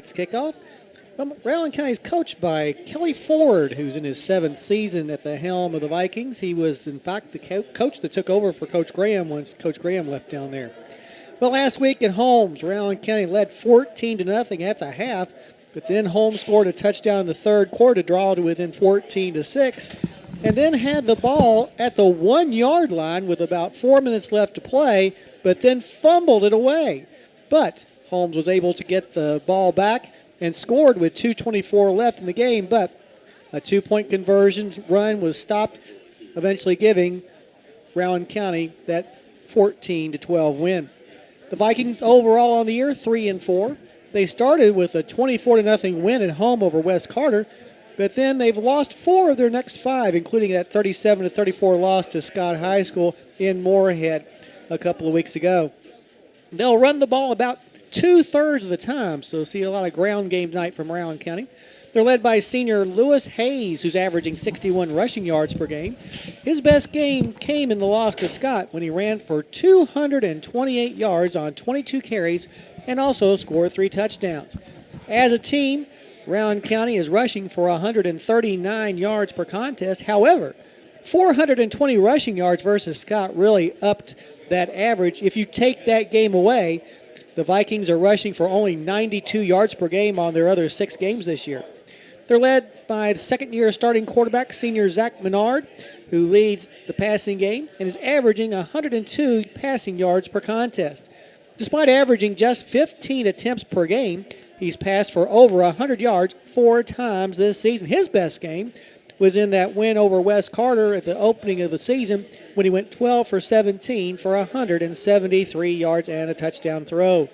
tonight's kickoff. Rowan County is coached by Kelly Ford, who's in his 7th season at the helm of the Vikings. He was, in fact, the coach that took over for Coach Graham once Coach Graham left down there. Well, last week at Holmes, Rowan County led 14-0 at the half, but then Holmes scored a touchdown in the third quarter to draw to within 14-6, and then had the ball at the 1-yard line with about 4 minutes left to play, but then fumbled it away. But Holmes was able to get the ball back and scored with 2:24 left in the game, but a 2-point conversion run was stopped, eventually giving Rowan County that 14-12 win. The Vikings overall on the year 3-4. They started with a 24-0 win at home over West Carter, but then they've lost 4 of their next 5, including that 37-34 loss to Scott High School in Moorhead a couple of weeks ago. They'll run the ball about 2/3 of the time, so see a lot of ground game tonight from Rowan County. They're led by senior Lewis Hayes, who's averaging 61 rushing yards per game. His best game came in the loss to Scott when he ran for 228 yards on 22 carries and also scored 3 touchdowns. As a team, Rowan County is rushing for 139 yards per contest. However, 420 rushing yards versus Scott really upped that average. If you take that game away, the Vikings are rushing for only 92 yards per game on their other 6 games this year. They're led by the second-year starting quarterback, senior Zach Menard, who leads the passing game and is averaging 102 passing yards per contest. Despite averaging just 15 attempts per game, he's passed for over 100 yards 4 times this season. His best game was in that win over West Carter at the opening of the season when he went 12 for 17 for 173 yards and a touchdown throw.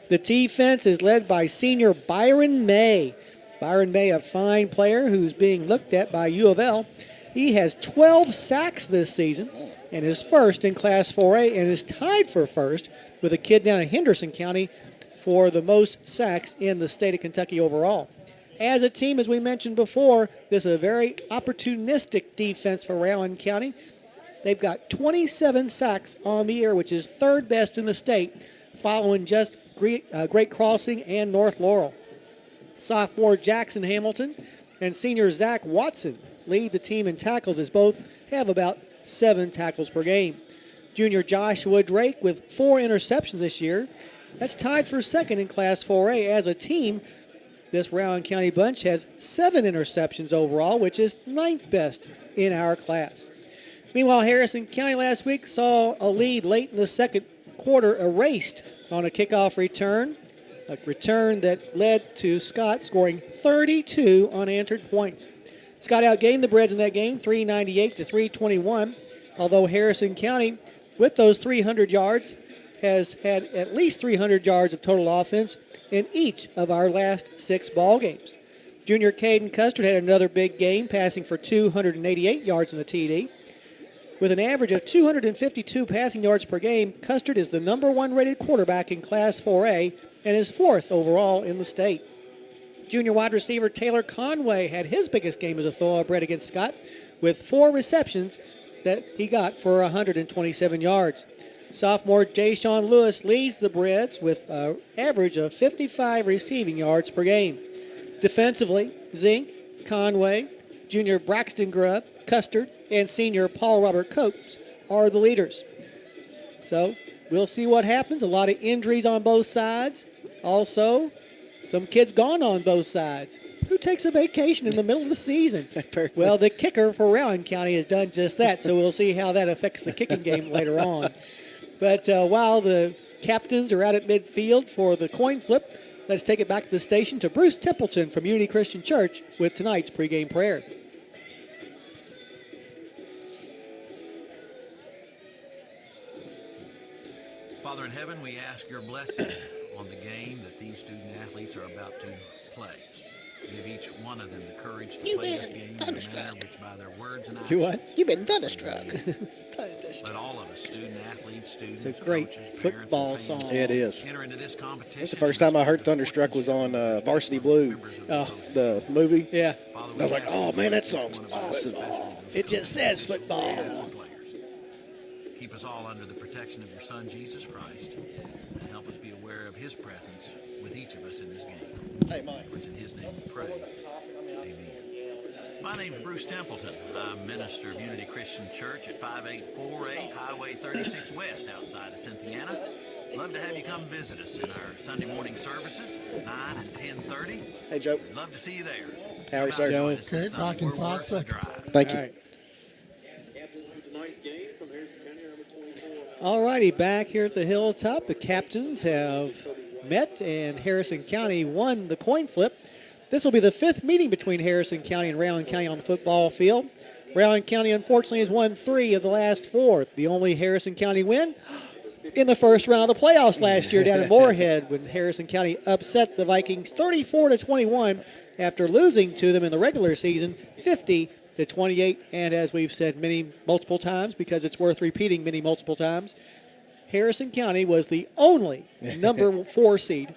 The defense is led by senior Byron May. Byron May, a fine player who's being looked at by U of L. He has 12 sacks this season and is first in Class 4A and is tied for first with a kid down in Henderson County for the most sacks in the state of Kentucky overall. As a team, as we mentioned before, this is a very opportunistic defense for Rowan County. They've got 27 sacks on the year, which is 3rd best in the state, following just Great Crossing and North Laurel. Sophomore Jackson Hamilton and senior Zach Watson lead the team in tackles, as both have about 7 tackles per game. Junior Joshua Drake with 4 interceptions this year. That's tied for second in Class 4A. As a team, this Rowan County bunch has 7 interceptions overall, which is 9th best in our class. Meanwhile, Harrison County last week saw a lead late in the second quarter erased on a kickoff return, a return that led to Scott scoring 32 unanswered points. Scott outgained the Breds in that game, 398-321, although Harrison County, with those 300 yards, has had at least 300 yards of total offense in each of our last 6 ball games. Junior Caden Custard had another big game, passing for 288 yards in the TD. With an average of 252 passing yards per game, Custard is the number 1 rated quarterback in Class 4A and is 4th overall in the state. Junior wide receiver Taylor Conway had his biggest game as a thoroughbred against Scott with 4 receptions that he got for 127 yards. Sophomore Jay-Sean Lewis leads the Breds with an average of 55 receiving yards per game. Defensively, Zink, Conway, junior Braxton Grubb, Custard, and senior Paul Robert Copes are the leaders. So we'll see what happens. A lot of injuries on both sides. Also, some kids gone on both sides. Who takes a vacation in the middle of the season? Well, the kicker for Rowan County has done just that, so we'll see how that affects the kicking game later on. But while the captains are out at midfield for the coin flip, let's take it back to the station to Bruce Templeton from Unity Christian Church with tonight's pregame prayer. Father in heaven, we ask your blessing on the game that these student athletes are about to play. Give each one of them the courage to play this game in a manner which by their words and actions. Do what? You've been thunderstruck. Let all of us, student athletes, students, it's a great coaches, football parents, song. It is. enter into this competition. That's the first time I heard Thunderstruck was on Varsity Blue, the movie. Yeah. Father, I was like, ask oh, you man, that to song's bless each one of us awesome. special It just says football. players. Keep us all under the protection of your Son, Jesus Christ, and help us be aware of his presence with each of us in this game. Hey, Mike. For it's in his name we pray. Amen. My name's Bruce Templeton. I'm minister of Unity Christian Church at 5848 Highway 36 West outside of Cynthiana. Love to have you come visit us in our Sunday morning services, 9 and 10:30. Hey, Joe. We'd love to see you there. How are you, sir? Joe. Okay, back in 5 seconds. Thank All you. right. All righty, back here at the Hilltop, the captains have met, and Harrison County won the coin flip. This will be the fifth meeting between Harrison County and Rowan County on the football field. Rowan County, unfortunately, has won 3 of the last 4. The only Harrison County win in the first round of the playoffs last year down in Moorhead when Harrison County upset the Vikings 34-21 after losing to them in the regular season 50-28. And as we've said multiple times, because it's worth repeating multiple times, Harrison County was the only number 4 seed,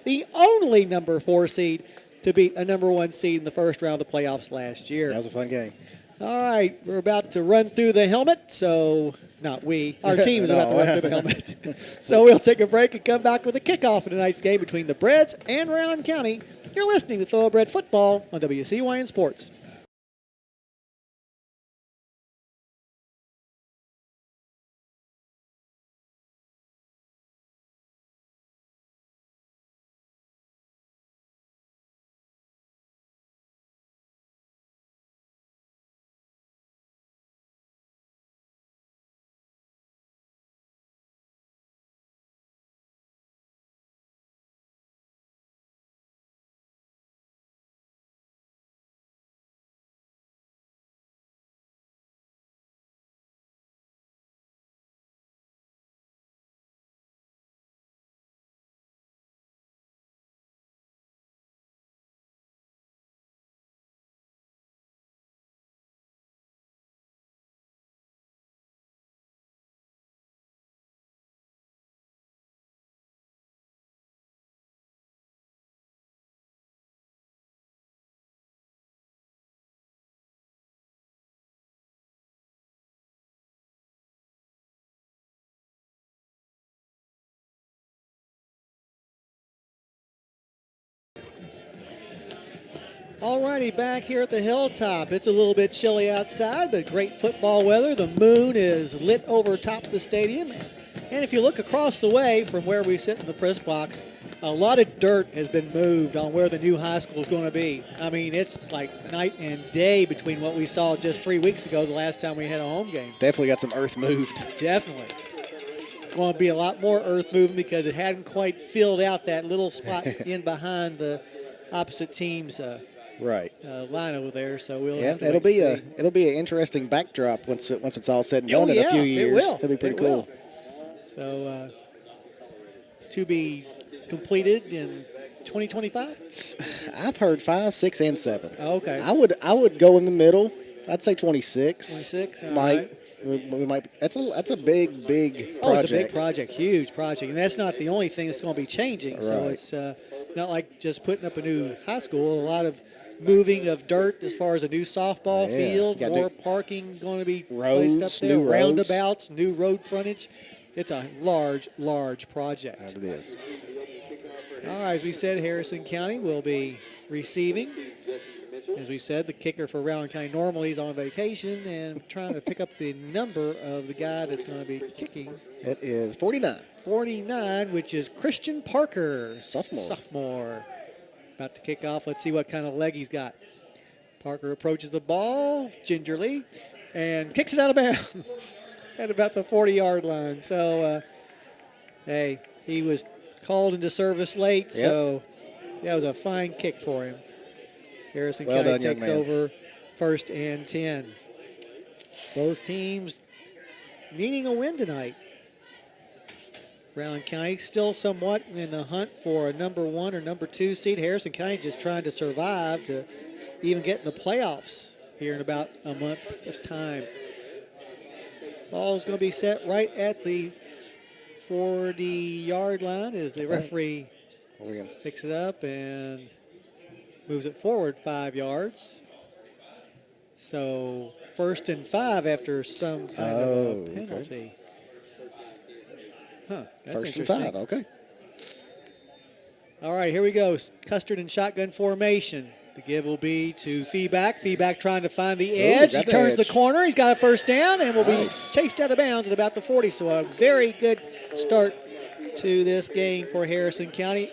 to beat a number 1 seed in the first round of the playoffs last year. That was a fun game. All right, we're about to run through the helmet, so not we. Our team is about to run through the helmet. So we'll take a break and come back with a kickoff of tonight's game between the Breads and Rowan County. You're listening to Thoroughbred Football on WCYN Sports. All righty, back here at the Hilltop. It's a little bit chilly outside, but great football weather. The moon is lit over top of the stadium. And if you look across the way from where we sit in the press box, a lot of dirt has been moved on where the new high school is going to be. I mean, it's like night and day between what we saw just 3 weeks ago, the last time we had a home game. Definitely got some earth moved. Definitely. Going to be a lot more earth moving because it hadn't quite filled out that little spot in behind the opposite team's Right. line over there. So we'll Yeah, have to it'll wait and see. be an interesting backdrop once it's all said and done in a few years. It will. It'll be pretty It cool. will. So to be completed in 2025. I've heard 5, 6, and 7. Oh, okay. I would go in the middle. I'd say 26. 26. All Might. right. We might. That's a big project. Oh, it's a big project, huge project, and that's not the only thing that's going to be changing. So Right. it's not like just putting up a new high school. A lot of moving of dirt as far as a new softball Yeah. field, Got more new parking going to be roads, placed up there, new roads. roundabouts, new road frontage. It's a large project. It is. All right, as we said, Harrison County will be receiving. As we said, the kicker for Rowan County normally is on vacation and trying to pick up the number of the guy that's going to be kicking. It is 49. 49, which is Christian Parker. Sophomore. About to kick off. Let's see what kind of leg he's got. Parker approaches the ball gingerly and kicks it out of bounds at about the 40-yard line. So, hey, he was called into service late, so that was a fine kick for him. Harrison Well County done, young takes man. over first and 10. Both teams needing a win tonight. Rowan County still somewhat in the hunt for a number 1 or number 2 seed. Harrison County just trying to survive to even get in the playoffs here in about a month's time. Ball is going to be set right at the 40-yard line as the referee picks it up and moves it forward 5 yards. So first and 5 after some kind of a penalty. Okay. Huh, that's First and interesting. 5, okay. All right, here we go. Custard and shotgun formation. The give will be to Feedback. Feedback trying to find the edge. He turns the corner. He's got a first down and will be chased out of bounds at about the 40. So a very good start to this game for Harrison County.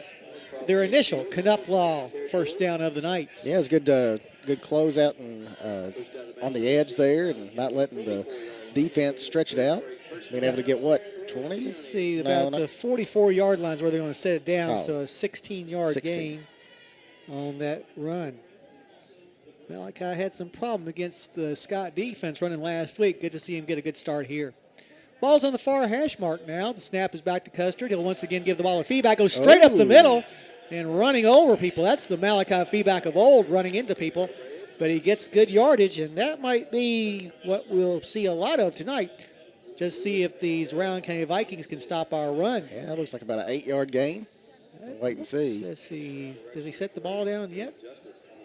Their initial Canuck Law first down of the night. Yeah, it was good closeout and on the edge there and not letting the defense stretch it out. Being able to get, 20? Let's see, about the 44-yard line is where they're going to set it down, so a 16-yard gain on that run. Malachi had some problem against the Scott defense running last week. Good to see him get a good start here. Ball's on the far hash mark now. The snap is back to Custard. He'll once again give the ball a Feedback. Goes straight up the middle and running over people. That's the Malachi Feedback of old, running into people. But he gets good yardage, and that might be what we'll see a lot of tonight. Just see if these Rowan County Vikings can stop our run. Yeah, that looks like about an 8-yard gain. Wait and see. Let's see. Does he set the ball down yet?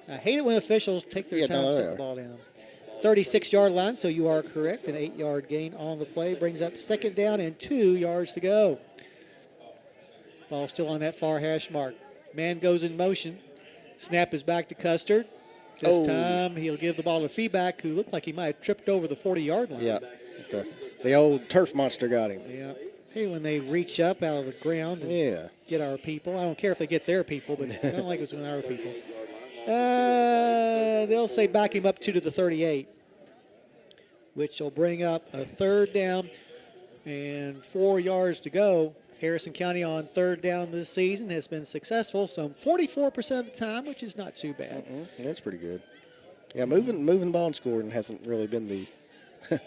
I hate it when officials take their time to set the ball down. 36-yard line, so you are correct. An 8-yard gain on the play brings up second down and 2 yards to go. Ball still on that far hash mark. Man goes in motion. Snap is back to Custard. This time he'll give the ball to Feedback, who looked like he might have tripped over the 40-yard line. Yeah, the old turf monster got him. Yeah. Hey, when they reach up out of the ground and get our people. I don't care if they get their people, but I don't like it when our people. They'll say back him up to the 38, which will bring up a third down and 4 yards to go. Harrison County on third down this season has been successful some 44% of the time, which is not too bad. That's pretty good. Yeah, moving the ball and scoring hasn't really been the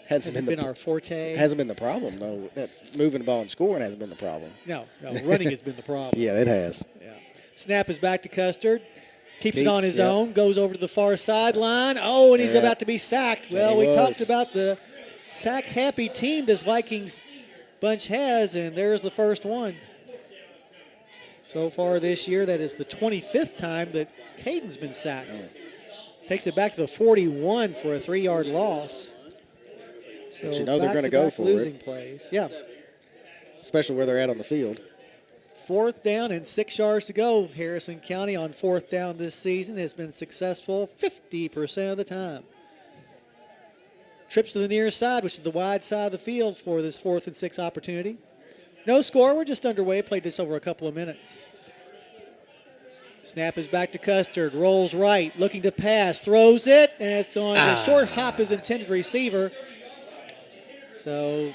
hasn't been our forte. Hasn't been the problem, no. Moving the ball and scoring hasn't been the problem. No, running has been the problem. Yeah, it has. Yeah. Snap is back to Custard. Keeps it on his own, goes over to the far sideline. Oh, and he's about to be sacked. Well, we talked about the sack-happy team this Vikings bunch has, and there's the first one. So far this year, that is the 25th time that Caden's been sacked. Takes it back to the 41 for a 3-yard loss. So but they're going to go for losing plays. Yeah. Especially where they're at on the field. Fourth down and 6 yards to go. Harrison County on fourth down this season has been successful 50% of the time. Trips to the near side, which is the wide side of the field for this 4th and 6 opportunity. No score. We're just underway. Played this over a couple of minutes. Snap is back to Custard. Rolls right. Looking to pass. Throws it. And it's on a short hop his intended receiver. So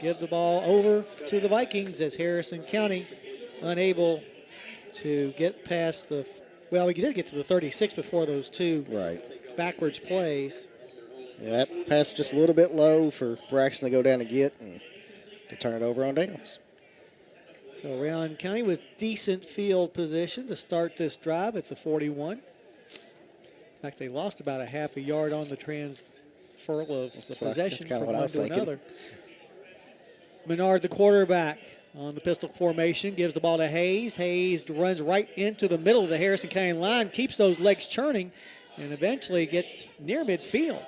give the ball over to the Vikings as Harrison County unable to get past the, well, we did get to the 36 before those two backwards plays. Yeah, that pass just a little bit low for Braxton to go down and get and to turn it over on downs. So Rowan County with decent field position to start this drive at the 41. In fact, they lost about a half a yard on the transfer of the possession from one to another. Menard, the quarterback, on the pistol formation, gives the ball to Hayes. Hayes runs right into the middle of the Harrison County line, keeps those legs churning, and eventually gets near midfield.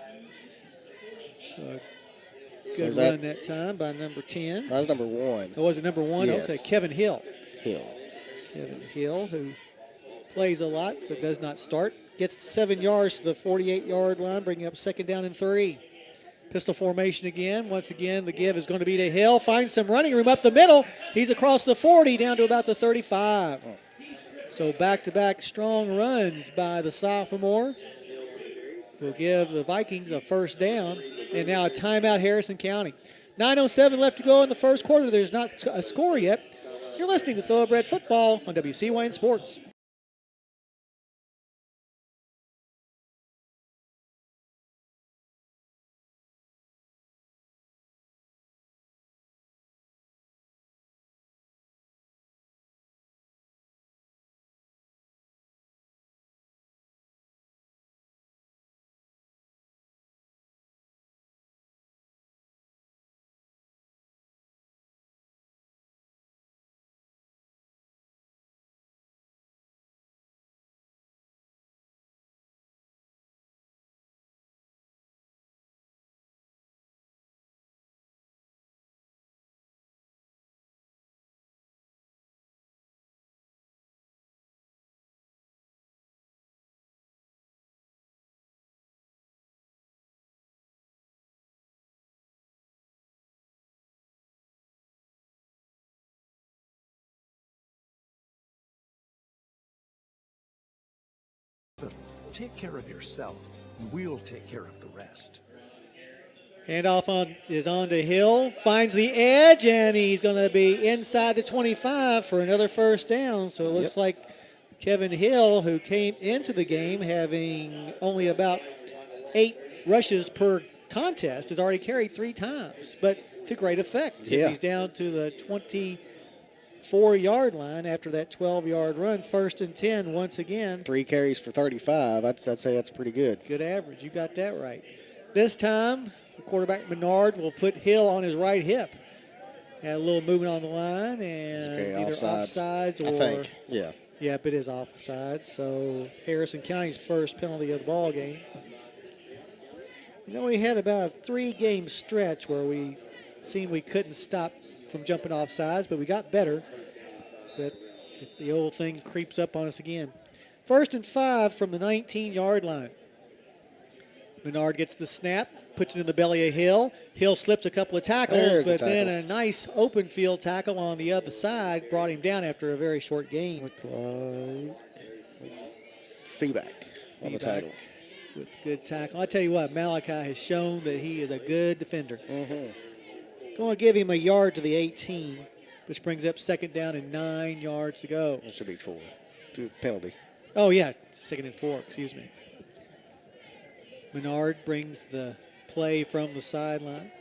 So good run that time by number 10. That was number 1. Oh, was it number 1? Yes. Okay, Kevin Hill. Kevin Hill, who plays a lot but does not start. Gets 7 yards to the 48-yard line, bringing up second down and 3. Pistol formation again. Once again, the give is going to be to Hill. Finds some running room up the middle. He's across the 40 down to about the 35. So back-to-back strong runs by the sophomore will give the Vikings a first down. And now a timeout, Harrison County. 9:07 left to go in the first quarter. There's not a score yet. You're listening to Thoroughbred Football on WCYN Sports. Take care of yourself, and we'll take care of the rest. Handoff is on to Hill, finds the edge, and he's going to be inside the 25 for another first down. So it looks like Kevin Hill, who came into the game having only about 8 rushes per contest, has already carried 3 times, but to great effect. As he's down to the 24-yard line after that 12-yard run. First and 10 once again. 3 carries for 35. I'd say that's pretty good. Good average. You got that right. This time, the quarterback Menard will put Hill on his right hip. Had a little movement on the line, and either offsides or I think. Yeah. Yep, it is offsides. So Harrison County's first penalty of the ball game. You know, we had about a 3-game stretch where we seemed we couldn't stop from jumping off sides, but we got better. But the old thing creeps up on us again. First and 5 from the 19-yard line. Menard gets the snap, puts it in the belly of Hill. Hill slips a couple of tackles, but then a nice open field tackle on the other side brought him down after a very short game. Looked like feedback on the tackle. With good tackle. I tell you what, Malachi has shown that he is a good defender. Going to give him a yard to the 18, which brings up second down and 9 yards to go. It should be 4. To penalty. Oh, yeah, second and 4, excuse me. Menard brings the play from the sideline.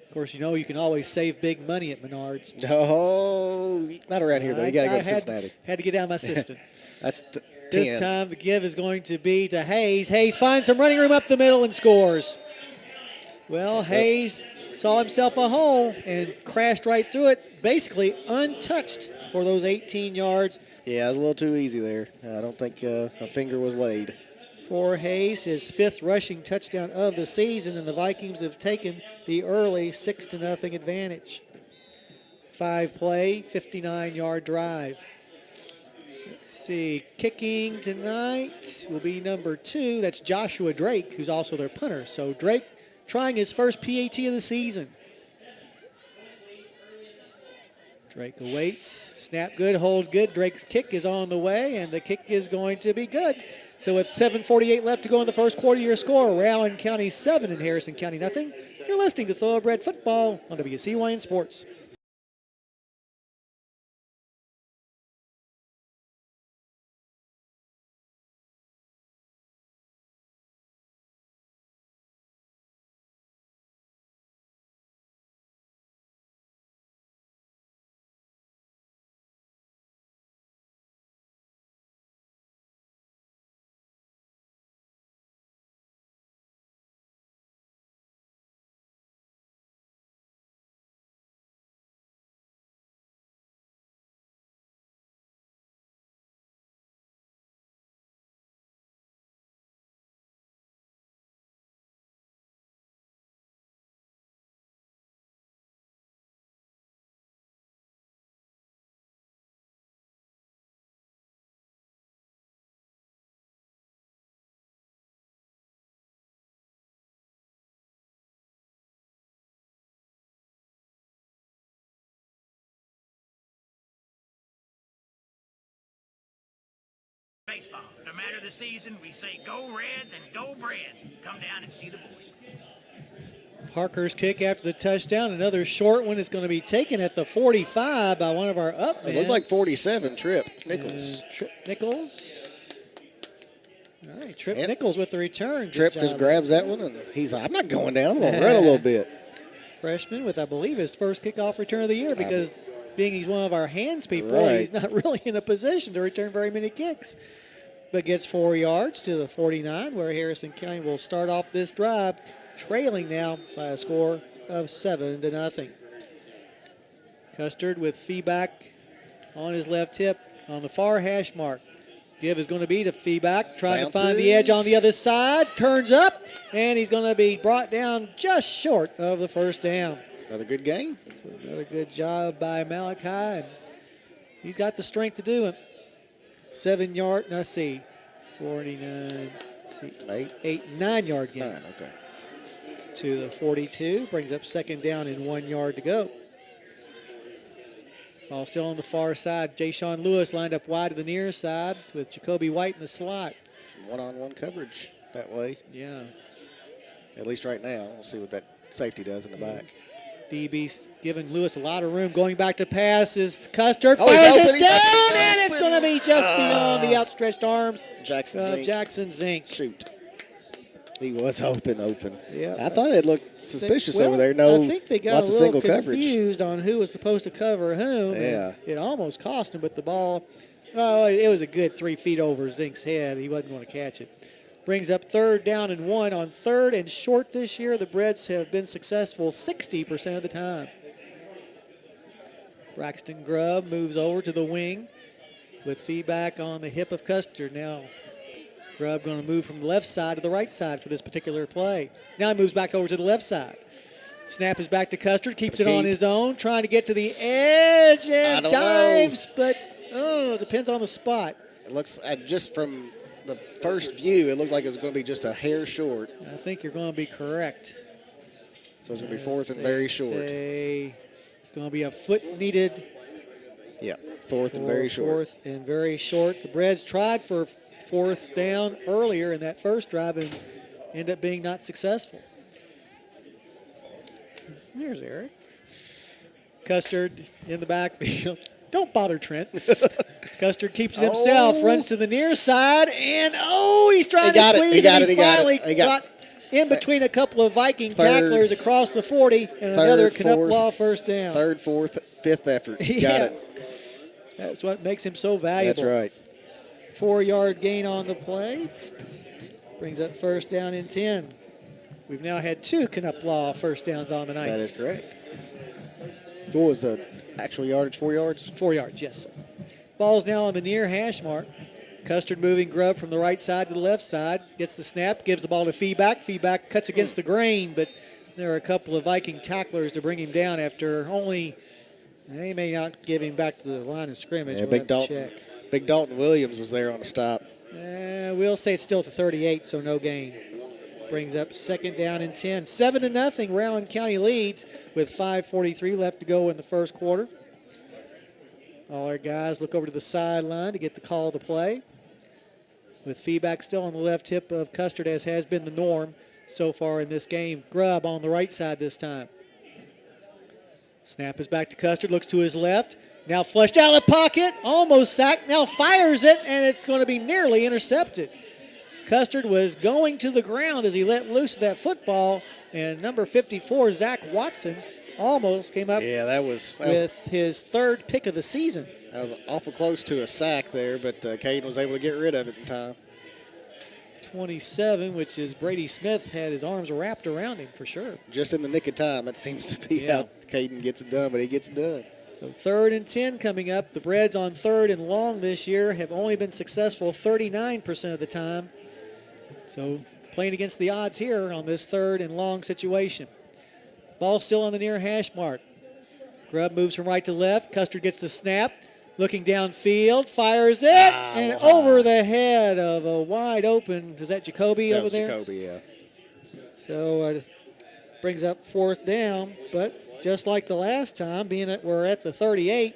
Of course, you know you can always save big money at Menard's. Oh, not around here, though. You got to go to Cincinnati. Had to get out my system. That's 10. This time the give is going to be to Hayes. Hayes finds some running room up the middle and scores. Well, Hayes saw himself a hole and crashed right through it, basically untouched for those 18 yards. Yeah, it was a little too easy there. I don't think a finger was laid. For Hayes, his 5th rushing touchdown of the season, and the Vikings have taken the early 6-0 advantage. 5-play, 59-yard drive. Let's see, kicking tonight will be number 2. That's Joshua Drake, who's also their punter. So Drake trying his first PAT of the season. Drake awaits. Snap good, hold good. Drake's kick is on the way, and the kick is going to be good. So with 7:48 left to go in the first quarter, your score, Rowan County 7 and Harrison County nothing. You're listening to Thoroughbred Football on WCYN Sports. Baseball. No matter the season, we say go Reds and go Breds. Come down and see the boys. Parker's kick after the touchdown. Another short one is going to be taken at the 45 by one of our up men. It looked like 47, Tripp Nichols. Tripp Nichols. All right, Tripp Nichols with the return. Tripp just grabs that one, and he's like, I'm not going down. I'm going to run a little bit. Freshman with, I believe, his first kickoff return of the year because being he's one of our hands people, he's not really in a position to return very many kicks. But gets 4 yards to the 49 where Harrison County will start off this drive, trailing now by a score of 7-0. Custard with feedback on his left hip on the far hash mark. Give is going to be to feedback, trying to find the edge on the other side, turns up, and he's going to be brought down just short of the first down. Another good game. So another good job by Malachi, and he's got the strength to do it. 7 yard, let's see, 49, see, 9 yard gain. 9, okay. To the 42, brings up second down and 1 yard to go. Ball still on the far side. Jay Sean Lewis lined up wide to the near side with Jacoby White in the slot. some one-on-one coverage that way. Yeah. At least right now. We'll see what that safety does in the back. DB's giving Lewis a lot of room. Going back to pass is Custard. Oh, he's Fires open, it he's down, open, and it's going to be just beyond the outstretched arms Jackson of Zink. Jackson Zink. Shoot. He was open. Yeah. I thought it looked suspicious Well, over there. No, I think they got lots a of little single coverage. confused on who was supposed to cover whom. Yeah. It almost cost him, but the ball, it was a good 3 feet over Zink's head. He wasn't going to catch it. Brings up 3rd down and 1. On 3rd and short this year, the Breds have been successful 60% of the time. Braxton Grubb moves over to the wing with feedback on the hip of Custard. Now Grubb going to move from the left side to the right side for this particular play. Now he moves back over to the left side. Snap is back to Custard, keeps it on his own, trying to get to the edge and dives, but it depends on the spot. It looks, just from the first view, it looked like it was going to be just a hair short. I think you're going to be correct. So it's going to be 4th and very short. It's going to be a foot needed. Yeah, 4th and very short. 4th and very short. The Breds tried for 4th down earlier in that first drive and ended up being not successful. Here's Eric. Custard in the backfield. Don't bother Trent. Custard keeps it himself, runs to the near side, and he's trying to squeeze it. He finally got in between a couple of Viking tacklers across the 40 and another Knuppelaw first down. 3rd, 4th, 5th effort. Got it. That's what makes him so valuable. That's right. 4-yard gain on the play. Brings up 1st down and 10. We've now had 2 Knuppelaw first downs on the night. That is correct. What was the actual yardage, 4 yards? 4 yards, yes. Ball's now on the near hash mark. Custard moving Grubb from the right side to the left side. Gets the snap, gives the ball to Feedback. Feedback cuts against the grain, but there are a couple of Viking tacklers to bring him down after they may not give him back to the line of scrimmage. Yeah, We'll Big Dalton Williams was there on the stop. We'll say it's still at the 38, so no gain. Brings up 2nd down and 10. 7-0, Rowan County leads with 5:43 left to go in the first quarter. All our guys look over to the sideline to get the call to play. With Feedback still on the left hip of Custard, as has been the norm so far in this game. Grubb on the right side this time. Snap is back to Custard, looks to his left. Now flushed out of the pocket, almost sacked, now fires it, and it's going to be nearly intercepted. Custard was going to the ground as he let loose of that football, and number 54, Zach Watson, almost came up with his 3rd pick of the season. That was awful close to a sack there, but Caden was able to get rid of it in time. 27, which is Brady Smith, had his arms wrapped around him for sure. Just in the nick of time, it seems to be how Caden gets it done, but he gets it done. So 3rd and 10 coming up. The Breds on 3rd and long this year have only been successful 39% of the time. So playing against the odds here on this 3rd and long situation. Ball still on the near hash mark. Grubb moves from right to left. Custard gets the snap. Looking downfield, fires it, and over the head of a wide open, is that Jacoby over there? Jacoby, yeah. So brings up 4th down, but just like the last time, being that we're at the 38,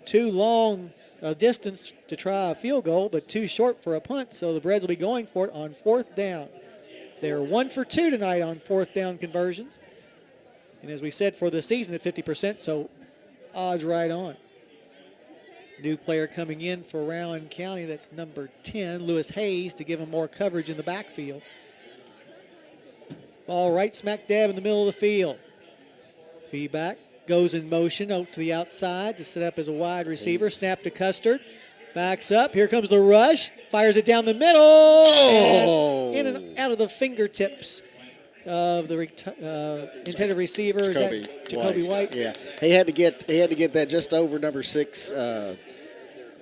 too long a distance to try a field goal, but too short for a punt, so the Breds will be going for it on 4th down. They're 1 for 2 tonight on 4th down conversions. And as we said, for the season at 50%, so odds right on. New player coming in for Rowan County, that's number 10, Lewis Hayes, to give him more coverage in the backfield. Ball right smack dab in the middle of the field. Feedback goes in motion out to the outside to set up as a wide receiver. Snap to Custard. Backs up. Here comes the rush. Fires it down the middle. And in and out of the fingertips of the intended receiver. Jacoby White. Yeah, he had to get that just over number 6,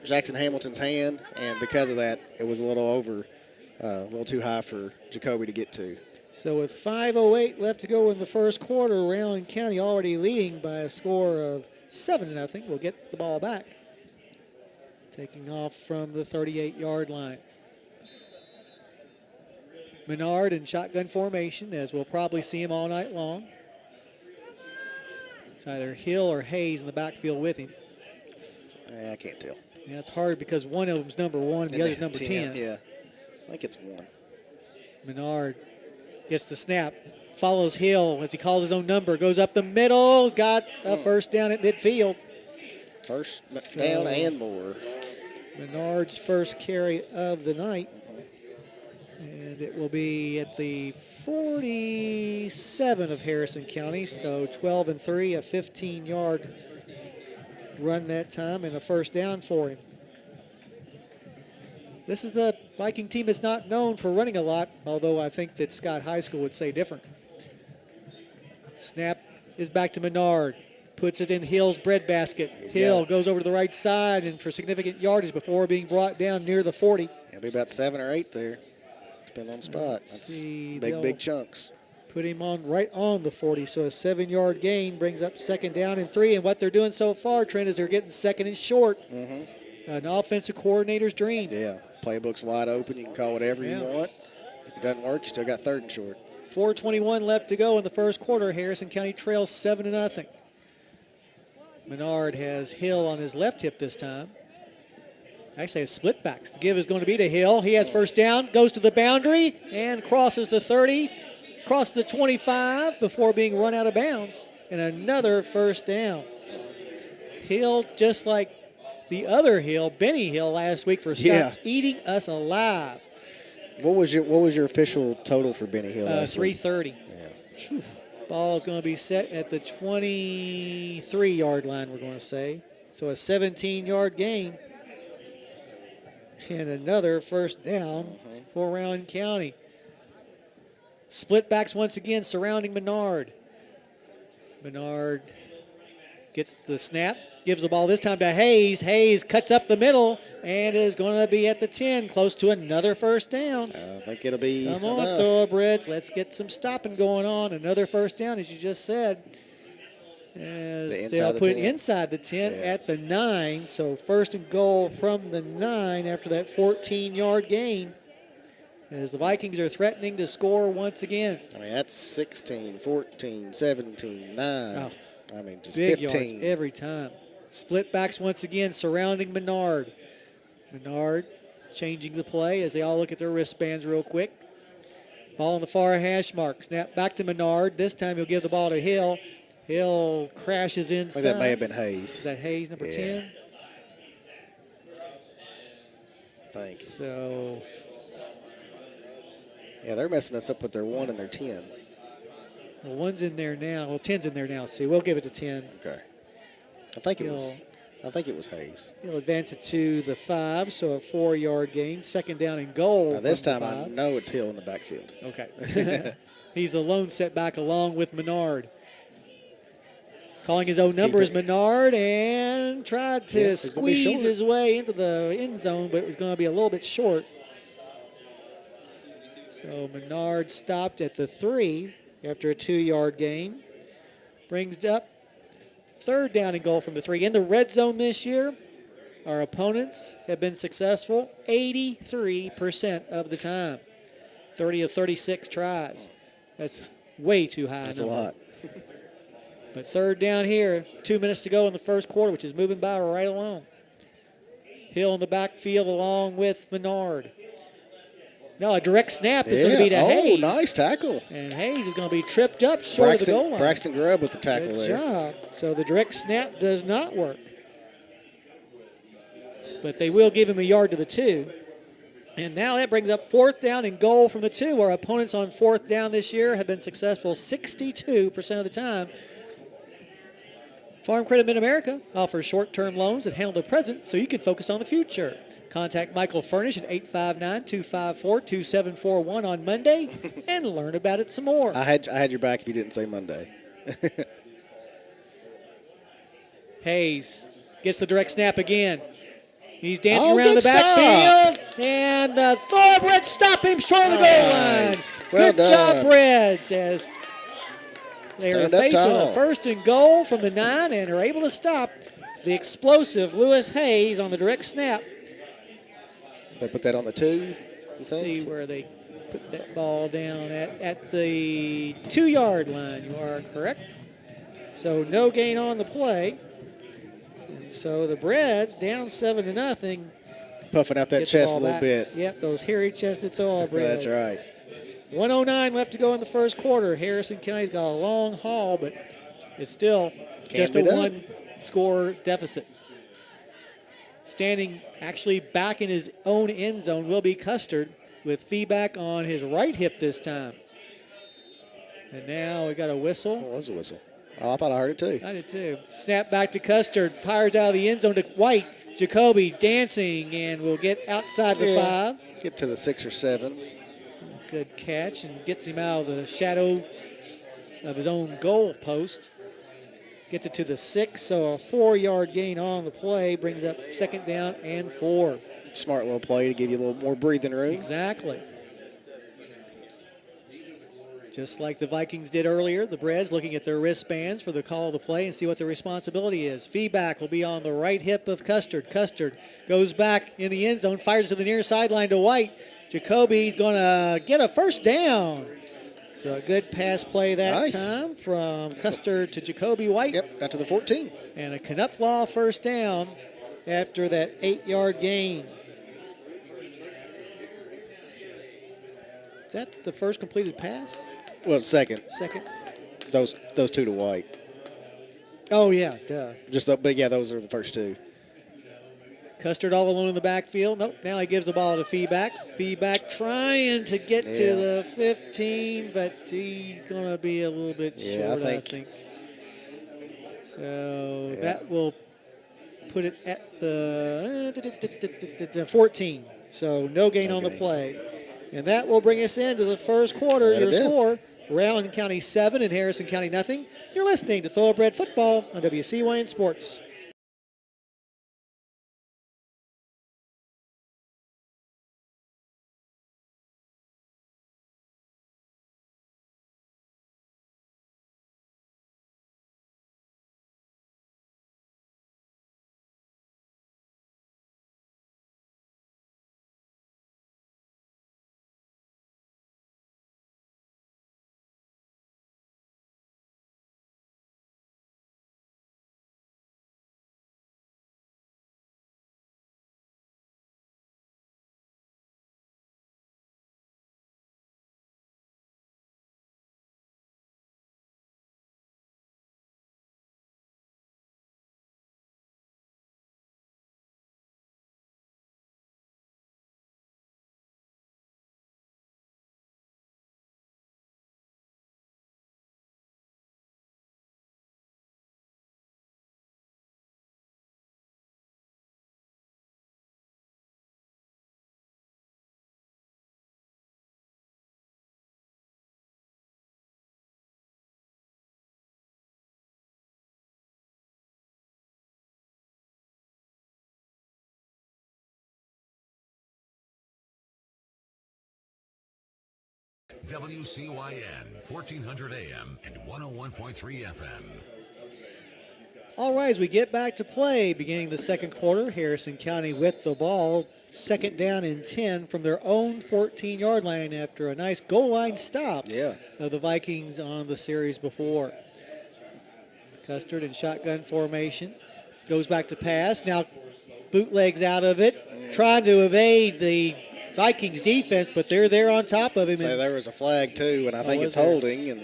Jackson Hamilton's hand, and because of that, it was a little too high for Jacoby to get to. So with 5:08 left to go in the first quarter, Rowan County already leading by a score of 7-0. We'll get the ball back. Taking off from the 38-yard line. Menard in shotgun formation, as we'll probably see him all night long. It's either Hill or Hayes in the backfield with him. I can't tell. Yeah, it's hard because one of them's number 1 and the other's number 10. Yeah. think it's 1. Menard gets the snap, follows Hill as he calls his own number, goes up the middle, has got a first down at midfield. First down and more. Menard's first carry of the night. And it will be at the 47 of Harrison County, so 12 and 3, a 15-yard run that time, and a first down for him. This is the Viking team that's not known for running a lot, although I think that Scott High School would say different. Snap is back to Menard. Puts it in Hill's breadbasket. Hill goes over to the right side and for significant yardage before being brought down near the 40. It'll be about 7 or 8 there. Depending on the spot. That's big chunks. Put him on right on the 40, so a 7-yard gain brings up second down and 3. And what they're doing so far, Trent, is they're getting second and short. An offensive coordinator's dream. Yeah, playbook's wide open. You can call whatever you want. If it doesn't work, you still got 3rd and short. 4:21 left to go in the first quarter. Harrison County trails 7-0. Menard has Hill on his left hip this time. Actually, a split backs. The give is going to be to Hill. He has first down, goes to the boundary, and crosses the 30, crosses the 25 before being run out of bounds. And another first down. Hill, just like the other Hill, Benny Hill last week for Scott, eating us alive. What was your official total for Benny Hill last week? 330. Yeah. Ball is going to be set at the 23-yard line, we're going to say. So a 17-yard gain. And another first down for Rowan County. Split backs once again surrounding Menard. Menard gets the snap, gives the ball this time to Hayes. Hayes cuts up the middle and is going to be at the 10, close to another first down. I think it'll be Come on, Thoroughbreds. Let's get some stopping going on. Another first down, as you just said. As they'll put it inside the 10 at the 9. So first and goal from the 9 after that 14-yard gain. As the Vikings are threatening to score once again. I mean, that's 16, 14, 17, 9. Oh, I mean, just big 15. yards every time. Split backs once again surrounding Menard. Menard changing the play as they all look at their wristbands real quick. Ball on the far hash mark. Snap back to Menard. This time he'll give the ball to Hill. Hill crashes inside. I think that may have been Hayes. Is that Hayes, number 10? Thank you. So, yeah, they're messing us up with their 1 and their 10. well, 1's in there now. Well, 10's in there now, so we'll give it to 10. Okay. I think it was Hayes. He'll advance it to the 5, so a 4-yard gain. Second down and goal. Now this time I know it's Hill in the backfield. Okay. He's the lone setback along with Menard. Calling his own number is Menard and tried to squeeze his way into the end zone, but it was going to be a little bit short. So Menard stopped at the 3 after a 2-yard gain. Brings up third down and goal from the 3. In the red zone this year, our opponents have been successful 83% of the time. 30 of 36 tries. That's way too high. That's a lot. But third down here, 2 minutes to go in the first quarter, which is moving by right along. Hill in the backfield along with Menard. No, a direct snap is going to be to Hayes. Oh, nice tackle. And Hayes is going to be tripped up short of the goal line. Braxton Grubb with the tackle there. Good job. So the direct snap does not work. But they will give him a yard to the 2. And now that brings up fourth down and goal from the 2. Our opponents on fourth down this year have been successful 62% of the time. Farm Credit Mid-America offers short-term loans that handle the present so you can focus on the future. Contact Michael Furnish at 859-254-2741 on Monday and learn about it some more. I had your back if you didn't say Monday. Hayes gets the direct snap again. He's dancing around the backfield, and the Thoroughbreds stop him short of the goal line. Well Good job, Reds, as they are faced with a first and goal from the 9 and are able to stop the explosive Lewis Hayes on the direct snap. They put that on the 2. Let's see where they put that ball down at the 2-yard line. You are correct. So no gain on the play. And so the Reds down 7-0. Puffing out that Get the chest a ball little back. bit. Yep, those hairy-chested thoroughbreds. That's right. 1:09 left to go in the first quarter. Harrison County's got a long haul, but it's still just a be done. one-score deficit. Standing actually back in his own end zone will be Custard with feedback on his right hip this time. And now we got a whistle. Oh, it was a whistle. Oh, I thought I heard it too. I did too. Snap back to Custard. Fires out of the end zone to White. Jacoby dancing and will get outside the 5. Get to the 6 or 7. Good catch and gets him out of the shadow of his own goal post. Gets it to the 6, so a 4-yard gain on the play brings up 2nd down and 4. Smart little play to give you a little more breathing room. Exactly. Just like the Vikings did earlier, the Breds looking at their wristbands for the call of the play and see what the responsibility is. Feedback will be on the right hip of Custard. Custard goes back in the end zone, fires to the near sideline to White. Jacoby's going to get a first down. So a good pass play that time from Custard to Jacoby White. Yep, got to the 14. And a Knuplaw first down after that 8-yard gain. Is that the first completed pass? Well, second. Second? Those two to White. Oh, yeah, duh. But yeah, those are the first two. Custard all alone in the backfield. Nope, now he gives the ball to Feedback. Feedback trying to get to the 15, but he's going to be a little bit short, I think. So that will put it at the 14. So no gain on the play. And that will bring us into the first quarter. Your score, Rowan County 7 and Harrison County nothing. You're listening to Thoroughbred Football on WCYN Sports. WCYN, 1400 AM and 101.3 FM. All right, as we get back to play, beginning the second quarter, Harrison County with the ball, 2nd down and 10 from their own 14-yard line after a nice goal line stop of the Vikings on the series before. Custard in shotgun formation, goes back to pass, now bootlegs out of it, trying to evade the Vikings defense, but they're there on top of him. So there was a flag too, and I think it's holding, and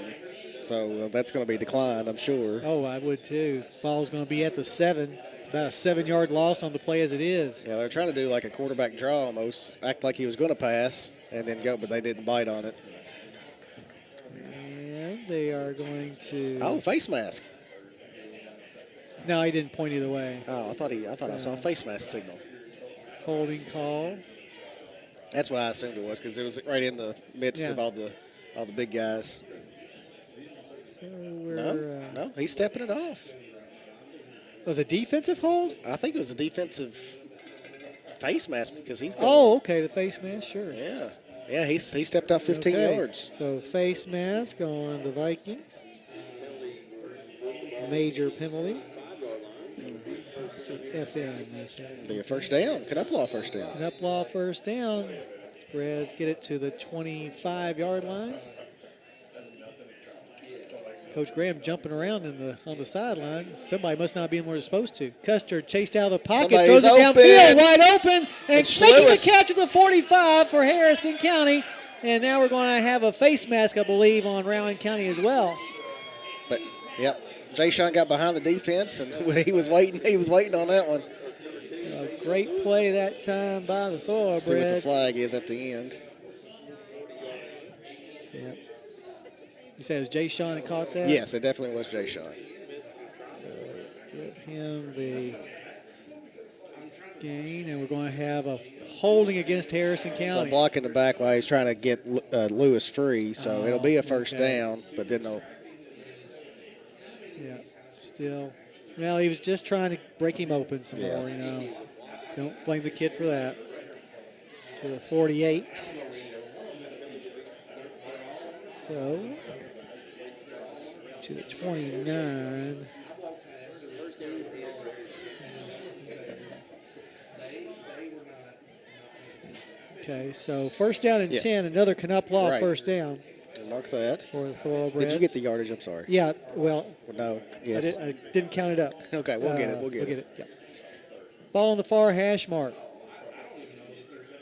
so that's going to be declined, I'm sure. Oh, I would too. Ball's going to be at the 7. About a 7-yard loss on the play as it is. Yeah, they're trying to do like a quarterback draw almost, act like he was going to pass and then go, but they didn't bite on it. And they are going to. Oh, face mask. No, he didn't point either way. Oh, I thought I saw a face mask signal. Holding call. That's what I assumed it was because it was right in the midst of all the big guys. So we're, no, he's stepping it off. Was it a defensive hold? I think it was a defensive face mask because he's. Okay, the face mask, sure. Yeah, he stepped out 15 yards. So face mask on the Vikings. Major penalty. Let's see, FM. Be a first down. Knuplaw first down. Knuplaw first down. Reds get it to the 25-yard line. Coach Graham jumping around on the sideline. Somebody must not be where they're supposed to. Custer chased out of the pocket, Somebody's throws it downfield, wide open, and It's making Lewis. the catch at the 45 for Harrison County. And now we're going to have a face mask, I believe, on Rowan County as well. But, yep, Jay Sean got behind the defense, and he was waiting. He was waiting on that one. So a great play that time by the Thoroughbreds. See what the flag is at the end. Yeah. You said it was Jay Sean that caught that? Yes, it definitely was Jay Sean. So give him the gain, and we're going to have a holding against Harrison So County. blocking the back while he's trying to get Lewis free. So it'll be a first down, but then they'll. Yeah, still. Well, he was just trying to break him open some Yeah. more, you know. Don't blame the kid for that. To the 48. So, to the 29. Okay, so first down and Yes. 10, another Canup Law Right. first down Mark that. for the Thoroughbreds. Did you get the yardage? I'm sorry. Yeah, well, No. Yes. I didn't count it up. Okay, we'll get it. We'll get it. Yeah. Ball on the far hash mark.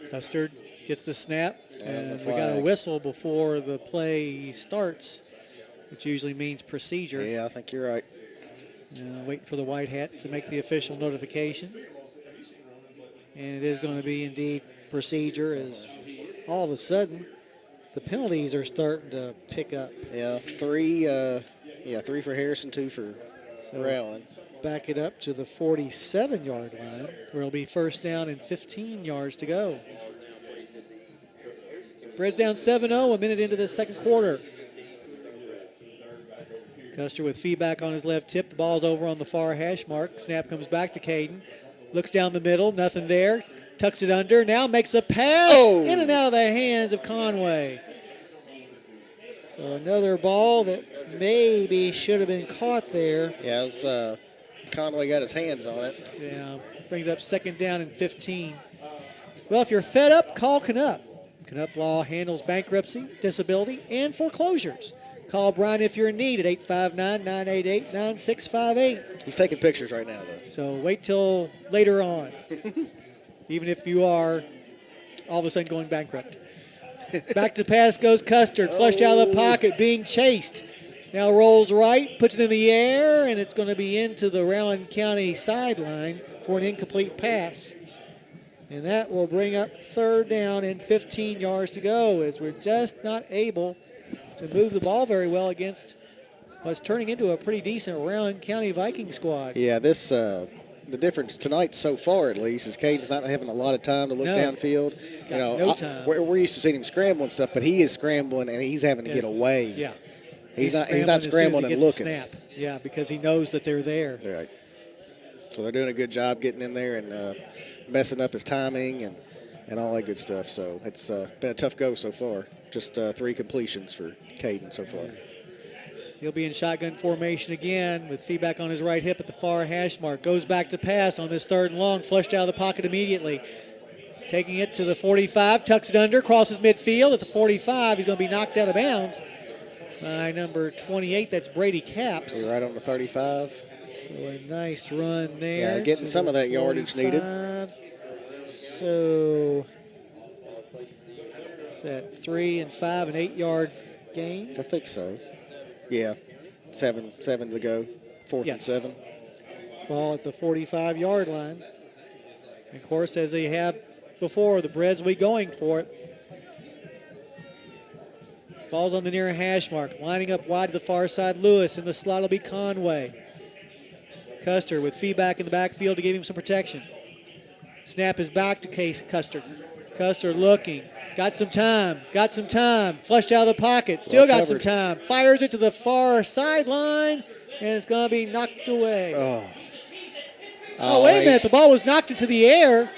Custard gets the snap, And and the we got a flag. whistle before the play starts, which usually means procedure. Yeah, I think you're right. Waiting for the white hat to make the official notification. And it is going to be indeed procedure, as all of a sudden the penalties are starting to pick up. Yeah, three for Harrison, 2 for Rowan. Back it up to the 47-yard line, where it'll be first down and 15 yards to go. Reds down 7-0, a minute into the second quarter. Custer with feedback on his left tip. The ball's over on the far hash mark. Snap comes back to Caden. Looks down the middle, nothing there. Tucks it under, now makes a pass in and out of the hands of Conway. So another ball that maybe should have been caught there. Yeah, it was, Conway got his hands on it. Yeah, brings up second down and 15. Well, if you're fed up, call Canup. Canup Law handles bankruptcy, disability, and foreclosures. Call Brian if you're in need at 859-988-9658. He's taking pictures right now, though. So wait till later on, even if you are all of a sudden going bankrupt. Back to pass goes Custard, flushed out of the pocket, being chased. Now rolls right, puts it in the air, and it's going to be into the Rowan County sideline for an incomplete pass. And that will bring up third down and 15 yards to go, as we're just not able to move the ball very well against what's turning into a pretty decent Rowan County Viking squad. Yeah, this the difference tonight so far, at least, is Caden's not having a lot of time to look downfield. Got no time. We're used to seeing him scramble and stuff, but he is scrambling and he's having to get away. Yeah. He's not as soon scrambling as he and gets the looking. snap. Yeah, because he knows that they're there. Right. So they're doing a good job getting in there and messing up his timing and all that good stuff. So it's been a tough go so far. Just 3 completions for Caden so far. He'll be in shotgun formation again with feedback on his right hip at the far hash mark. Goes back to pass on this third and long, flushed out of the pocket immediately. Taking it to the 45, tucks it under, crosses midfield. At the 45, he's going to be knocked out of bounds by number 28. That's Brady Capps. You're right on the 35. So a nice run there. Yeah, getting some of that yardage needed. So is that 3 and 5 and 8 yard gain? I think so. Yeah, 7 to go. 4th and 7. Ball at the 45-yard line. And of course, as they have before, the Breds will be going for it. Ball's on the near hash mark. Lining up wide to the far side, Lewis. In the slot will be Conway. Custer with feedback in the backfield to give him some protection. Snap is back to Custer. Custer looking. Got some time. Flushed out of the pocket. Still got some time. Fires it to the far sideline. And it's going to be knocked away. Oh, wait a minute. The ball was knocked into the air.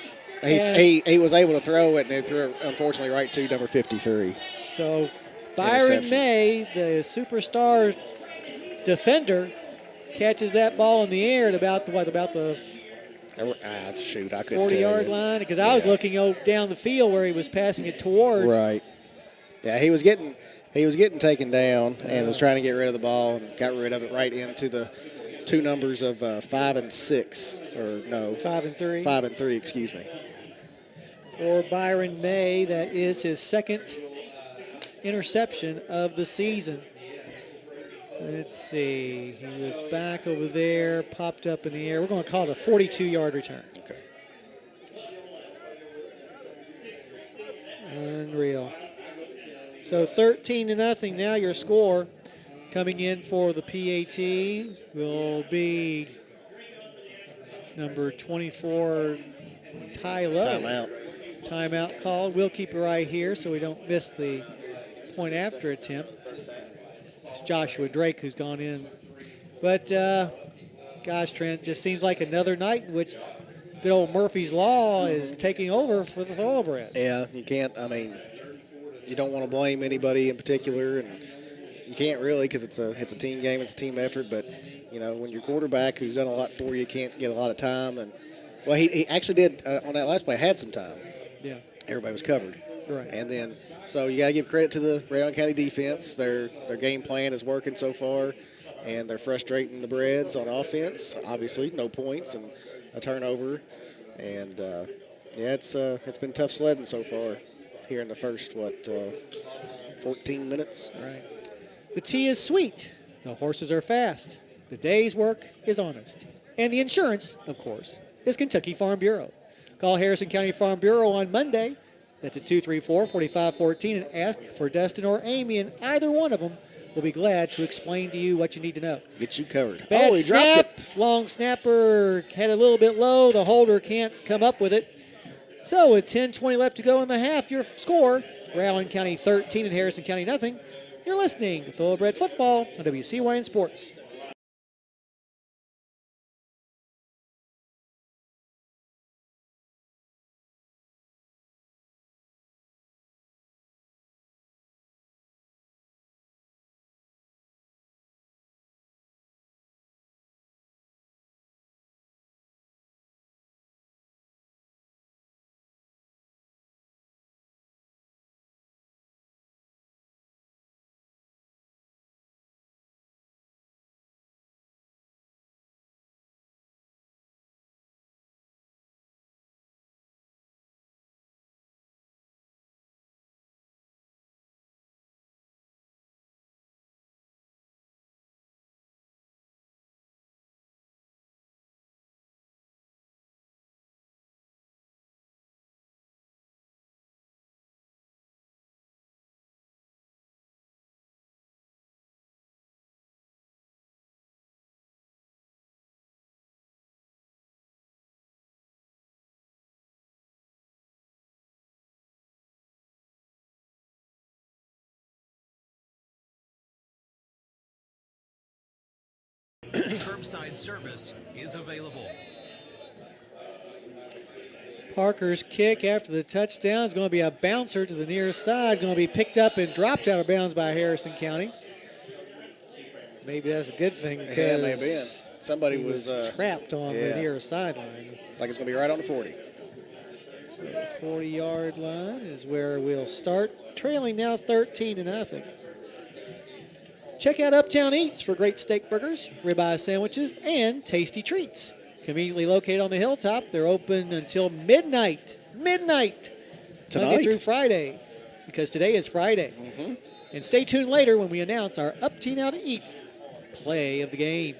He was able to throw it, and it threw, unfortunately, right to number 53. So Byron May, the superstar defender, catches that ball in the air at about the 40-yard line, because I was looking down the field where he was passing it towards. Right. Yeah, he was getting he was getting taken down and was trying to get rid of the ball and got rid of it right into the two numbers of 5 and 6, or no, 5 and 3. 5 and 3, excuse me. For Byron May, that is his second interception of the season. Let's see. He was back over there, popped up in the air. We're going to call it a 42-yard return. Okay. Unreal. So 13-0 now your score. Coming in for the PAT will be number 24, Ty Lowe. Timeout called. We'll keep it right here so we don't miss the point after attempt. It's Joshua Drake who's gone in. But, gosh, Trent, just seems like another night in which good old Murphy's Law is taking over for the Thoroughbreds. Yeah, you can't, I mean, you don't want to blame anybody in particular, and you can't really because it's a team game, it's a team effort. But, you know, when your quarterback who's done a lot for you can't get a lot of time. And, well, he actually did on that last play, had some time. Yeah. Everybody was covered. Right. And then, so you got to give credit to the Rowan County defense. Their game plan is working so far, and they're frustrating the Breds on offense. Obviously, no points and a turnover. And, yeah, it's been tough sledding so far here in the first, 14 minutes. Right. The tea is sweet. The horses are fast. The day's work is honest. And the insurance, of course, is Kentucky Farm Bureau. Call Harrison County Farm Bureau on Monday. That's at 234-4514 and ask for Dustin or Amy, and either one of them will be glad to explain to you what you need to know. Get you covered. Bad he snap, dropped it. long snapper, had a little bit low. The holder can't come up with it. So with 10:20 left to go in the half, your score, Rowan County 13 and Harrison County nothing. You're listening to Thoroughbred Football on WCYN Sports. Curbside service is available. Parker's kick after the touchdown is going to be a bouncer to the near side, going to be picked up and dropped out of bounds by Harrison County. Maybe that's a good thing because Yeah, may have been. Somebody he was trapped on the near sideline. Like it's going to be right on the 40. So the 40-yard line is where we'll start, trailing now 13-0. Check out Uptown Eats for great steak burgers, ribeye sandwiches, and tasty treats. Conveniently located on the hilltop, they're open until midnight. Monday through Friday, because today is Friday. Mm-hmm. And stay tuned later when we announce our Uptown Out Eats play of the game.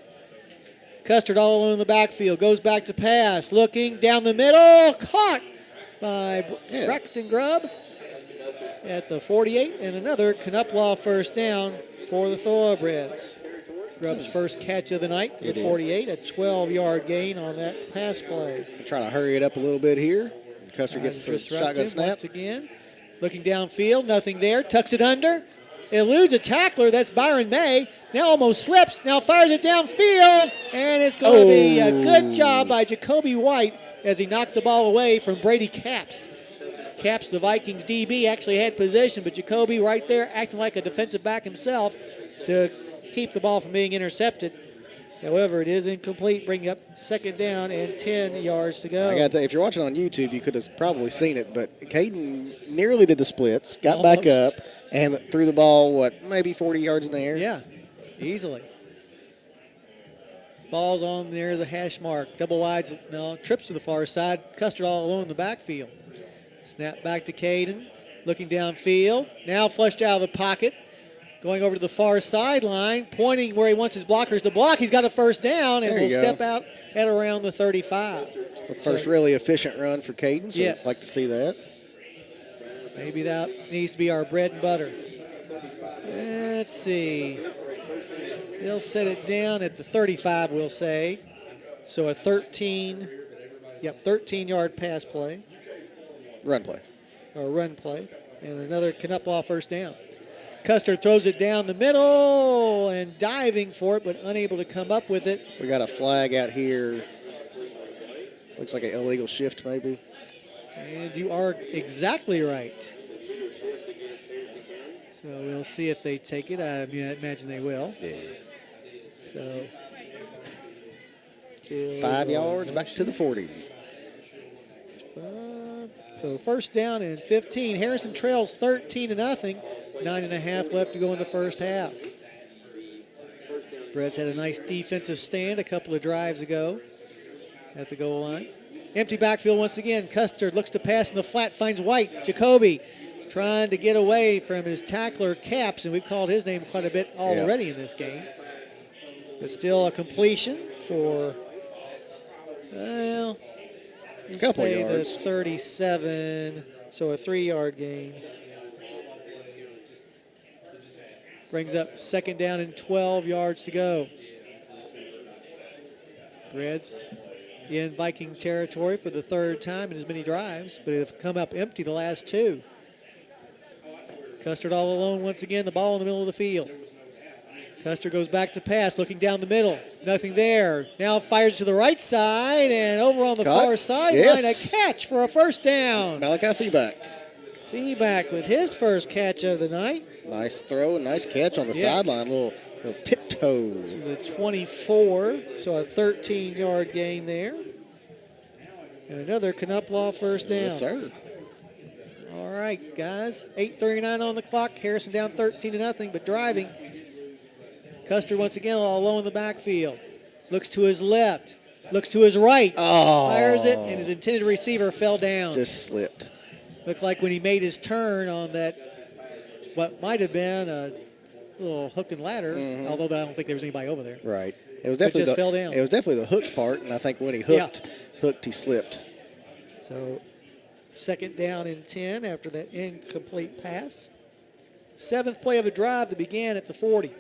Custard all alone in the backfield, goes back to pass, looking down the middle, caught by Braxton Grubb at the 48, and another Knuplaw first down for the Thoroughbreds. Grubb's first catch of the night, the 48, a 12-yard gain on that pass play. Trying to hurry it up a little bit here. Custer gets the shotgun snap. Once again, looking downfield, nothing there, tucks it under. Eludes a tackler, that's Byron May. Now almost slips, now fires it downfield, and it's going to be a good job by Jacoby White as he knocked the ball away from Brady Capps. Capps, the Vikings DB, actually had possession, but Jacoby right there acting like a defensive back himself to keep the ball from being intercepted. However, it is incomplete, bringing up second down and 10 yards to go. I got to tell you, if you're watching on YouTube, you could have probably seen it, but Caden nearly did the splits, got back up, and threw the ball, maybe 40 yards in the air? Yeah, easily. Ball's on near the hash mark. Double wides, no, trips to the far side. Custard all alone in the backfield. Snap back to Caden, looking downfield. Now flushed out of the pocket. Going over to the far sideline, pointing where he wants his blockers to block. He's got a first down and will step out at around the 35. It's the first really efficient run for Caden, so yes. I'd like to see that. Maybe that needs to be our bread and butter. Let's see. They'll set it down at the 35, we'll say. So a 13-yard pass play. Run play. Or run play. And another Knuppelaw first down. Custer throws it down the middle and diving for it, but unable to come up with it. We got a flag out here. Looks like an illegal shift, maybe. And you are exactly right. So we'll see if they take it. I imagine they will. Yeah. So 5 yards back to the 40. So first down and 15. Harrison trails 13-0. 9.5 left to go in the first half. Brett's had a nice defensive stand a couple of drives ago at the goal line. Empty backfield once again. Custard looks to pass in the flat, finds White. Jacoby trying to get away from his tackler, Caps, and we've called his name quite a bit already in this game. But still a completion for, well, a couple say yards. the 37, so a 3-yard gain. Brings up second down and 12 yards to go. Reds in Viking territory for the third time in as many drives, but have come up empty the last two. Custard all alone once again, the ball in the middle of the field. Custer goes back to pass, looking down the middle. Nothing there. Now fires to the right side, and over on the far sideline, a catch for a first down. Malachi Feeback. Feeback with his first catch of the night. Nice throw, nice catch on the sideline. Little tiptoe. To the 24, so a 13-yard gain there. And another Knuppelaw first down. Yes, sir. All right, guys. 8:39 on the clock. Harrison down 13-0, but driving. Custer once again all alone in the backfield. Looks to his left. Looks to his right. Fires it, and his intended receiver fell down. Just slipped. Looked like when he made his turn on that, what might have been a little hook and ladder, although I don't think there was anybody over there. Right. It was definitely just fell down. It was definitely the hook part, and I think when he hooked, he slipped. So second down and 10 after that incomplete pass. Seventh play of a drive that began at the 40.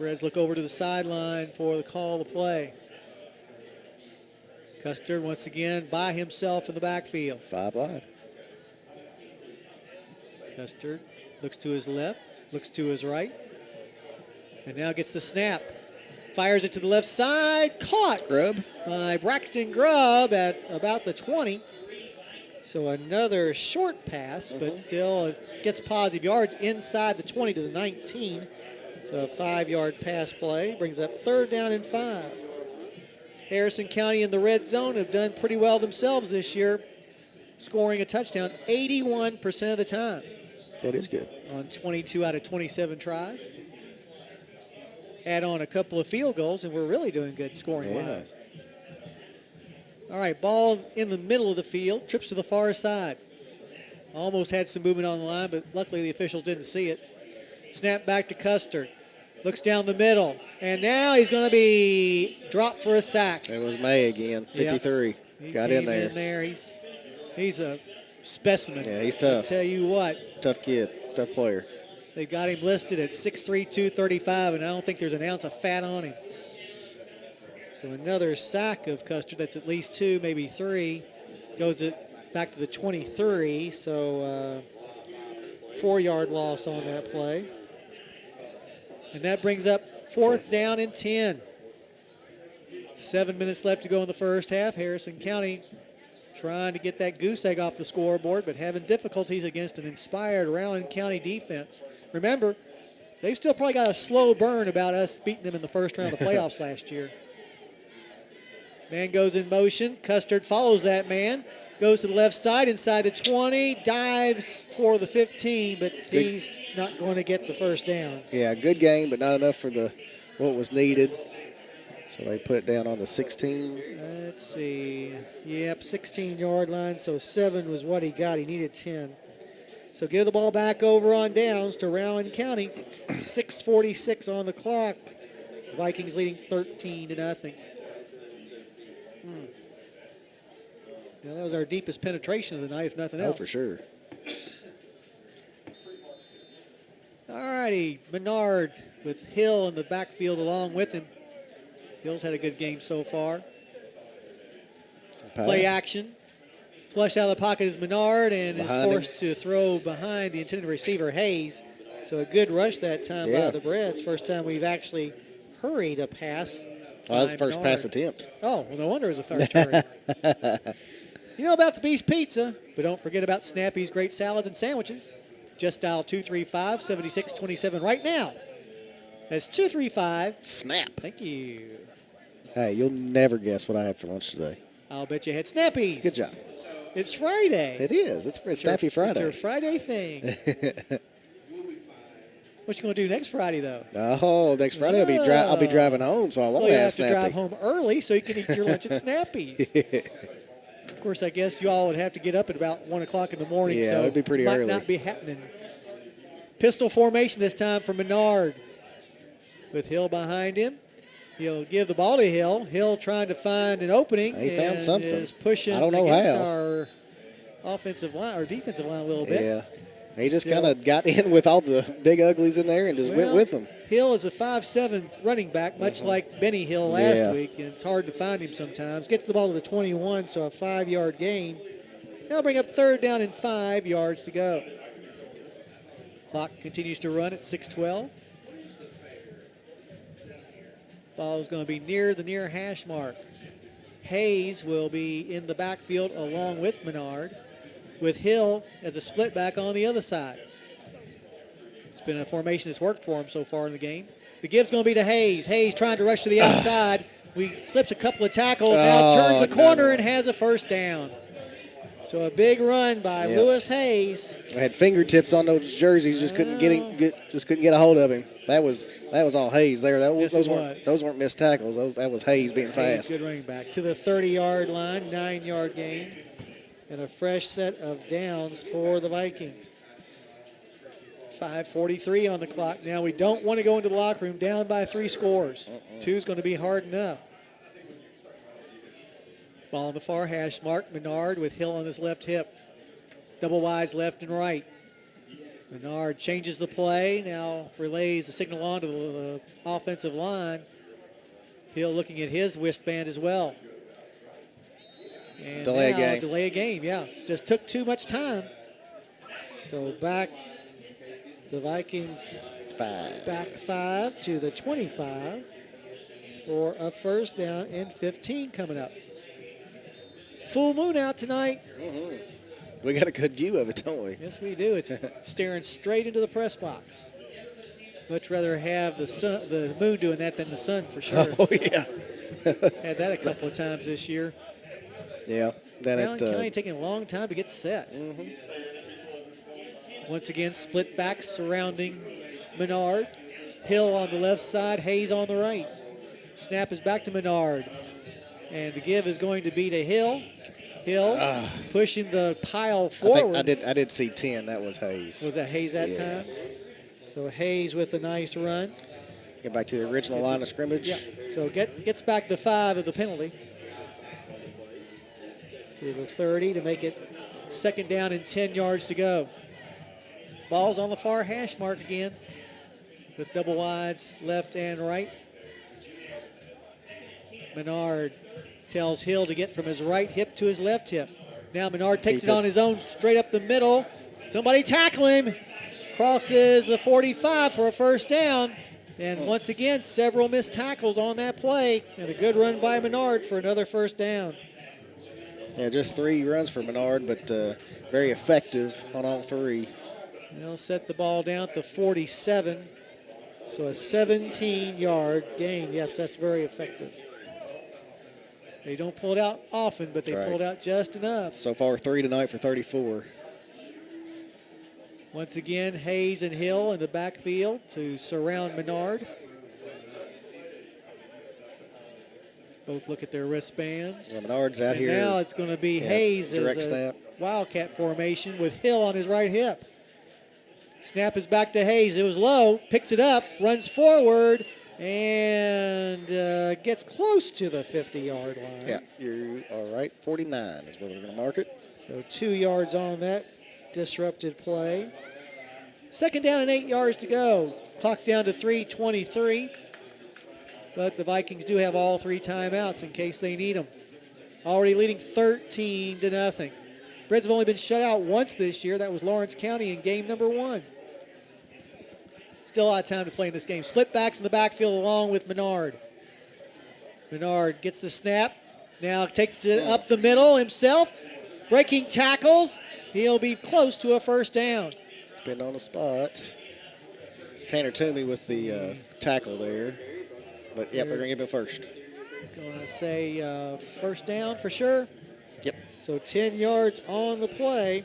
Brez look over to the sideline for the call to play. Custer once again by himself in the backfield. 5 wide. Custer looks to his left, looks to his right, and now gets the snap. Fires it to the left side, caught Grubb by Braxton Grubb at about the 20. So another short pass, but still it gets positive yards inside the 20 to the 19. So a 5-yard pass play brings up third down and 5. Harrison County in the red zone have done pretty well themselves this year, scoring a touchdown 81% of the time. That is good. On 22 out of 27 tries. Add on a couple of field goals, and we're really doing good scoring-wise. All right, ball in the middle of the field, trips to the far side. Almost had some movement on the line, but luckily the officials didn't see it. Snap back to Custer. Looks down the middle, and now he's going to be dropped for a sack. It was May again, 53. He Got came in there. He's a specimen. Yeah, he's tough. I'll tell you what. Tough kid, tough player. They got him listed at 6'3", 235, and I don't think there's an ounce of fat on him. So another sack of Custer. That's at least 2, maybe 3. Goes back to the 23, so 4-yard loss on that play. And that brings up fourth down and 10. 7 minutes left to go in the first half. Harrison County trying to get that goose egg off the scoreboard, but having difficulties against an inspired Rowan County defense. Remember, they've still probably got a slow burn about us beating them in the first round of the playoffs last year. Man goes in motion. Custard follows that man. Goes to the left side, inside the 20, dives for the 15, but he's not going to get the first down. Yeah, good game, but not enough for what was needed. So they put it down on the 16. Let's see. Yep, 16-yard line, so 7 was what he got. He needed 10. So give the ball back over on downs to Rowan County. 6:46 on the clock. Vikings leading 13-0. Yeah, that was our deepest penetration of the night, if nothing else. Oh, for sure. All righty, Menard with Hill in the backfield along with him. Hill's had a good game so far. Pass. Play action. Flush out of the pocket is Menard and Behind is forced to throw behind the intended receiver, Hayes. So a good rush that time by the Breds. First time we've actually hurried a pass. Well, that's the first Menard. pass attempt. Oh, well, no wonder it was a first hurry. You know about the Beast Pizza, but don't forget about Snappy's great salads and sandwiches. Just dial 235-7627 right now. That's 235. Snap. Thank you. Hey, you'll never guess what I had for lunch today. I'll bet you had Snappies. Good job. It's Friday. It is. It's Snappy Friday. It's your Friday thing. What you going to do next Friday, though? Oh, next Friday I'll be driving home, so I won't Well, you have have to Snappy. drive home early so you can eat your lunch at Snappy's. Of course, I guess you all would have to get up at about 1 o'clock in the morning. Yeah, so it'd be pretty might early. not be happening. Pistol formation this time for Menard. With Hill behind him. He'll give the ball to Hill. Hill trying to find an opening. He found something. Is pushing I don't know against how. our offensive line or defensive line a little bit. Yeah. He just kind of got in with all the big uglies in there and just went with them. Hill is a 5'7" running back, much like Benny Hill last week, and it's hard to find him sometimes. Gets the ball to the 21, so a 5-yard gain. That'll bring up 3rd down and 5 yards to go. Clock continues to run at 6:12. Ball is going to be near the near hash mark. Hayes will be in the backfield along with Menard, with Hill as a split back on the other side. It's been a formation that's worked for him so far in the game. The give's going to be to Hayes. Hayes trying to rush to the outside. Slips a couple of tackles, now turns the corner and has a first down. So a big run by Lewis Hayes. I had fingertips on those jerseys, just couldn't get a hold of him. That was all Hayes there. Those weren't missed tackles. That was Hayes being fast. Good running back to the 30-yard line, 9-yard gain, and a fresh set of downs for the Vikings. 5:43 on the clock. Now we don't want to go into the locker room down by 3 scores. 2's going to be hard enough. Ball on the far hash mark. Menard with Hill on his left hip. Double Y's left and right. Menard changes the play. Now relays the signal on to the offensive line. Hill looking at his wristband as well. And delay a game, yeah. Just took too much time. So back the Vikings back 5 to the 25 for a first down and 15 coming up. Full moon out tonight. We got a good view of it, don't we? Yes, we do. It's staring straight into the press box. Much rather have the moon doing that than the sun for sure. Oh, yeah. Had that a couple of times this year. Yeah. Rowan County taking a long time to get set. Once again, split backs surrounding Menard. Hill on the left side, Hayes on the right. Snap is back to Menard. And the give is going to be to Hill. Hill pushing the pile forward. I did see 10. That was Hayes. Was that Hayes that time? So Hayes with a nice run. Get back to the original line of scrimmage. Yeah. So gets back the 5 of the penalty. To the 30 to make it 2nd down and 10 yards to go. Ball's on the far hash mark again with double wides left and right. Menard tells Hill to get from his right hip to his left hip. Now Menard takes it on his own straight up the middle. Somebody tackle him. Crosses the 45 for a first down. And once again, several missed tackles on that play. And a good run by Menard for another first down. Yeah, just 3 runs for Menard, but very effective on all 3. They'll set the ball down at the 47. So a 17-yard gain. Yes, that's very effective. They don't pull it out often, but they pulled out just enough. So far, 3 tonight for 34. Once again, Hayes and Hill in the backfield to surround Menard. Both look at their wristbands. Yeah, Menard's out and here. Now it's going to be Hayes direct as a snap. Wildcat formation with Hill on his right hip. Snap is back to Hayes. It was low, picks it up, runs forward, and gets close to the 50-yard line. Yeah, you are right. 49 is where we're going to mark it. So 2 yards on that disrupted play. Second down and 8 yards to go. Clock down to 3:23. But the Vikings do have all 3 timeouts in case they need them. Already leading 13-0. Reds have only been shut out once this year. That was Lawrence County in game number 1. Still a lot of time to play in this game. Split backs in the backfield along with Menard. Menard gets the snap. Now takes it up the middle himself. Breaking tackles. He'll be close to a first down. Been on the spot. Tanner Toomey with the tackle there. But, yep, they're going to give him first. Going to say first down for sure. Yep. So 10 yards on the play.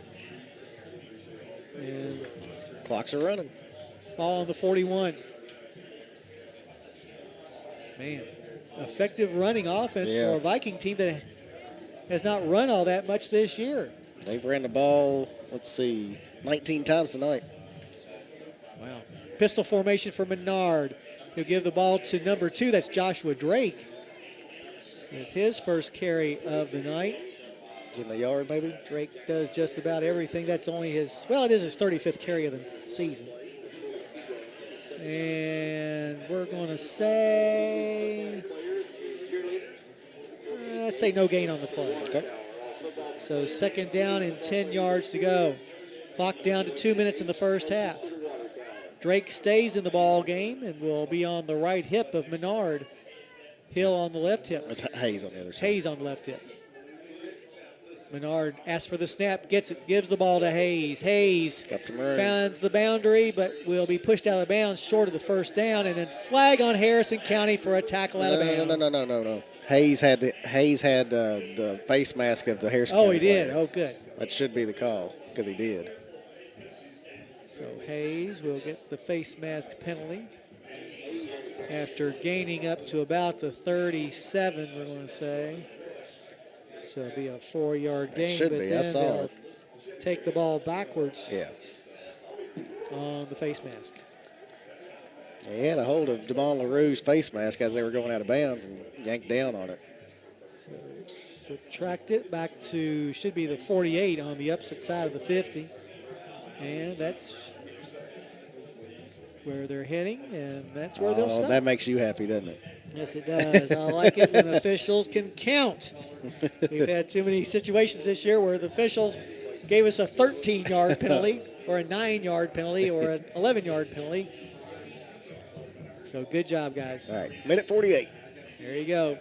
And Clocks are running. ball on the 41. Man, effective running offense for a Viking team that has not run all that much this year. They've ran the ball, 19 times tonight. Wow. Pistol formation for Menard. He'll give the ball to number 2. That's Joshua Drake with his first carry of the night. Give him a yard, maybe. Drake does just about everything. That's only his, well, it is his 35th carry of the season. And we're going to say, let's say no gain on the play. Okay. So second down and 10 yards to go. Clock down to 2 minutes in the first half. Drake stays in the ball game and will be on the right hip of Menard. Hill on the left hip. It's Hayes on the other side. Hayes on the left hip. Menard asks for the snap, gets it, gives the ball to Hayes. Hayes got some room. Finds the boundary, but will be pushed out of bounds short of the first down, and then flag on Harrison County for a tackle out of bounds. No. Hayes had the face mask of the Harrison County he did. player. Oh, good. That should be the call because he did. So Hayes will get the face mask penalty after gaining up to about the 37, we're going to say. So it'll be a 4-yard gain. Should but be. then I saw they'll it. take the ball backwards Yeah. on the face mask. He had a hold of Damon LaRue's face mask as they were going out of bounds and yanked down on it. So subtract it back to, should be the 48 on the opposite side of the 50. And that's where they're heading, and that's where they'll stop. That makes you happy, doesn't it? Yes, it does. I like it when officials can count. We've had too many situations this year where the officials gave us a 13-yard penalty or a 9-yard penalty or an 11-yard penalty. So good job, guys. All right, minute 48. There you go.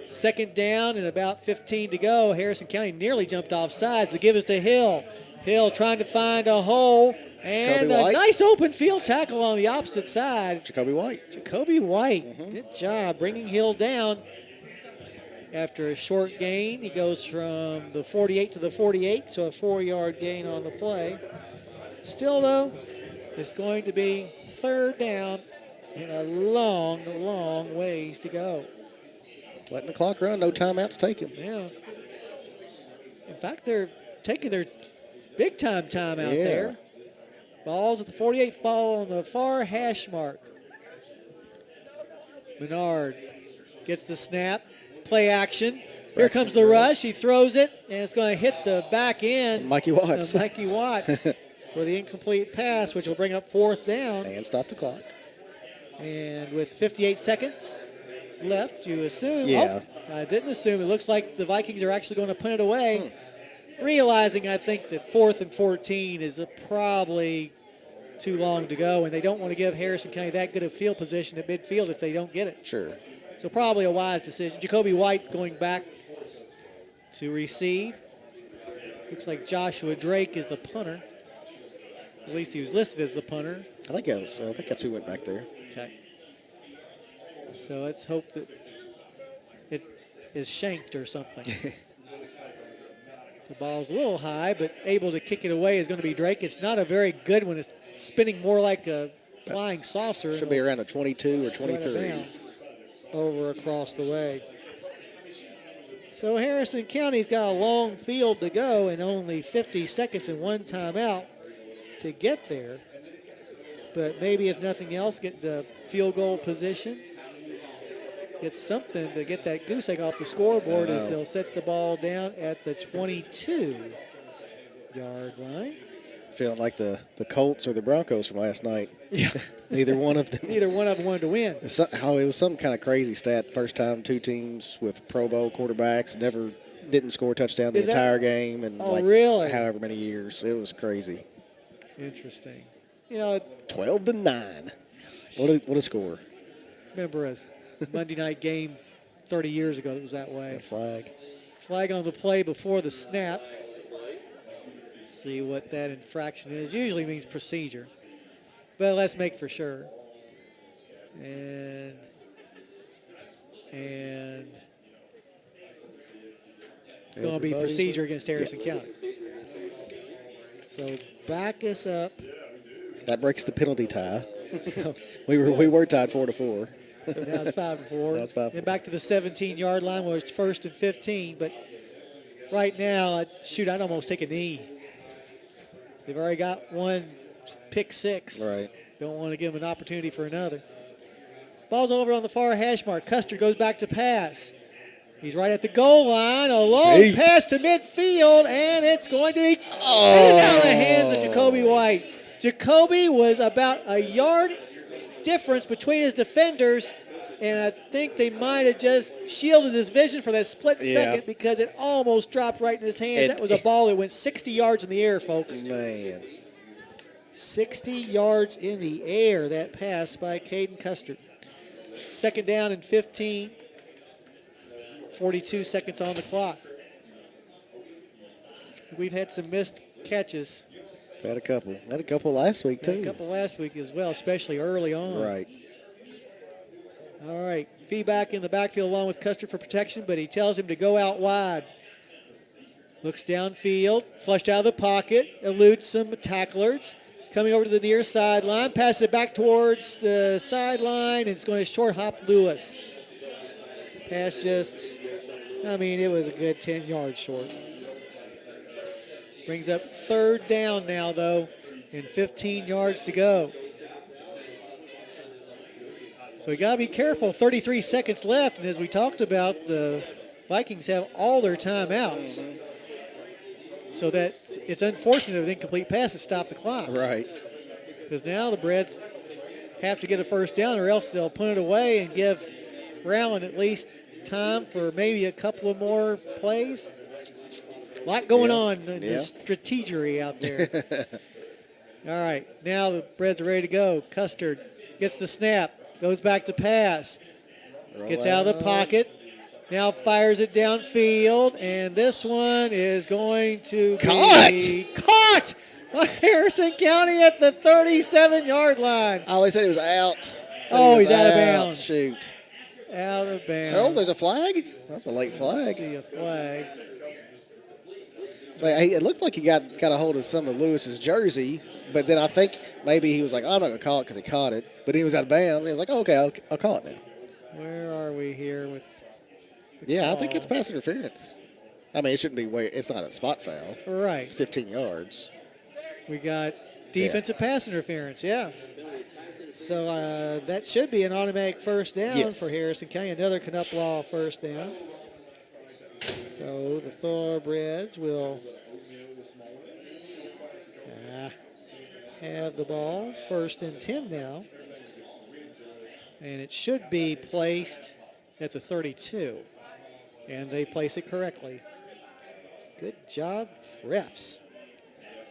Second down and about 15 to go. Harrison County nearly jumped off sides. The give is to Hill. Hill trying to find a hole. And a nice open field tackle on the opposite side. Jacoby White. Good job bringing Hill down. After a short gain, he goes from the 48 to the 48, so a 4-yard gain on the play. Still, though, it's going to be third down and a long, long ways to go. Letting the clock run, no timeouts taken. Yeah. In fact, they're taking their big-time timeout there. Balls at the 48 fall on the far hash mark. Menard gets the snap. Play action. Here comes the rush. He throws it, and it's going to hit the back end. Mikey Watts. For the incomplete pass, which will bring up fourth down. And stop the clock. And with 58 seconds left, you assume. Yeah. Oh, I didn't assume. It looks like the Vikings are actually going to punt it away. Realizing, I think, that 4th and 14 is probably too long to go, and they don't want to give Harrison County that good a field position at midfield if they don't get it. Sure. So probably a wise decision. Jacoby White's going back to receive. Looks like Joshua Drake is the punter. At least he was listed as the punter. I think that's who went back there. Okay. So let's hope that it is shanked or something. The ball's a little high, but able to kick it away is going to be Drake. It's not a very good one. It's spinning more like a flying saucer. Should be around a 22 or 23. Over across the way. So Harrison County's got a long field to go and only 50 seconds and one timeout to get there. But maybe if nothing else, get the field goal position. Get something to get that goose egg off the scoreboard as they'll set the ball down at the 22-yard line. Feeling like the Colts or the Broncos from last night. Yeah. Neither one of them. Neither one of them wanted to win. It was some kind of crazy stat. First time two teams with Pro Bowl quarterbacks didn't score a touchdown the entire game in really? However many years. It was crazy. Interesting. 12-9. What a score. Remember a Monday night game 30 years ago that was that way. A flag. Flag on the play before the snap. See what that infraction is. Usually means procedure. But let's make for sure. And it's going to be procedure against Harrison County. So back us up. That breaks the penalty tie. we were tied 4-4. So now it's 5-4. Now it's 5-4. And back to the 17-yard line where it's 1st and 15. But right now, I'd almost take a knee. They've already got one pick six. Right. Don't want to give them an opportunity for another. Ball's over on the far hash mark. Custer goes back to pass. He's right at the goal line. A long pass to midfield, and it's going to be out of the hands of Jacoby White. Jacoby was about a yard difference between his defenders, and I think they might have just shielded his vision for that split second because it almost dropped right in his hands. That was a ball that went 60 yards in the air, folks. Man. 60 yards in the air, that pass by Caden Custer. 2nd down and 15. 42 seconds on the clock. We've had some missed catches. Had a couple last week, too. Had a couple last week as well, especially early on. Right. All right. Feedback in the backfield along with Custer for protection, but he tells him to go out wide. Looks downfield, flushed out of the pocket, eludes some tacklers. Coming over to the near sideline, passes it back towards the sideline, and it's going to short hop Lewis. Pass it was a good 10 yards short. Brings up 3rd down now, though, and 15 yards to go. So we got to be careful. 33 seconds left, and as we talked about, the Vikings have all their timeouts. Mm-hmm. So that it's unfortunate with incomplete pass to stop the clock. Right. Because now the Brads have to get a 1st down, or else they'll punt it away and give Rowan at least time for maybe a couple of more plays. A lot going on in the strategery out there. All right, now the Brads are ready to go. Custer gets the snap, goes back to pass, gets out of the pocket, now fires it downfield, and this one is going to be caught by Harrison County at the 37-yard line. Oh, they said he was out. He's out of bounds. Shoot. Out of bounds. Oh, there's a flag? That's a late flag. I see a flag. So it looked like he got a hold of some of Lewis's jersey, but then I think maybe he was like, I'm not going to call it because he caught it. But he was out of bounds. He was like, okay, I'll call it now. Where are we here with call? I think it's pass interference. It shouldn't be it's not a spot foul. Right. It's 15 yards. We got defensive pass interference, So that should be an automatic 1st down for Harrison County. Another Knupplaw 1st down. So the Thoroughbreds will have the ball 1st and 10 now. And it should be placed at the 32. And they place it correctly. Good job, refs.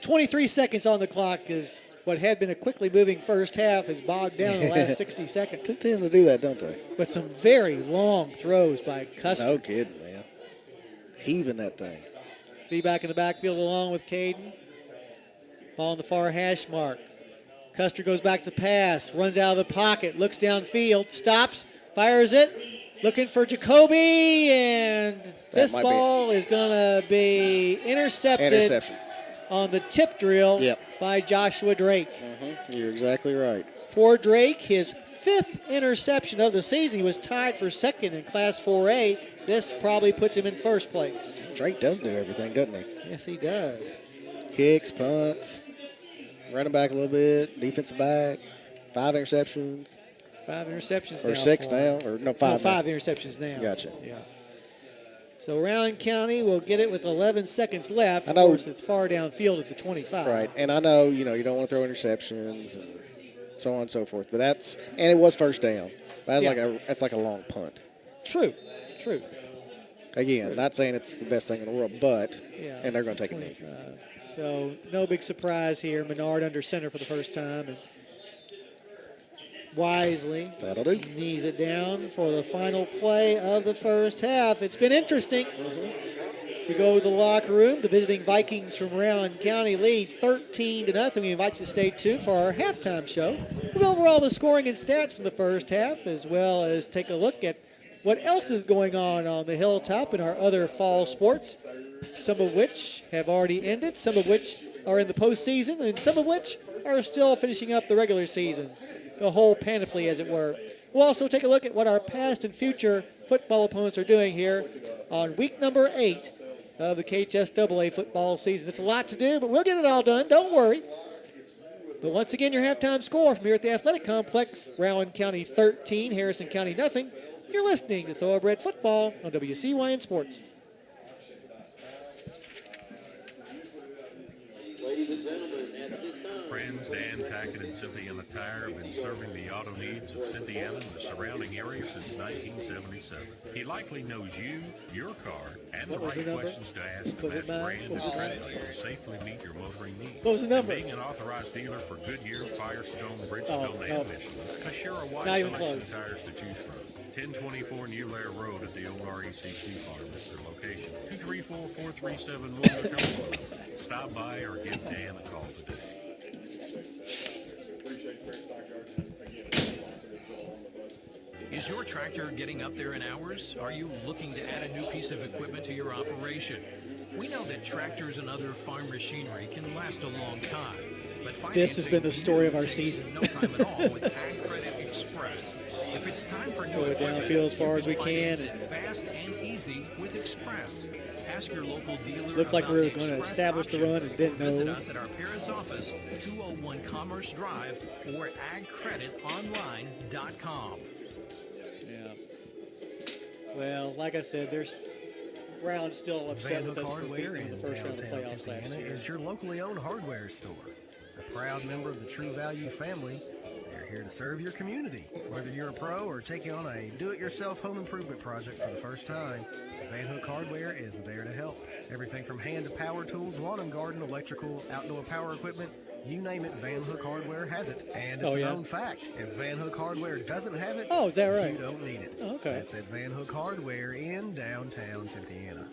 23 seconds on the clock is what had been a quickly moving first half has bogged down in the last 60 seconds. They tend to do that, don't they? But some very long throws by Custer. No kidding, man. Heaving that thing. Feedback in the backfield along with Caden. Ball on the far hash mark. Custer goes back to pass, runs out of the pocket, looks downfield, stops, fires it, looking for Jacoby, and this ball is going to be intercepted on the tip drill by Joshua Drake. You're exactly right. For Drake, his 5th interception of the season. He was tied for 2nd in Class 4A. This probably puts him in 1st place. Drake does do everything, doesn't he? Yes, he does. Kicks, punts, running back a little bit, defensive back, 5 interceptions. 5 interceptions or now. 6 now? Or no, 5 No, 5 interceptions now. Gotcha. Yeah. So Rowan County will get it with 11 seconds left. I know, of course, it's far downfield at the 25. Right, and I know, you don't want to throw interceptions and so on and so forth, but it was first down. That's like a long punt. True. Again, not saying it's the best thing in the world, but and they're going to take a knee. So no big surprise here. Menard under center for the first time, and wisely knees it down for the final play of the first half. It's been interesting. As we go to the locker room, the visiting Vikings from Rowan County lead 13-0. We invite you to stay tuned for our halftime show. We'll go over all the scoring and stats from the first half, as well as take a look at what else is going on the hilltop in our other fall sports, some of which have already ended, some of which are in the postseason, and some of which are still finishing up the regular season, the whole panoply, as it were. We'll also take a look at what our past and future football opponents are doing here on week number 8 of the KHSAA football season. It's a lot to do, but we'll get it all done. Don't worry. But once again, your halftime score from here at the Athletic Complex, Rowan County 13, Harrison County nothing. You're listening to Thoroughbred Football on WCYN Sports. Friends Dan Tackett and Cynthia Tire have been serving the auto needs of Cynthiana and the surrounding area since 1977. He likely knows you, your car, and the right questions to ask to match brand and credit to safely meet your motoring needs. What was the number? And being an authorized dealer for Goodyear, Firestone, Bridgestone, and Michelin, I share a wide selection of tires to choose from. 1024 New Lair Road at the old RECC farm is their location. 234-4371. Stop by or give Dan a call today. Is your tractor getting up there in hours? Are you looking to add a new piece of equipment to your operation? We know that tractors and other farm machinery can last a long time. But this has been the story of our season. No time at all with Ag Credit Express. If it's time for new equipment, downfield as far as we can. It fast and easy with Express. Ask your local dealer. Looked like we were going to establish the run and didn't know. Visit us at our Paris office, 201 Commerce Drive, or agcreditonline.com. Yeah. Well, like I said, Brown's still upset with us for beating in the first round of playoffs last year. Is your locally owned hardware store. A proud member of the True Value family. They're here to serve your community. Whether you're a pro or taking on a do-it-yourself home improvement project for the first time, Van Hook Hardware is there to help. Everything from hand to power tools, lawn and garden, electrical, outdoor power equipment, you name it, Van Hook Hardware has it. And it's a known fact. If Van Hook Hardware doesn't have it, is that right? You don't need it. Oh, okay. That's at Van Hook Hardware in downtown Cynthiana.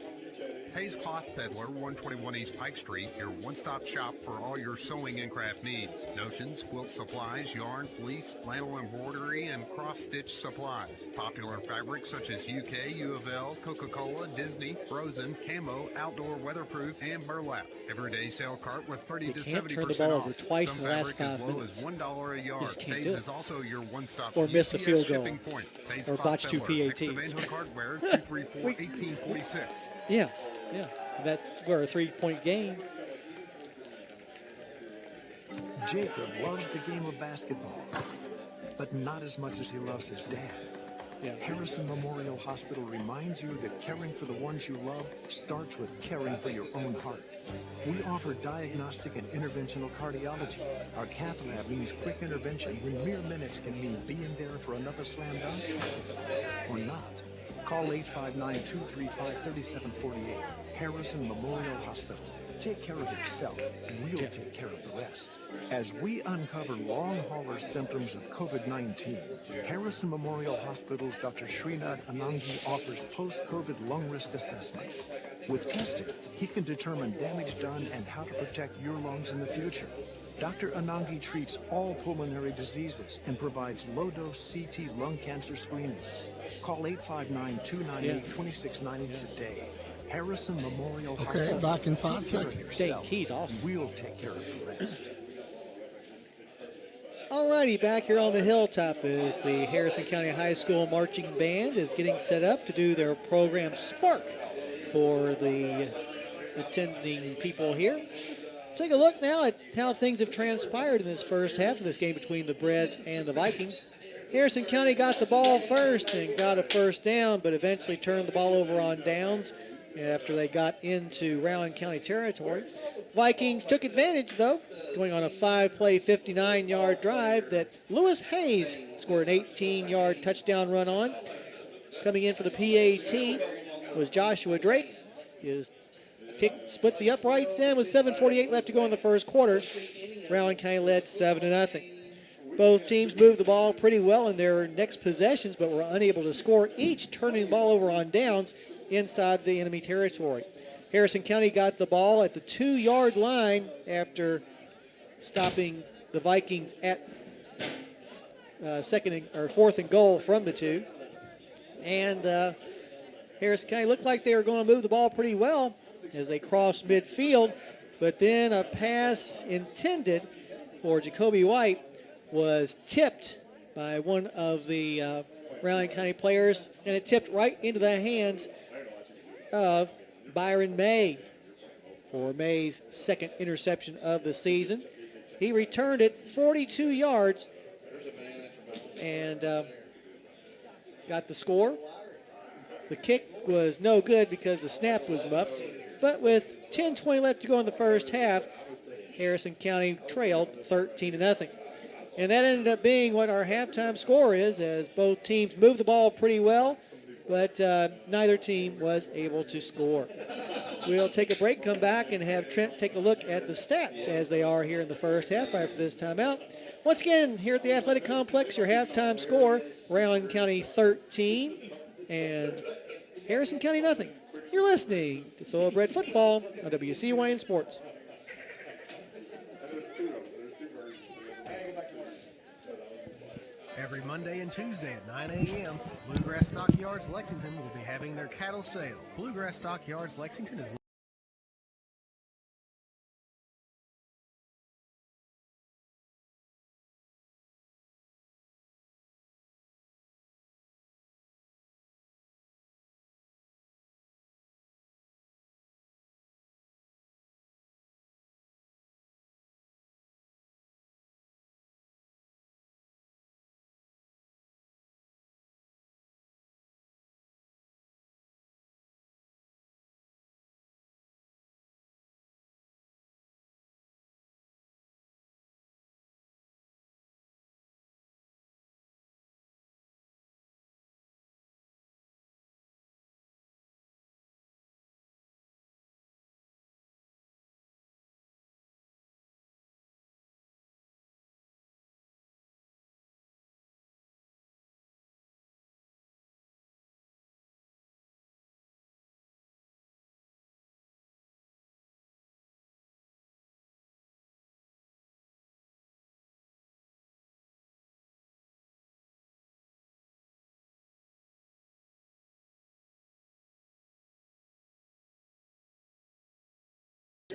Hayes Cloth Peddler, 121 East Pike Street, your one-stop shop for all your sewing and craft needs. Notions, quilt supplies, yarn, fleece, flannel embroidery, and cross-stitch supplies. Popular fabrics such as UK, U of L, Coca-Cola, Disney, Frozen, Camo, Outdoor, Weatherproof, and Burlap. Everyday sale cart with 30 to 70% off. Twice Some in the last 5 as low minutes. as $1 a yard. Hayes is also your one-stop or miss a field goal. Point. Or botch 2 PATs. Van Hook Hardware, 234-1846. Yeah. That's a 3-point game. Jacob loves the game of basketball, but not as much as he loves his dad. Harrison Memorial Hospital reminds you that caring for the ones you love starts with caring for your own heart. We offer diagnostic and interventional cardiology. Our cath lab means quick intervention when mere minutes can mean being there for another slam dunk or not. Call 859-235-3748. Harrison Memorial Hospital. Take care of yourself, and we'll take care of the rest. As we uncover long hauler symptoms of COVID-19, Harrison Memorial Hospital's Dr. Srinath Anangi offers post-COVID lung risk assessments. With testing, he can determine damage done and how to protect your lungs in the future. Dr. Anangi treats all pulmonary diseases and provides low-dose CT lung cancer screenings. Call 859-298-2690 today. Harrison Memorial Hospital. Okay, back in 5 seconds. Dang, he's awesome. We'll take care of the rest. Alrighty, back here on the hilltop is the Harrison County High School Marching Band is getting set up to do their program Spark for the attending people here. Take a look now at how things have transpired in this first half of this game between the Breads and the Vikings. Harrison County got the ball first and got a first down, but eventually turned the ball over on downs after they got into Rowan County territory. Vikings took advantage, though, going on a 5-play, 59-yard drive that Lewis Hayes scored an 18-yard touchdown run on. Coming in for the PAT was Joshua Drake. His kick split the uprights, and with 7:48 left to go in the first quarter, Rowan County led 7-0. Both teams moved the ball pretty well in their next possessions, but were unable to score, each turning the ball over on downs inside the enemy territory. Harrison County got the ball at the 2-yard line after stopping the Vikings at fourth and goal from the 2. And Harrison County looked like they were going to move the ball pretty well as they crossed midfield, but then a pass intended for Jacoby White was tipped by one of the Rowan County players, and it tipped right into the hands of Byron May for May's second interception of the season. He returned it 42 yards and got the score. The kick was no good because the snap was muffed, but with 10:20 left to go in the first half, Harrison County trailed 13-0. And that ended up being what our halftime score is, as both teams moved the ball pretty well, but neither team was able to score. We'll take a break, come back, and have Trent take a look at the stats as they are here in the first half after this timeout. Once again, here at the Athletic Complex, your halftime score, Rowan County 13 and Harrison County nothing. You're listening to Thoroughbred Football on WCYN Sports. Every Monday and Tuesday at 9 a.m., Bluegrass Stockyards Lexington will be having their cattle sale. Bluegrass Stockyards Lexington is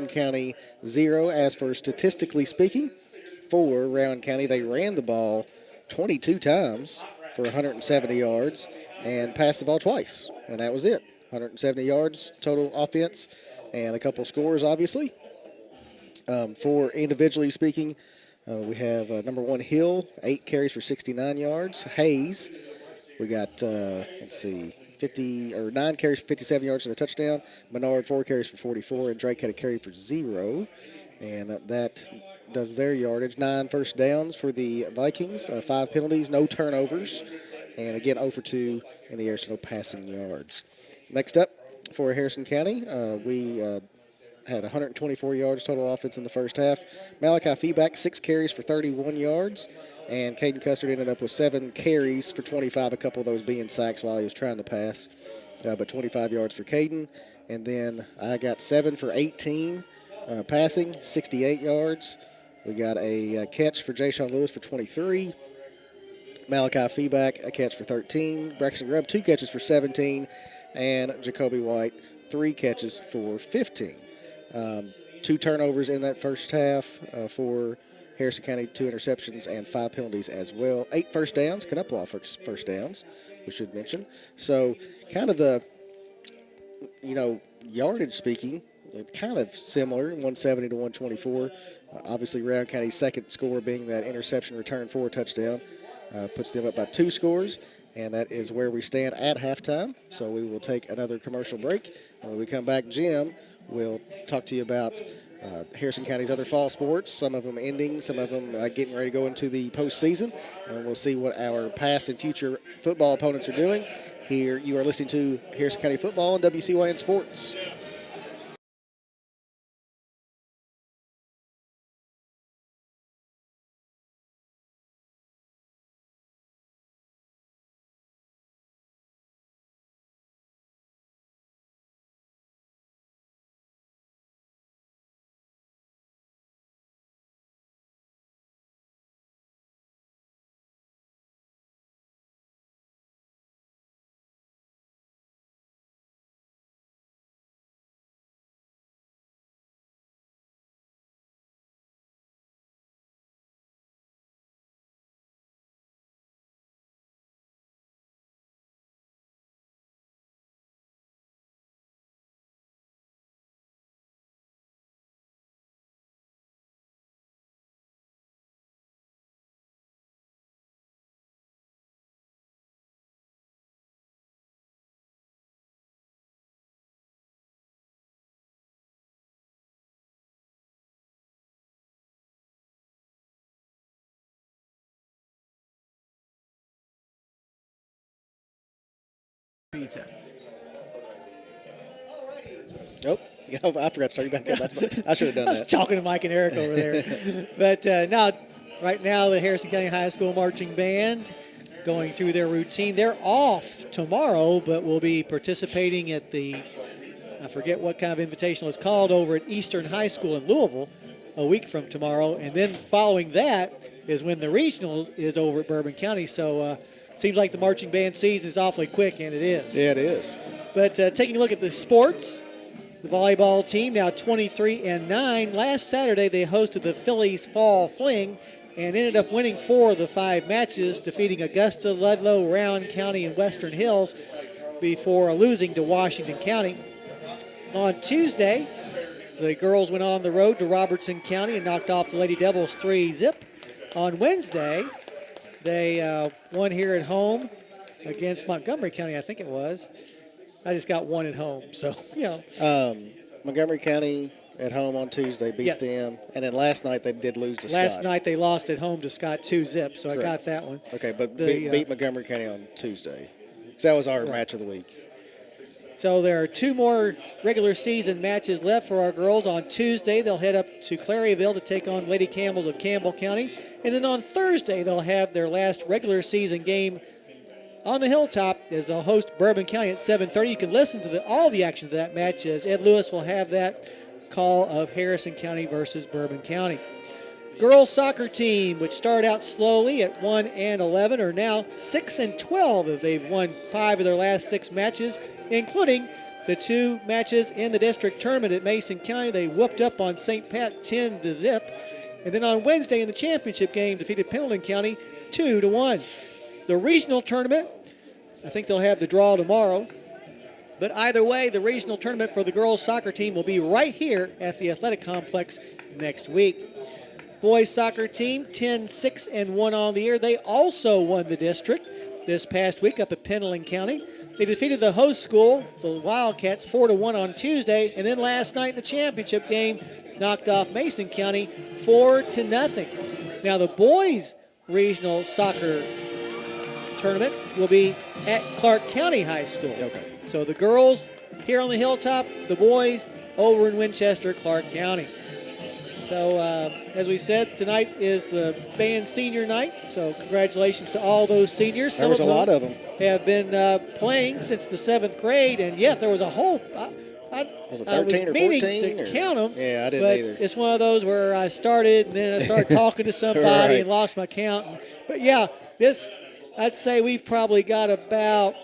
County 0. As for statistically speaking, for Rowan County, they ran the ball 22 times for 170 yards and passed the ball twice, and that was it. 170 yards total offense and a couple scores, obviously. For individually speaking, we have number 1 Hill, 8 carries for 69 yards. Hayes, we got 9 carries for 57 yards and a touchdown. Menard, 4 carries for 44, and Drake had a carry for 0. And that does their yardage. 9 first downs for the Vikings, 5 penalties, no turnovers, and again 0 for 2 in the air, so no passing yards. Next up for Harrison County, we had 124 yards total offense in the first half. Malachi Feeback, 6 carries for 31 yards. And Caden Custard ended up with 7 carries for 25, a couple of those being sacks while he was trying to pass. But 25 yards for Caden. And then I got 7 for 18 passing, 68 yards. We got a catch for Jay-Sean Lewis for 23. Malachi Feeback, a catch for 13. Braxton Grubb, 2 catches for 17. And Jacoby White, 3 catches for 15. 2 turnovers in that first half for Harrison County, 2 interceptions and 5 penalties as well. 8 first downs, Knuppelaw first downs, we should mention. So kind of the, yardage speaking, kind of similar, 170 to 124. Obviously, Rowan County's second score being that interception return for a touchdown puts them up by 2 scores, and that is where we stand at halftime. So we will take another commercial break, and when we come back, Jim will talk to you about Harrison County's other fall sports, some of them ending, some of them getting ready to go into the postseason, and we'll see what our past and future football opponents are doing. Here you are listening to Harrison County Football on WCYN Sports. Pizza. Nope. I forgot to turn you back up. I should have done that. I was talking to Mike and Eric over there. But right now, the Harrison County High School Marching Band going through their routine. They're off tomorrow, but will be participating at the, I forget what kind of invitational it's called, over at Eastern High School in Louisville a week from tomorrow. And then following that is when the regionals is over at Bourbon County. So seems like the marching band season is awfully quick, and it is. Yeah, it is. But taking a look at the sports, the volleyball team now 23-9. Last Saturday they hosted the Phillies Fall Fling and ended up winning 4 of the 5 matches, defeating Augusta, Ludlow, Rowan County, and Western Hills before losing to Washington County. On Tuesday, the girls went on the road to Robertson County and knocked off the Lady Devils 3-0. On Wednesday, they won here at home against Montgomery County, I think it was. I just got one at home, so, Montgomery County at home on Tuesday beat them, and then last night they did lose to Scott. Last night they lost at home to Scott 2-0, so correct. I got that one. Okay, but beat Montgomery County on Tuesday. So that was our match of the week. So there are 2 more regular season matches left for our girls. On Tuesday, they'll head up to Claryville to take on Lady Campbells of Campbell County. And then on Thursday, they'll have their last regular season game on the Hilltop as they'll host Bourbon County at 7:30. You can listen to all the action of that match as Ed Lewis will have that call of Harrison County versus Bourbon County. Girls soccer team, which started out slowly at 1-11, are now 6-12 if they've won 5 of their last 6 matches, including the 2 matches in the district tournament at Mason County. They whooped up on St. Pat 10-0. And then on Wednesday in the championship game, defeated Pendleton County 2-1. The regional tournament, I think they'll have the draw tomorrow. But either way, the regional tournament for the girls soccer team will be right here at the athletic complex next week. Boys soccer team, 10-6-1 on the year. They also won the district this past week up at Pendleton County. They defeated the host school, the Wildcats, 4-1 on Tuesday. And then last night in the championship game, knocked off Mason County 4-0. Now the boys regional soccer tournament will be at Clark County High School. Okay. So the girls here on the Hilltop, the boys over in Winchester, Clark County. So as we said, tonight is the band senior night. So congratulations to all those seniors. There was a lot of them. Have been playing since the 7th grade, and there was a whole. Was it I 13 or meaning 14? to count them. Yeah, I didn't but either. It's one of those where I started and then I started talking to somebody Right. and lost my count. But yeah, I'd say we've probably got about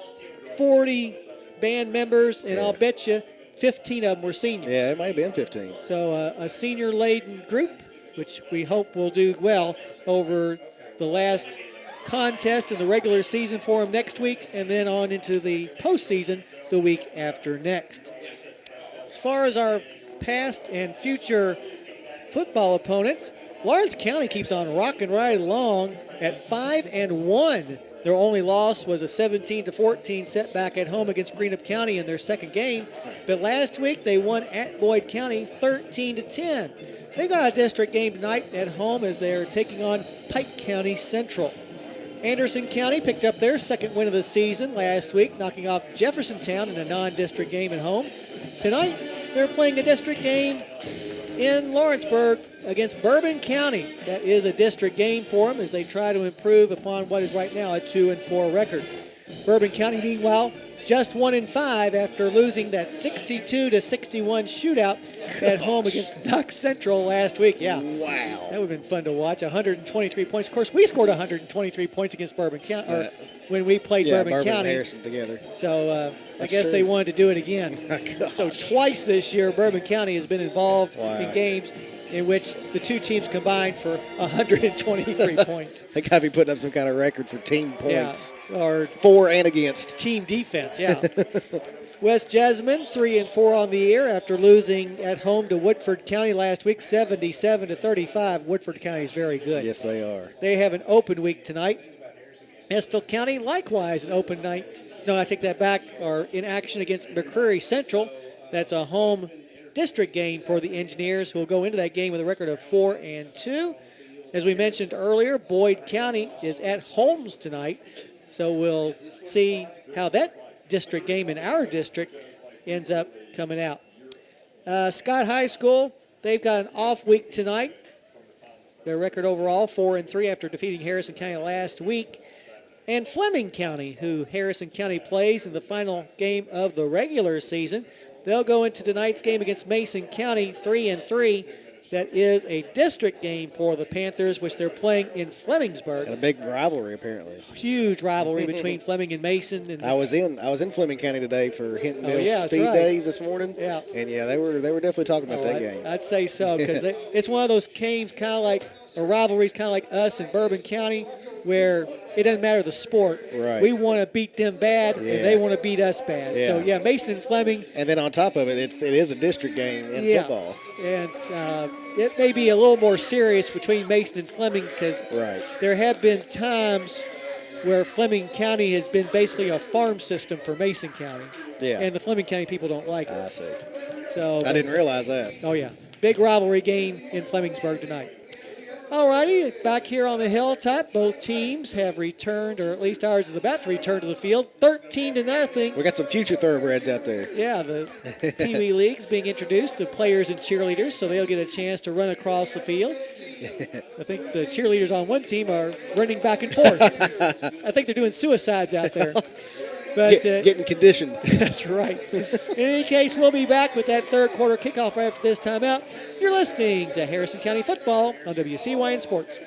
40 band members, and I'll bet you 15 of them were seniors. Yeah, it might have been 15. So a senior-laden group, which we hope will do well over the last contest in the regular season for them next week, and then on into the postseason the week after next. As far as our past and future football opponents, Lawrence County keeps on rocking right along at 5-1. Their only loss was a 17-14 setback at home against Greenup County in their second game. But last week they won at Boyd County 13-10. They got a district game tonight at home as they are taking on Pike County Central. Anderson County picked up their second win of the season last week, knocking off Jeffersontown in a non-district game at home. Tonight they're playing a district game in Lawrenceburg against Bourbon County. That is a district game for them as they try to improve upon what is right now a 2-4 record. Bourbon County, meanwhile, just 1-5 after losing that 62-61 shootout at home against Knox Central last week. Yeah. Wow. That would have been fun to watch. 123 points. Of course, we scored 123 points against Bourbon County when we played Bourbon County. And Harrison together. So I guess true. They wanted to do it again. So twice this year, Bourbon County has been involved in games in which the two teams combined for 123 points. They got to be putting up some kind of record for team points. Yeah, or for and against. Team defense, yeah. West Jasmine, 3-4 on the year after losing at home to Woodford County last week, 77-35. Woodford County is very good. Yes, they are. They have an open week tonight. Estill County, likewise, an open night. No, I take that back, are in action against McCreary Central. That's a home district game for the Engineers, who will go into that game with a record of 4-2. As we mentioned earlier, Boyd County is at Holmes tonight, so we'll see how that district game in our district ends up coming out. Scott High School, they've got an off week tonight. Their record overall, 4-3 after defeating Harrison County last week. And Fleming County, who Harrison County plays in the final game of the regular season, they'll go into tonight's game against Mason County 3-3. That is a district game for the Panthers, which they're playing in Flemingsburg. And a big rivalry, apparently. Huge rivalry between Fleming and Mason. And I was in Fleming County today for Hinton Mills Speed Days this morning. Yeah. And yeah, they were definitely talking about that game. I'd say so, because it's one of those games kind of like a rivalries, kind of like us in Bourbon County, where it doesn't matter the sport. Right. We want to beat them bad, and they want to beat us bad. Yeah. So, yeah, Mason and Fleming. And then on top of it, it is a district game in football. And it may be a little more serious between Mason and Fleming because there have been times where Fleming County has been basically a farm system for Mason County. Yeah. And the Fleming County people don't like it. I see. So I didn't realize that. Oh, yeah. Big rivalry game in Flemingsburg tonight. All righty, back here on the hilltop, both teams have returned, or at least ours is about to return to the field, 13-0. We got some future thoroughbreds out there. Yeah, the Pee Wee League's being introduced to players and cheerleaders, so they'll get a chance to run across the field. I think the cheerleaders on one team are running back and forth. I think they're doing suicides out there. But getting conditioned. That's right. In any case, we'll be back with that third quarter kickoff right after this timeout. You're listening to Harrison County Football on WCYN Sports.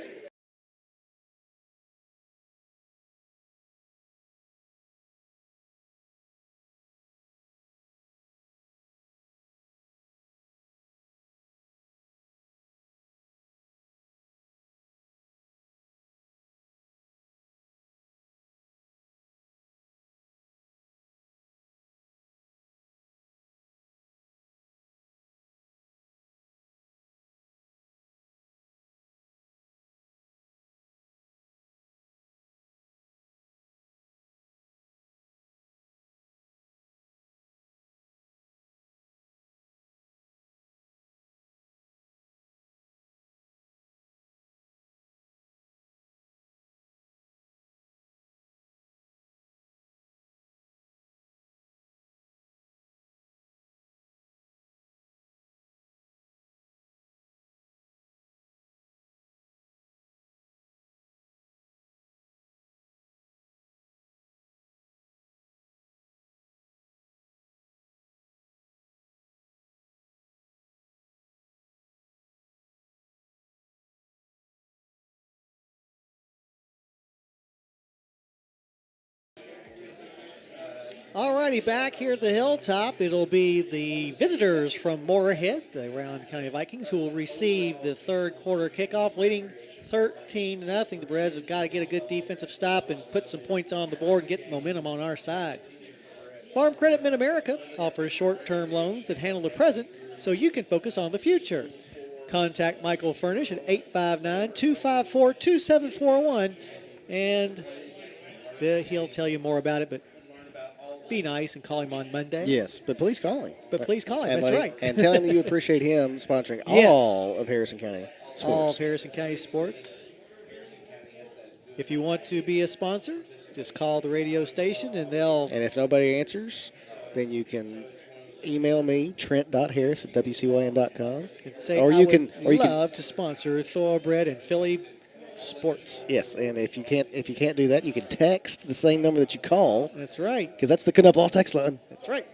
Alrighty, back here at the Hilltop, it'll be the visitors from Moorhead, the Rowan County Vikings, who will receive the third quarter kickoff, leading 13-0. The Braves have got to get a good defensive stop and put some points on the board and get momentum on our side. Farm Credit Mid-America offers short-term loans that handle the present so you can focus on the future. Contact Michael Furnish at 859-254-2741, and he'll tell you more about it, but be nice and call him on Monday. Yes, but please call him. That's right. And tell him that you appreciate him sponsoring all of Harrison County sports. All of Harrison County sports. If you want to be a sponsor, just call the radio station and they'll... And if nobody answers, then you can email me, trent.harris@wcyn.com. And say, or you can love to sponsor Thoroughbred and Philly sports. Yes, and if you can't do that, you can text the same number that you call. That's right. Because that's the Knuppel text line. That's right.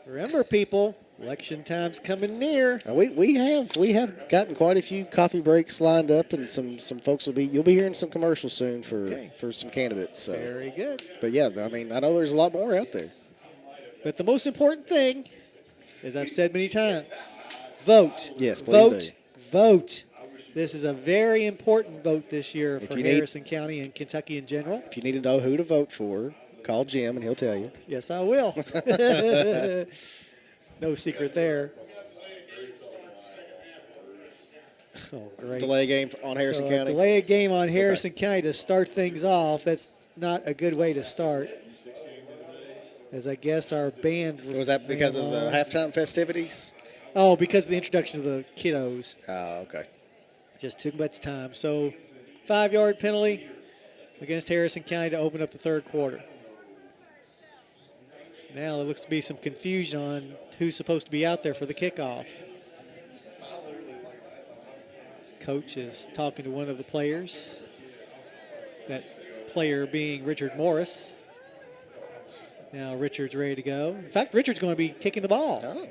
Remember, people, election time's coming near. We have gotten quite a few coffee breaks lined up, and some folks you'll be hearing some commercials soon for some candidates. So. Very good. But yeah, I mean, I know there's a lot more out there. But the most important thing, as I've said many times, vote. Yes, please Vote. This is a very important vote this year for Harrison County and Kentucky in general. If you need to know who to vote for, call Jim and he'll tell you. Yes, I will. No secret there. Oh, great. Delay game on Harrison County. Delay a game on Harrison County to start things off. That's not a good way to start. As I guess our band... Was that because of the halftime festivities? Oh, because of the introduction of the kiddos. Oh, okay. Just too much time. So 5-yard penalty against Harrison County to open up the third quarter. Now there looks to be some confusion on who's supposed to be out there for the kickoff. This coach is talking to one of the players. That player being Richard Morris. Now Richard's ready to go. In fact, Richard's going to be kicking the ball. Oh,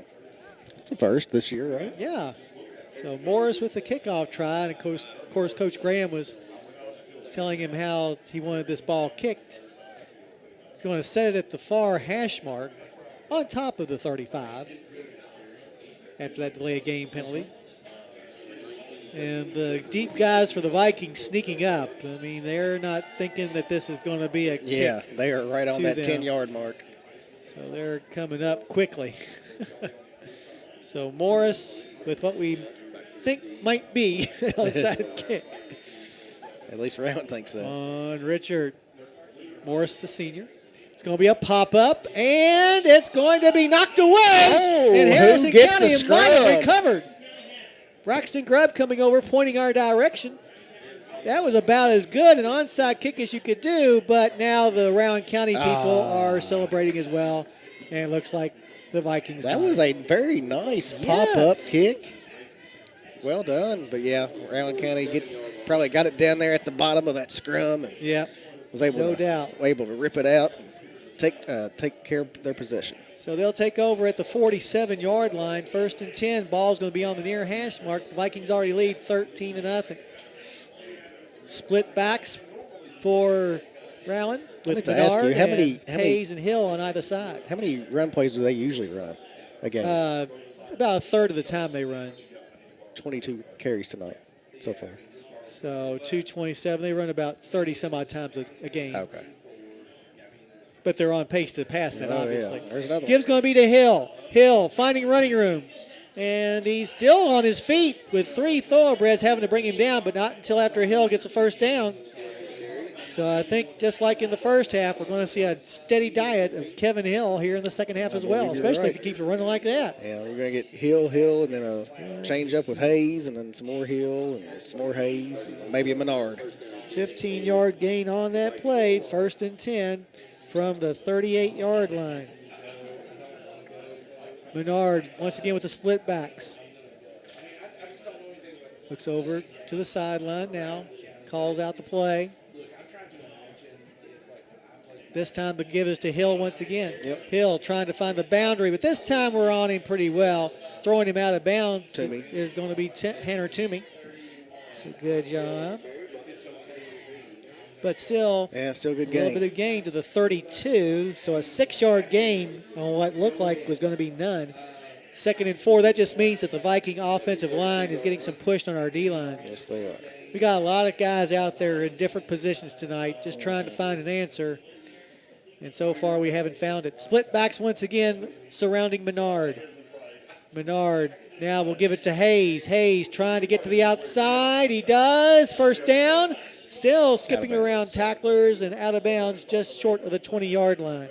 that's a first this year, right? Yeah. So Morris with the kickoff try, and of course Coach Graham was telling him how he wanted this ball kicked. He's going to set it at the far hash mark on top of the 35 after that delay of game penalty. And the deep guys for the Vikings sneaking up. I mean, they're not thinking that this is going to be a kick. Yeah, they are right on that 10-yard mark. So they're coming up quickly. So Morris with what we think might be an onside kick. At least Rowan thinks so. On Richard. Morris, the senior. It's going to be a pop-up, and it's going to be knocked away. Oh, and Harrison who gets County the scrub? might have recovered. Braxton Grubb coming over, pointing our direction. That was about as good an onside kick as you could do, but now the Rowan County people are celebrating as well, and it looks like the Vikings. That was a very nice pop-up kick. Well done, but yeah, Rowan County probably got it down there at the bottom of that scrum, and was able to rip it out, and take care of their possession. So they'll take over at the 47-yard line, 1st and 10. Ball's going to be on the near hash mark. The Vikings already lead 13-0. Split backs for Rowan with Menard and Hayes and Hill on either side. How many run plays do they usually run a game? About a third of the time they run. 22 carries tonight so far. So 227. They run about 30-some-odd times a game. Okay. But they're on pace to pass that, obviously. Yeah. There's another Gibbs going to be to Hill. Hill finding running room. And he's still on his feet with 3 thoroughbreds having to bring him down, but not until after Hill gets a first down. So I think just like in the first half, we're going to see a steady diet of Kevin Hill here in the second half as well, especially if he keeps running like that. Yeah, we're going to get Hill, and then a change up with Hayes, and then some more Hill, and some more Hayes, and maybe a Menard. 15-yard gain on that play, 1st and 10 from the 38-yard line. Menard once again with the split backs. Looks over to the sideline now, calls out the play. This time the give is to Hill once again. Yep. Hill trying to find the boundary, but this time we're on him pretty well. Throwing him out of bounds is going to be Tanner Toomey. So good job. but still, still good a gain. little bit of gain to the 32. So a 6-yard gain on what looked like was going to be none. 2nd and 4. That just means that the Viking offensive line is getting some push on our D-line. Yes, they are. We got a lot of guys out there in different positions tonight, just trying to find an answer. And so far, we haven't found it. Split backs once again surrounding Menard. Menard now will give it to Hayes. Hayes trying to get to the outside. He does. First down. Still skipping around tacklers and out of bounds just short of the 20-yard line.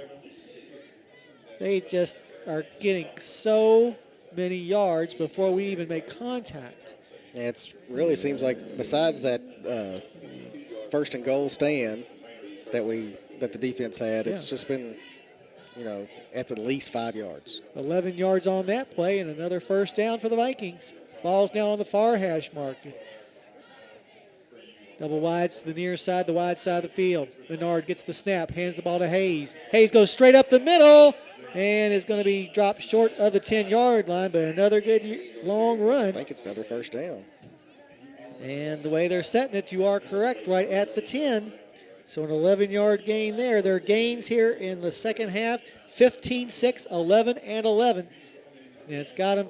They just are getting so many yards before we even make contact. It really seems like besides that 1st and goal stand that the defense had, it's just been, at the least 5 yards. 11 yards on that play and another first down for the Vikings. Ball's now on the far hash mark. Double wides to the near side, the wide side of the field. Menard gets the snap, hands the ball to Hayes. Hayes goes straight up the middle and is going to be dropped short of the 10-yard line, but another good long run. I think it's another first down. And the way they're setting it, you are correct, right at the 10. So an 11-yard gain there. Their gains here in the second half, 15-6, 11, and 11. And it's got them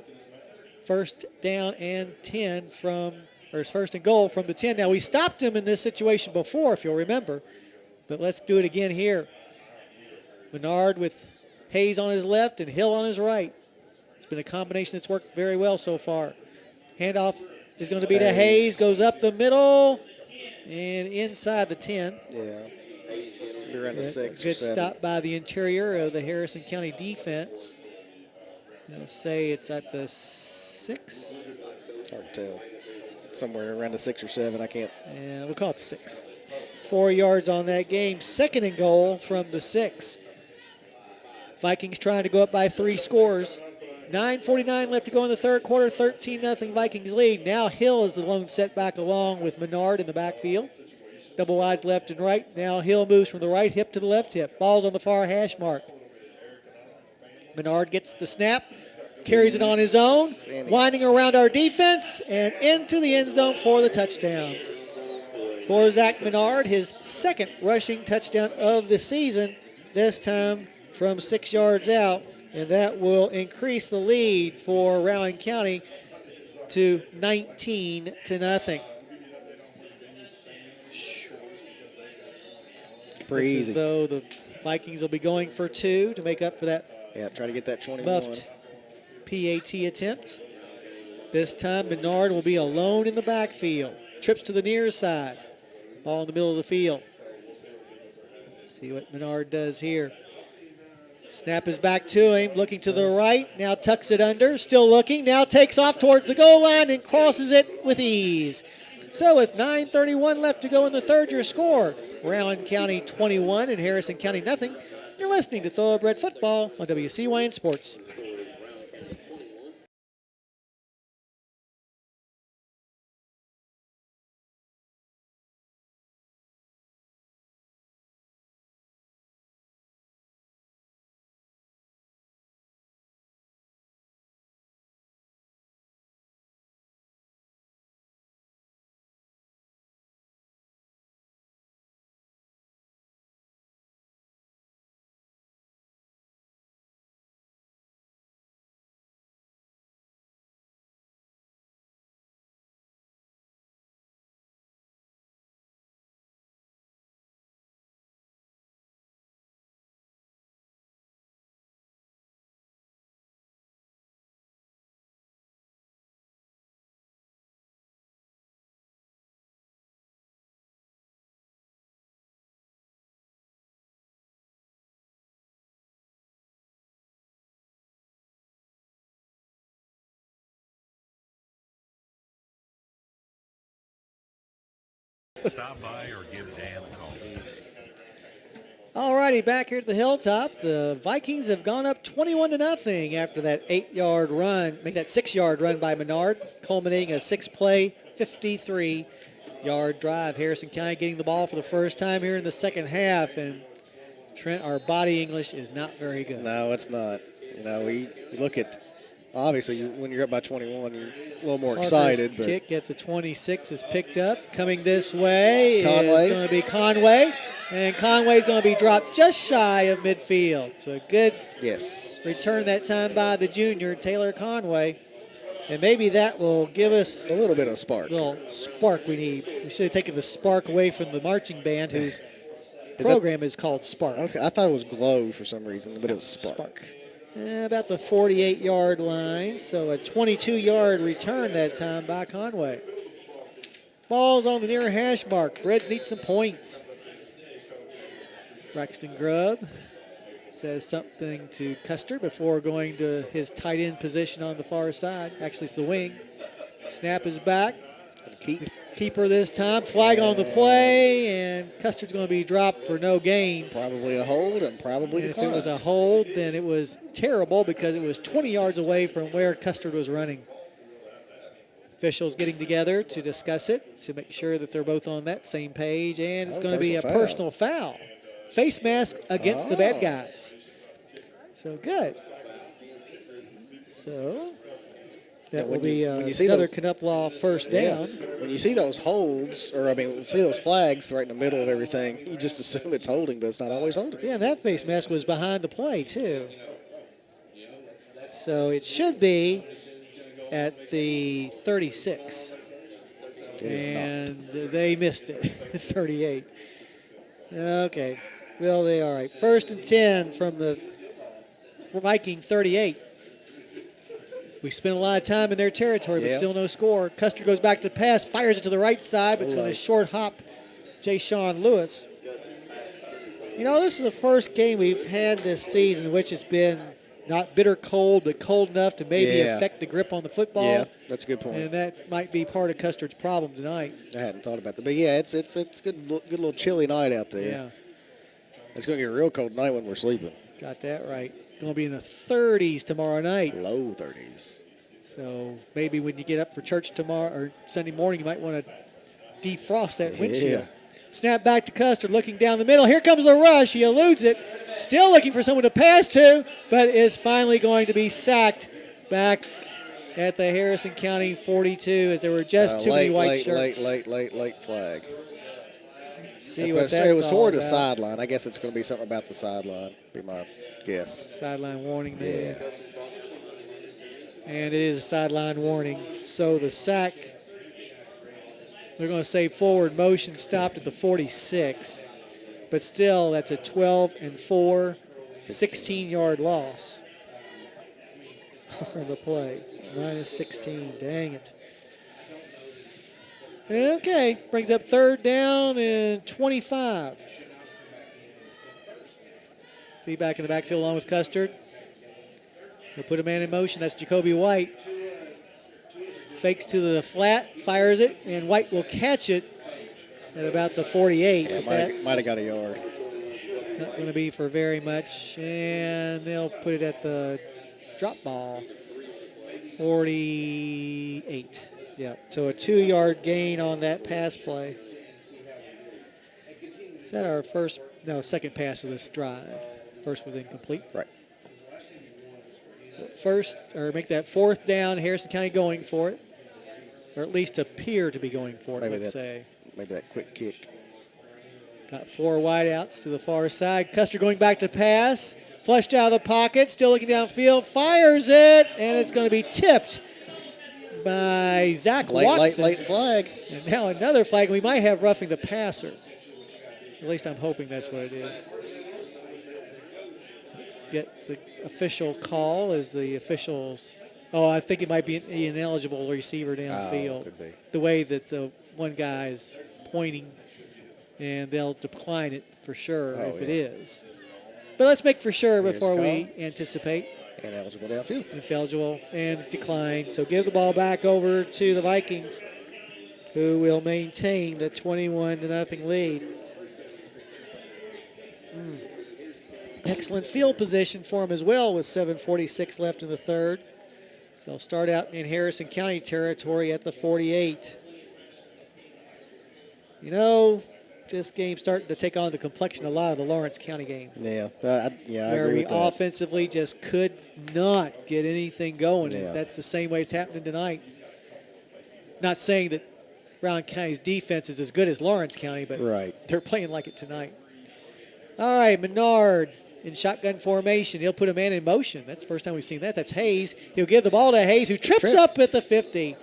first down and 10 first and goal from the 10. Now, we stopped him in this situation before, if you'll remember. But let's do it again here. Menard with Hayes on his left and Hill on his right. It's been a combination that's worked very well so far. Handoff is going to be to Hayes. Goes up the middle and inside the 10. Yeah. We're around the 6 Good or 7. stop by the interior of the Harrison County defense. I'll say it's at the 6. It's hard to tell. Somewhere around the 6 or 7. I can't. Yeah, we'll call it the 6. 4 yards on that game. 2nd and goal from the 6. Vikings trying to go up by 3 scores. 9:49 left to go in the third quarter. 13-0 Vikings lead. Now Hill is the lone setback along with Menard in the backfield. Double wides left and right. Now Hill moves from the right hip to the left hip. Ball's on the far hash mark. Menard gets the snap. Carries it on his own. Winding around our defense and into the end zone for the touchdown. For Zach Menard, his 2nd rushing touchdown of the season. This time from 6 yards out. And that will increase the lead for Rowan County to 19-0. Pretty Looks as though the Vikings will be going for 2 to make up for that. Yeah, try to get that 21. Buffed PAT attempt. This time Menard will be alone in the backfield. Trips to the near side. Ball in the middle of the field. Let's see what Menard does here. Snap is back to him, looking to the right. Now tucks it under, still looking. Now takes off towards the goal line and crosses it with ease. So with 9:31 left to go in the third, your score, Rowan County 21 and Harrison County nothing. You're listening to Thoroughbred Football on WCYN Sports. Stop by or give Dan a call. All righty, back here at the Hilltop, the Vikings have gone up 21-0 after that 8-yard run, make that 6-yard run by Menard, culminating a 6-play, 53-yard drive. Harrison County getting the ball for the first time here in the second half, and Trent, our body English is not very good. No, it's not. We look at Obviously, when you're up by 21, you're a little more Parker's excited. But kick at the 26 is picked up. Coming this way Conway. is going to be Conway. And Conway's going to be dropped just shy of midfield. So a good return that time by the junior, Taylor Conway. And maybe that will give us a little bit of spark. A little spark we need. We should have taken the spark away from the marching band, whose program is called Spark. Okay, I thought it was Glow for some reason, but it was Spark. About the 48-yard line, so a 22-yard return that time by Conway. Ball's on the near hash mark. Reds need some points. Braxton Grubb says something to Custer before going to his tight end position on the far side. Actually, it's the wing. Snap is back. Keeper this time. Flag on the play, and Custer's going to be dropped for no gain. Probably a hold and probably If it was a hold, then it was terrible because it was 20 yards away from where Custard was running. Officials getting together to discuss it, to make sure that they're both on that same page, and it's going to be a personal foul. Face mask against the bad guys. So good. So that will be another Knuplau first down. When you see those holds, when you see those flags right in the middle of everything, you just assume it's holding, but it's not always holding. Yeah, that face mask was behind the play, too. So it should be at the 36. And they missed it, 38. Okay. Well, they all right. 1st and 10 from the Viking 38. We spent a lot of time in their territory, but still no score. Custer goes back to pass, fires it to the right side, but it's going to short hop Jay Sean Lewis. You know, this is the first game we've had this season which has been not bitter cold, but cold enough to maybe affect the grip on the football. Yeah, that's a good point. And that might be part of Custard's problem tonight. I hadn't thought about that. But, yeah, it's good little chilly night out there. Yeah. It's going to get real cold tonight when we're sleeping. Got that right. Going to be in the 30s tomorrow night. Low 30s. So maybe when you get up for church tomorrow or Sunday morning, you might want to defrost that windshield. Snap back to Custer, looking down the middle. Here comes the rush. He eludes it. Still looking for someone to pass to, but is finally going to be sacked back at the Harrison County 42 as there were just too many white shirts. Late flag. See what that's It was toward all the about. sideline. I guess it's going to be something about the sideline, be my guess. Sideline warning there. And it is a sideline warning. So the sack, they're going to say forward motion stopped at the 46. But still, that's a 12-4, 16-yard loss on the play. Minus 16, dang it. Okay, brings up 3rd down and 25. Feedback in the backfield along with Custard. They'll put a man in motion. That's Jacoby White. Fakes to the flat, fires it, and White will catch it at about the 48. Yeah, might have got a yard. Not going to be for very much. And they'll put it at the drop ball. 48. Yeah, so a 2-yard gain on that pass play. Is that our second pass of this drive? First was incomplete. Right. So make that 4th down. Harrison County going for it, or at least appear to be going for it, let's say. Maybe that quick kick. Got 4 wideouts to the far side. Custer going back to pass. Flushed out of the pocket, still looking downfield. Fires it, and it's going to be tipped by Zach Watson. Late flag. And now another flag. We might have roughing the passer. At least I'm hoping that's what it is. Let's get the official call as the officials. Oh, I think it might be an ineligible receiver downfield. Could be. The way that the one guy is pointing, and they'll decline it for sure if it is. But let's make for sure before we anticipate. Ineligible downfield. Ineligible and declined. So give the ball back over to the Vikings, who will maintain the 21-0 lead. Excellent field position for them as well with 7:46 left in the 3rd. So they'll start out in Harrison County territory at the 48. You know, this game starting to take on the complexion a lot of the Lawrence County game. Yeah, I where agree we with that. offensively just could not get anything going. Yeah. And that's the same way it's happening tonight. Not saying that Rowan County's defense is as good as Lawrence County, but they're playing like it tonight. All right, Menard in shotgun formation. He'll put a man in motion. That's the first time we've seen that. That's Hayes. He'll give the ball to Hayes, who trips up at the 50.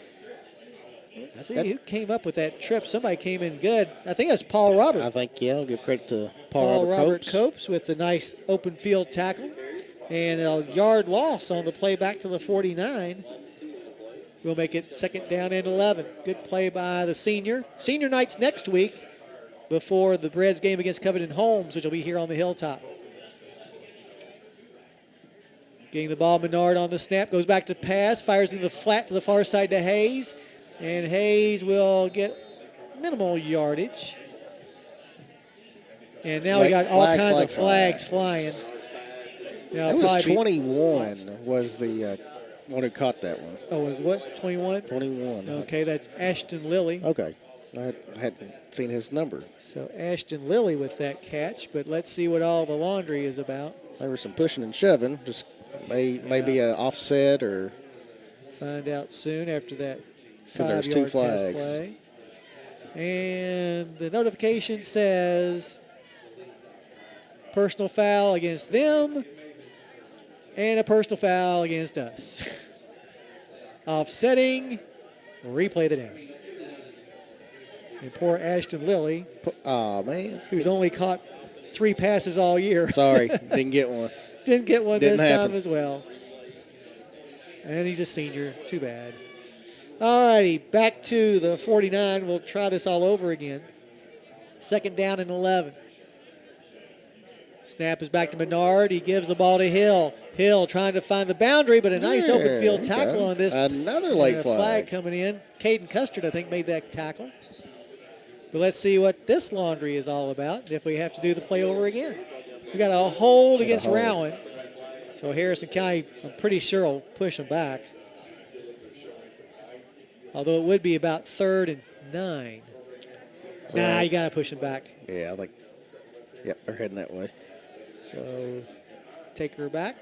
Let's see who came up with that trip. Somebody came in good. I think that's Paul Robert. I think, I'll give credit to Paul Robert Copes with the nice open field tackle. And a yard loss on the play back to the 49. We'll make it 2nd down and 11. Good play by the senior. Senior night's next week before the Reds game against Covington Holmes, which will be here on the Hilltop. Getting the ball, Menard on the snap, goes back to pass, fires in the flat to the far side to Hayes, and Hayes will get minimal yardage. And now we got all kinds of flags flying. Now, it was 21 was the one who caught that one. Oh, was what? 21? 21. Okay, that's Ashton Lilly. Okay. I hadn't seen his number. So Ashton Lilly with that catch, but let's see what all the laundry is about. There was some pushing and shoving, just maybe an offset or. Find out soon after that 'cause 5-yard there's 2 pass flags. play. And the notification says personal foul against them and a personal foul against us. Offsetting, replay the down. And poor Ashton Lilly. Oh, man. Who's only caught 3 passes all year. Sorry, didn't get one. Didn't get one Didn't this happen. time as well. And he's a senior. Too bad. All righty, back to the 49. We'll try this all over again. 2nd down and 11. Snap is back to Menard. He gives the ball to Hill. Hill trying to find the boundary, but a nice open field tackle on this. Another late flag coming in. Caden Custard, I think, made that tackle. But let's see what this laundry is all about if we have to do the play over again. We got a hold against Rowan. So Harrison County, I'm pretty sure, will push them back. Although it would be about 3rd and 9. Nah, you got to push them back. Yeah, I think, they're heading that way. So take her back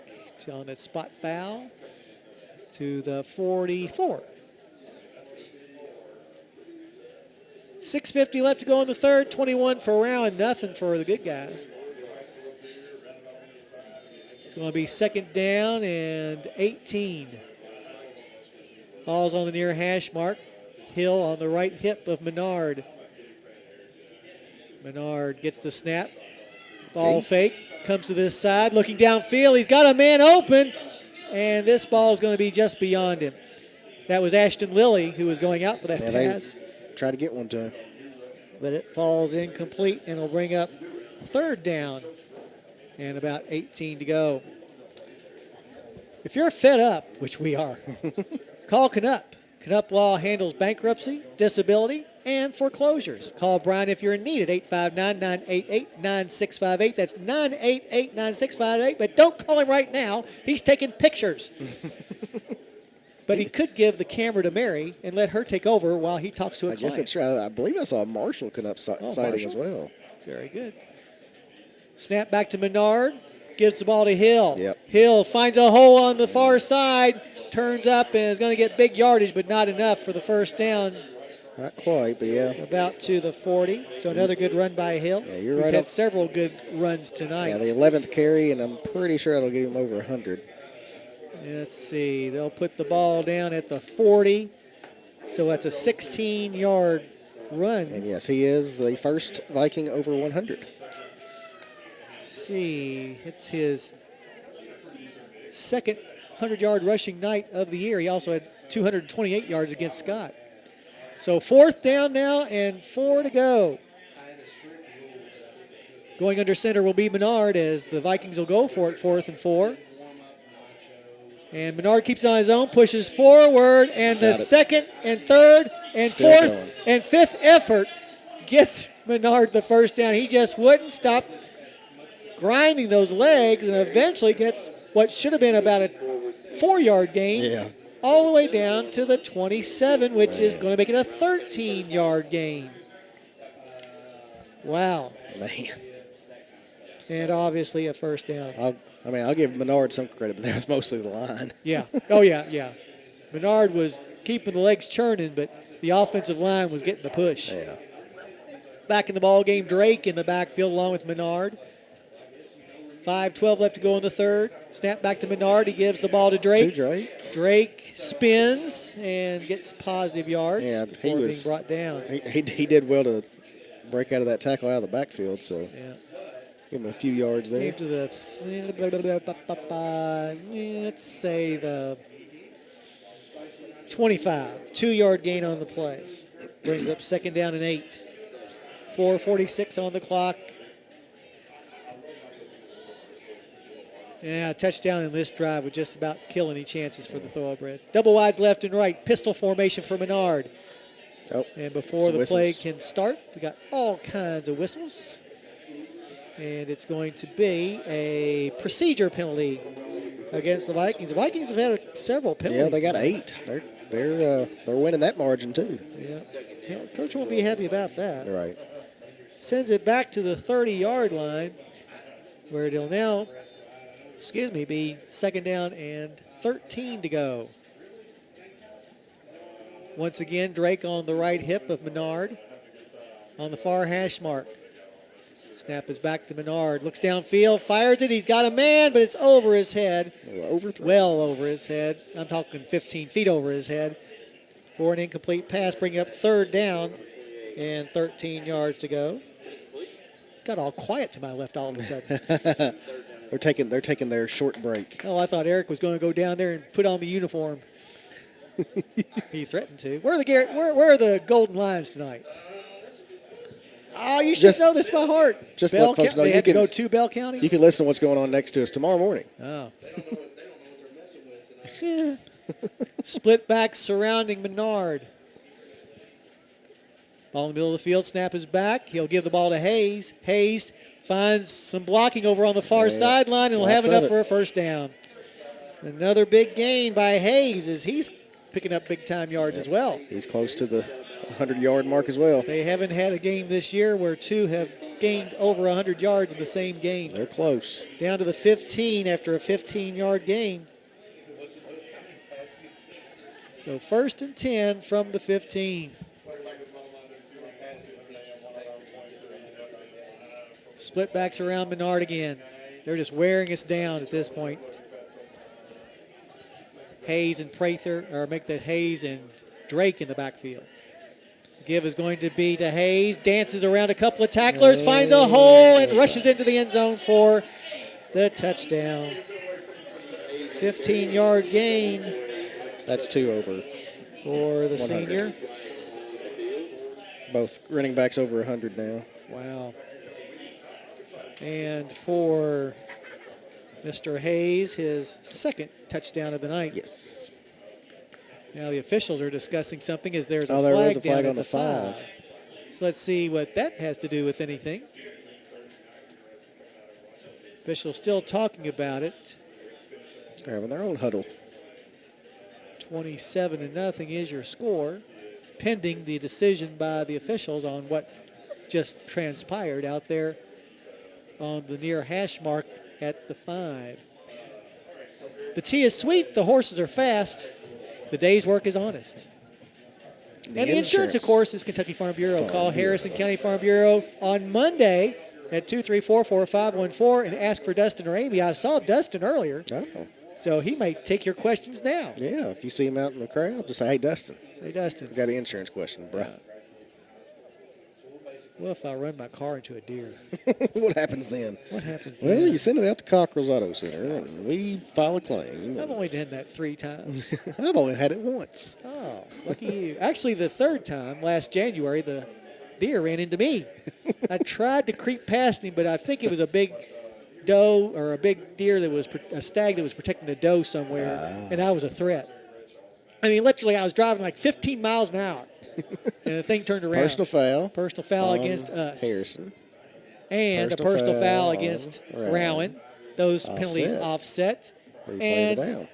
on that spot foul to the 44. 6:50 left to go in the 3rd. 21 for Rowan, nothing for the good guys. It's going to be 2nd down and 18. Ball's on the near hash mark. Hill on the right hip of Menard. Menard gets the snap. Ball fake. Comes to this side. Looking downfield. He's got a man open. And this ball is going to be just beyond him. That was Ashton Lilly who was going out for that pass. Try to get one to him. But it falls incomplete and will bring up 3rd down and about 18 to go. If you're fed up, which we are, call Canup. Canup Law handles bankruptcy, disability, and foreclosures. Call Brian if you're in need at 859-988-9658. That's 988-9658. But don't call him right now. He's taking pictures. But he could give the camera to Mary and let her take over while he talks to a client. I guess it's true. I believe I saw a Marshall Canup sighting as well. Very good. Snap back to Menard. Gives the ball to Hill. Yep. Hill finds a hole on the far side. Turns up and is going to get big yardage, but not enough for the 1st down. Not quite, but yeah. About to the 40. So another good run by Hill. Yeah, you're who's right. had several good runs tonight. Yeah, the 11th carry, and I'm pretty sure it'll give him over 100. Let's see. They'll put the ball down at the 40. So that's a 16-yard run. And yes, he is the first Viking over 100. See, it's his 2nd 100-yard rushing night of the year. He also had 228 yards against Scott. So 4th down now and 4 to go. Going under center will be Menard as the Vikings will go for it, 4th and 4. And Menard keeps it on his own, pushes forward, and the 2nd and 3rd and 4th and 5th effort gets Menard the 1st down. He just wouldn't stop grinding those legs and eventually gets what should have been about a 4-yard gain all the way down to the 27, which is going to make it a 13-yard gain. Wow. Man. And obviously a first down. I'll give Menard some credit, but that was mostly the line. Yeah. Oh, yeah. Menard was keeping the legs churning, but the offensive line was getting the push. Yeah. Back in the ball game, Drake in the backfield along with Menard. 5:12 left to go in the third. Snap back to Menard. He gives the ball to Drake. Drake spins and gets positive yards before being brought down. He did well to break out of that tackle out of the backfield, so give him a few yards there. Came to the, let's say the 25. 2-yard gain on the play. Brings up 2nd down and 8. 4:46 on the clock. Yeah, touchdown in this drive would just about kill any chances for the Thoroughbreds. Double wides left and right. Pistol formation for Menard. And before the play can start, we got all kinds of whistles. And it's going to be a procedure penalty against the Vikings. The Vikings have had several penalties. Yeah, they got 8. They're winning that margin too. Yeah, Coach won't be happy about that. Right. Sends it back to the 30-yard line, where it'll now, be 2nd down and 13 to go. Once again, Drake on the right hip of Menard on the far hash mark. Snap is back to Menard. Looks downfield, fires it. He's got a man, but it's over his head. Well over his head. I'm talking 15 feet over his head. For an incomplete pass, bringing up 3rd down and 13 yards to go. Got all quiet to my left all of a sudden. They're taking their short break. Oh, I thought Eric was going to go down there and put on the uniform. He threatened to. Where are the Golden Lions tonight? Oh, you should know this by heart. Just let folks know they had to go to Bell County. You can listen to what's going on next to us tomorrow morning. Oh. Split back surrounding Menard. Ball in the middle of the field. Snap is back. He'll give the ball to Hayes. Hayes finds some blocking over on the far sideline and will have enough for a first down. Another big gain by Hayes as he's picking up big-time yards as well. He's close to the 100-yard mark as well. They haven't had a game this year where two have gained over 100 yards in the same game. They're close. Down to the 15 after a 15-yard gain. So 1st and 10 from the 15. Split backs around Menard again. They're just wearing us down at this point. Hayes and Prather, or make that Hayes and Drake in the backfield. Give is going to be to Hayes. Dances around a couple of tacklers, finds a hole, and rushes into the end zone for the touchdown. 15-yard gain. That's 2 over. For the 100. Senior. Both running backs over 100 now. Wow. And for Mr. Hayes, his 2nd touchdown of the night. Yes. Now the officials are discussing something as there's a there flag was a flag down on at the 5. So let's see what that has to do with anything. Officials still talking about it. They're having their own huddle. 27-0 is your score, pending the decision by the officials on what just transpired out there on the near hash mark at the 5. The tea is sweet, the horses are fast, the day's work is honest. And the insurance, of course, is Kentucky Farm Bureau. Call Harrison County Farm Bureau on Monday at 234-4514 and ask for Dustin or Amy. I saw Dustin earlier. Oh. So he might take your questions now. Yeah, if you see him out in the crowd, just say, hey, Dustin. Hey, Dustin. Got an insurance question, bro. What if I run my car into a deer? What happens then? What happens then? Well, you send it out to Cockrell's Auto Center, and we file a claim. I've only done that 3 times. I've only had it once. Oh, lucky you. Actually, the 3rd time, last January, the deer ran into me. I tried to creep past him, but I think it was a big doe or a big deer that was a stag that was protecting a doe somewhere, and I was a threat. I mean, literally, I was driving like 15 miles an hour, and the thing turned around. Personal foul against us. Harrison. And a personal foul against Rowan. Those penalties offset. And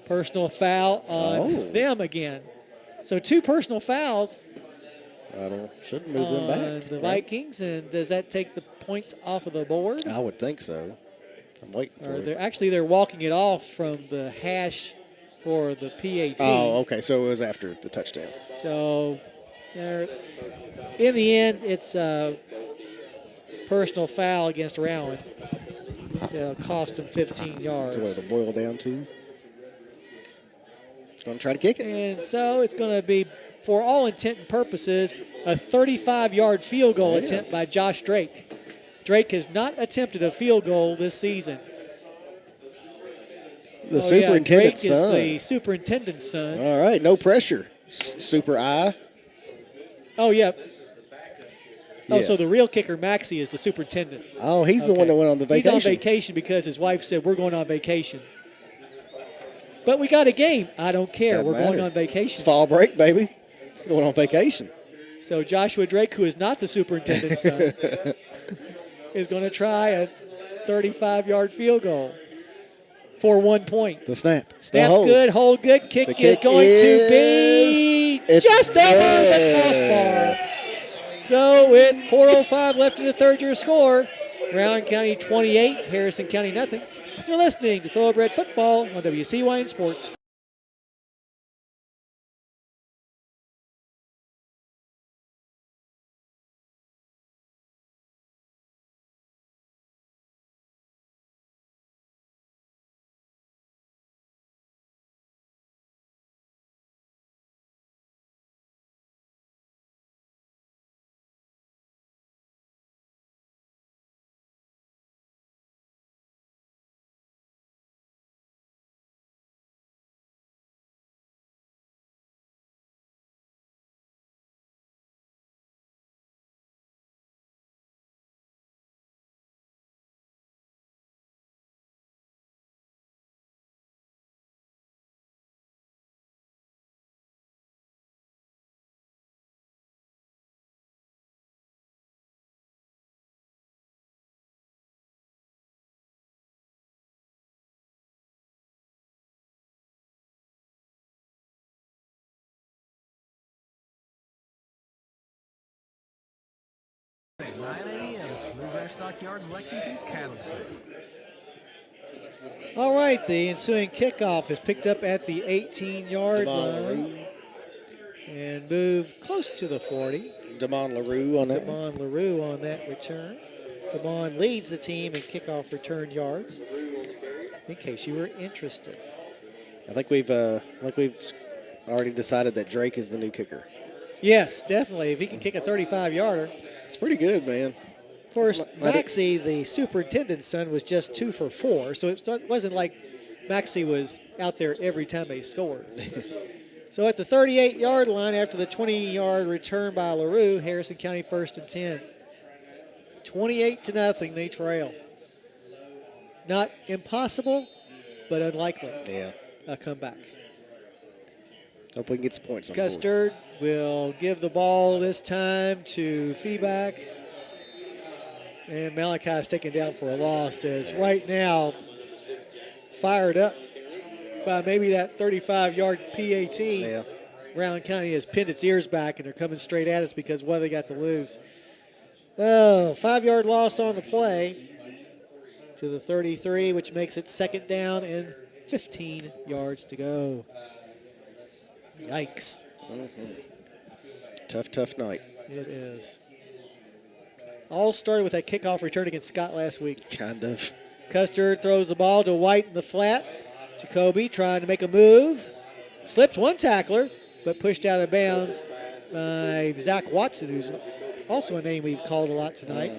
personal foul on them again. So 2 personal fouls Shouldn't move them back. The Vikings, and does that take the points off of the board? I would think so. I'm waiting for it. They're walking it off from the hash for the PAT. Oh, okay. So it was after the touchdown. So in the end, it's a personal foul against Rowan. It'll cost him 15 yards. That's what it'll boil down to. Going to try to kick it. And so it's going to be, for all intent and purposes, a 35-yard field goal attempt by Josh Drake. Drake has not attempted a field goal this season. The superintendent's Drake son. is the superintendent's son. All right, no pressure. Super I. Oh, yeah. Oh, Yes. so the real kicker, Maxie, is the superintendent. Oh, he's the one that went on the vacation. He's on vacation because his wife said, we're going on vacation. But we got a game. I don't care. Doesn't We're going matter. on vacation. It's fall break, baby. Going on vacation. So Joshua Drake, who is not the superintendent's son, is going to try a 35-yard field goal for 1 point. The snap. Snap hold. good, hold good. Kick is going to be just over the crossbar. So with 4:05 left in the third, your score, Rowan County 28, Harrison County nothing. You're listening to Thoroughbred Football on WCYN Sports. At 9 a.m. Bluegrass Stockyards, Lexington's cattle sale. All right, the ensuing kickoff is picked up at the 18-yard line and moved close to the 40. Damon LaRue on that. Damon LaRue on that return. Damon leads the team in kickoff return yards, in case you were interested. I think we've already decided that Drake is the new kicker. Yes, definitely. If he can kick a 35-yarder. It's pretty good, man. Of course, Maxie, the superintendent's son, was just 2 for 4, so it wasn't like Maxie was out there every time they scored. So at the 38-yard line, after the 20-yard return by LaRue, Harrison County 1st and 10. 28-0, they trail. Not impossible, but unlikely. Yeah. A comeback. Hope we can get some points on Custard will give the ball this time to Feeback. And Malachi is taken down for a loss as right now fired up by maybe that 35-yard PAT. Yeah. Rowan County has pinned its ears back, and they're coming straight at us because what they got to lose. Oh, 5-yard loss on the play to the 33, which makes it second down and 15 yards to go. Yikes. Tough night. It is. All started with that kickoff return against Scott last week. Kind of. Custard throws the ball to White in the flat. Jacoby trying to make a move. Slipped one tackler, but pushed out of bounds by Zach Watson, who's also a name we've called a lot tonight.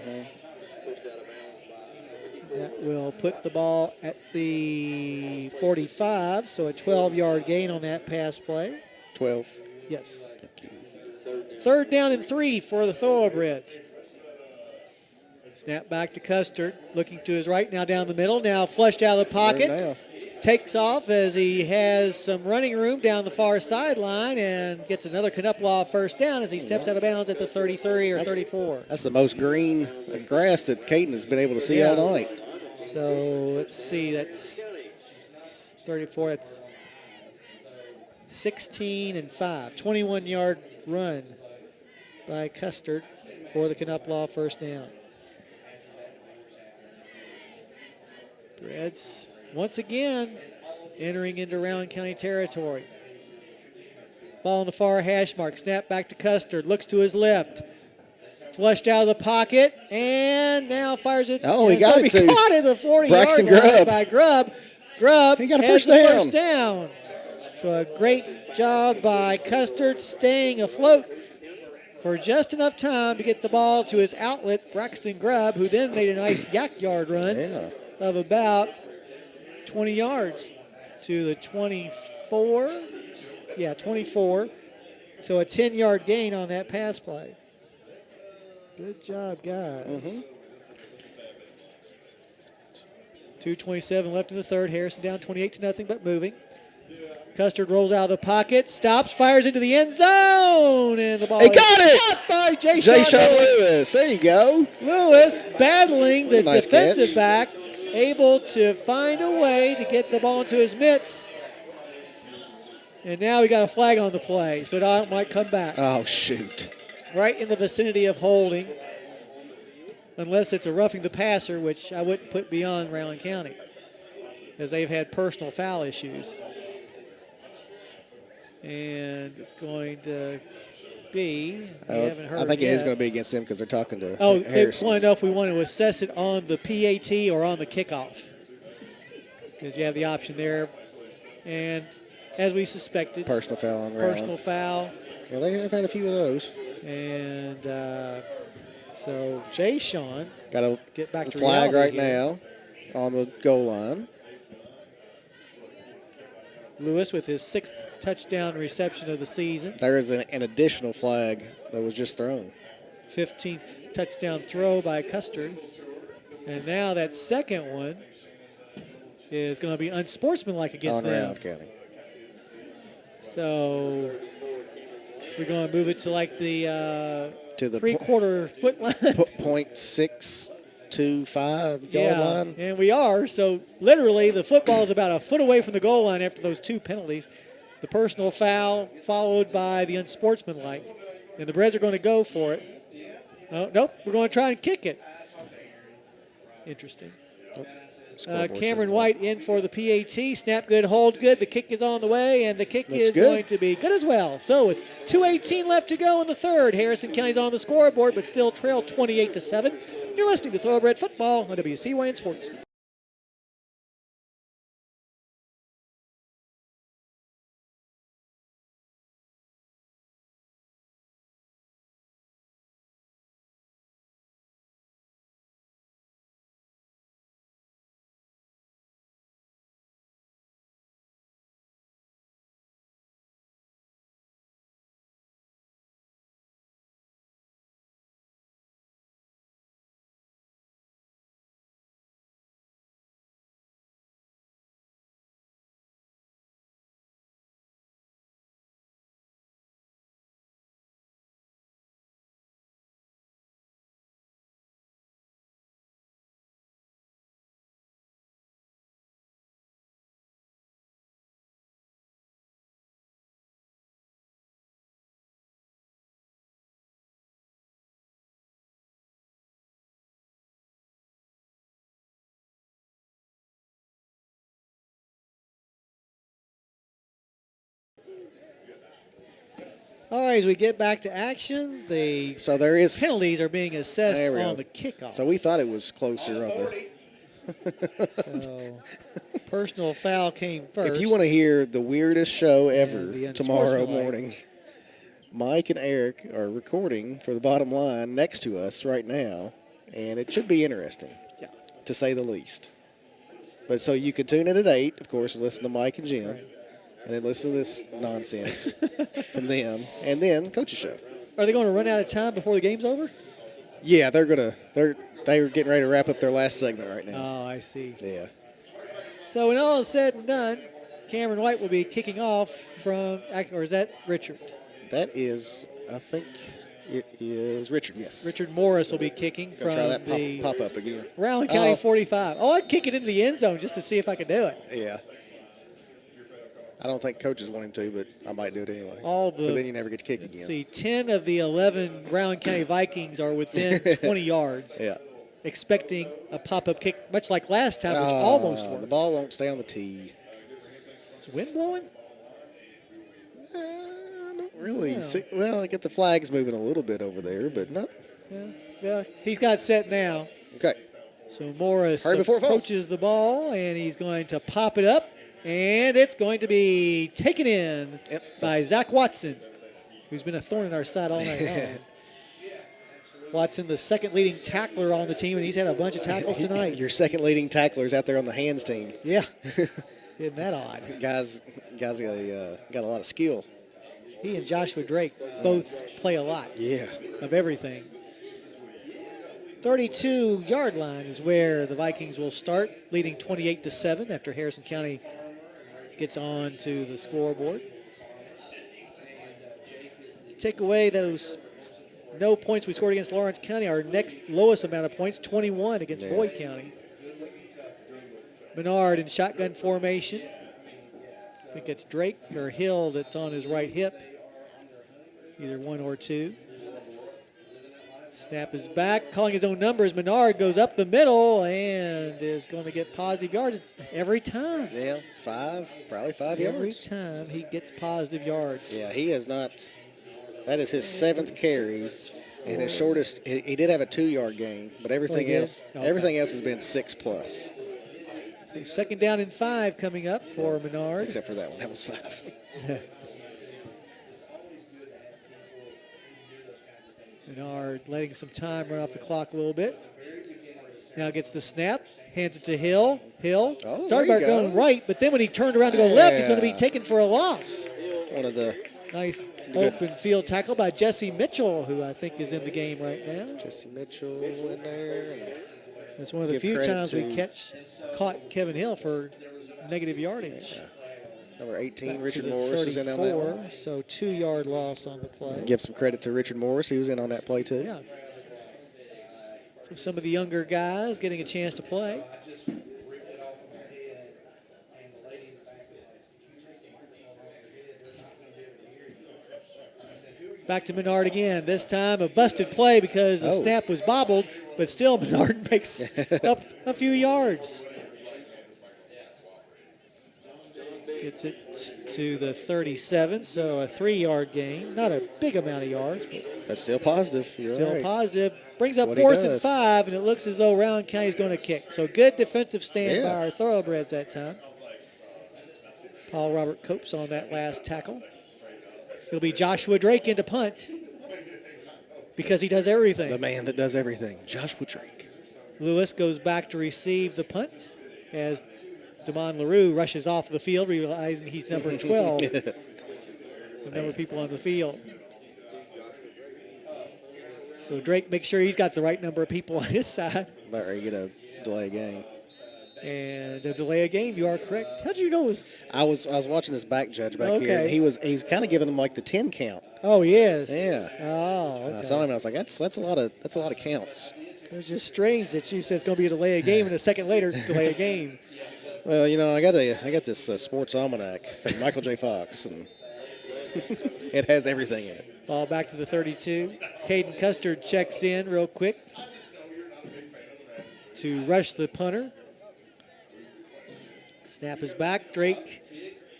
That will put the ball at the 45, so a 12-yard gain on that pass play. 12. Yes. Third down and 3 for the Thoroughbreds. Snap back to Custard, looking to his right, now down the middle, now flushed out of the pocket. Takes off as he has some running room down the far sideline and gets another Knuppelaw first down as he steps out of bounds at the 33 or 34. That's the most green grass that Caden has been able to see all night. So let's see, that's 34, that's 16 and 5, 21-yard run by Custard for the Knupplaw first down. Reds once again entering into Rowan County territory. Ball in the far hash mark. Snap back to Custard. Looks to his left. Flushed out of the pocket. And now fires it. Oh, he got it to caught at the 40-yard line by Grubb. Grubb he got a has first the down. first down. So a great job by Custard staying afloat for just enough time to get the ball to his outlet, Braxton Grubb, who then made a nice yak yard run of about 20 yards to the 24. Yeah, 24. So a 10-yard gain on that pass play. Good job, guys. 2:27 left in the third. Harrison down 28-0, but moving. Custard rolls out of the pocket, stops, fires into the end zone, and the ball he got it by Jay Lewis. There you go. Lewis battling the nice defensive catch. back, able to find a way to get the ball into his mitts. And now we got a flag on the play, so it might come back. Oh, shoot. Right in the vicinity of holding, unless it's a roughing the passer, which I wouldn't put beyond Rowan County, as they've had personal foul issues. And it's going to be, we haven't heard I think yet. it is going to be against them because they're talking to they want Harrison. to know if we want to assess it on the PAT or on the kickoff, because you have the option there. And as we suspected, Personal foul on Rowan. personal foul. Yeah, they've had a few of those. And so Jay Sean Got a get back to flag right here. now on the goal line. Lewis with his 6th touchdown reception of the season. There is an additional flag that was just thrown. 15th touchdown throw by Custard. And now that second one is going to be unsportsmanlike against on them. Rowan County. So we're going to move it to like the To the 3/4 foot line. .625 goal line. And we are. So literally the football is about a foot away from the goal line after those 2 penalties. The personal foul followed by the unsportsmanlike. And the Reds are going to go for it. Oh, nope, we're going to try and kick it. Interesting. Cameron White in for the PAT. Snap good, hold good. The kick is on the way, and the kick is going to be good as well. So with 2:18 left to go in the third, Harrison County's on the scoreboard, but still trail 28-7. You're listening to Thoroughbred Football on WCYN Sports. All right, as we get back to action, the penalties are being assessed on the kickoff. So we thought it was closer on the. So personal foul came first. If you want to hear the weirdest show ever tomorrow morning, Mike and Eric are recording for the bottom line next to us right now, and it should be interesting, to say the least. But so you can tune in at 8, of course, and listen to Mike and Jim. Right. And then listen to this nonsense from them, and then Coach's show. Are they going to run out of time before the game's over? Yeah, they're getting ready to wrap up their last segment right now. Oh, I see. Yeah. So when all is said and done, Cameron White will be kicking off from, or is that Richard? That is, I think it is Richard, yes. Richard Morris will be kicking from try that the pop up again. Rowan County 45. Oh, I'd kick it into the end zone just to see if I could do it. Yeah. I don't think coaches want him to, but I might do it anyway. But then you never get to kick again. See, 10 of the 11 Rowan County Vikings are within 20 yards. Yeah. Expecting a pop-up kick, much like last time, which almost worked. The ball won't stay on the tee. Is the wind blowing? I don't really see. Well, I get the flags moving a little bit over there, but not. Yeah, he's got set now. Okay. So Morris approaches the ball, and he's going to pop it up, and it's going to be taken in by Zach Watson, who's been a thorn in our side all night long. Watson, the second leading tackler on the team, and he's had a bunch of tackles tonight. Your second leading tackler's out there on the hands team. Yeah. Isn't that odd? Guys got a lot of skill. He and Joshua Drake both play a lot. Yeah. Of everything. 32-yard line is where the Vikings will start, leading 28-7 after Harrison County gets on to the scoreboard. Take away those no points we scored against Lawrence County. Our next lowest amount of points, 21 against Boyd County. Menard in shotgun formation. I think it's Drake or Hill that's on his right hip. Either one or two. Snap is back, calling his own numbers. Menard goes up the middle and is going to get positive yards every time. Yeah, probably five yards. Every time he gets positive yards. Yeah, he has not. That is his 7th carry, and his shortest. He did have a 2-yard gain, but everything else has been 6+. So second down and 5 coming up for Menard. Except for that one, that was 5. Menard letting some time run off the clock a little bit. Now gets the snap, hands it to Hill. Sorry about going right, but then when he turned around to go left, he's going to be taken for a loss. One of the nice open field tackle by Jesse Mitchell, who I think is in the game right now. Jesse Mitchell in there. That's one of the few times we caught Kevin Hill for negative yardage. Yeah. Number 18, Richard Morris is in on that one. So 2-yard loss on the play. Give some credit to Richard Morris. He was in on that play too. Yeah. So some of the younger guys getting a chance to play. Back to Menard again. This time a busted play because the snap was bobbled, but still Menard makes up a few yards. Gets it to the 37, so a 3-yard gain. Not a big amount of yards, but still positive. Still positive. Brings up 4th and 5, and it looks as though Rowan County is going to kick. So good defensive stand by our thoroughbreds that time. Paul Robert Copes on that last tackle. It'll be Joshua Drake into punt because he does everything. The man that does everything, Joshua Drake. Lewis goes back to receive the punt as Damon LaRue rushes off the field, realizing he's number 12. The number of people on the field. So Drake makes sure he's got the right number of people on his side. About ready to get a delay game. And a delay a game, you are correct. How'd you know it was? I was watching this back judge back here. And he's kind of giving him like the 10 count. Oh, he is. Yeah. Oh, okay. I saw him and I was like, that's a lot of counts. It was just strange that you said it's going to be a delay a game, and a second later delay a game. Well, you know, I got this sports almanac from Michael J. Fox, and it has everything in it. Ball back to the 32. Caden Custard checks in real quick to rush the punter. Snap is back. Drake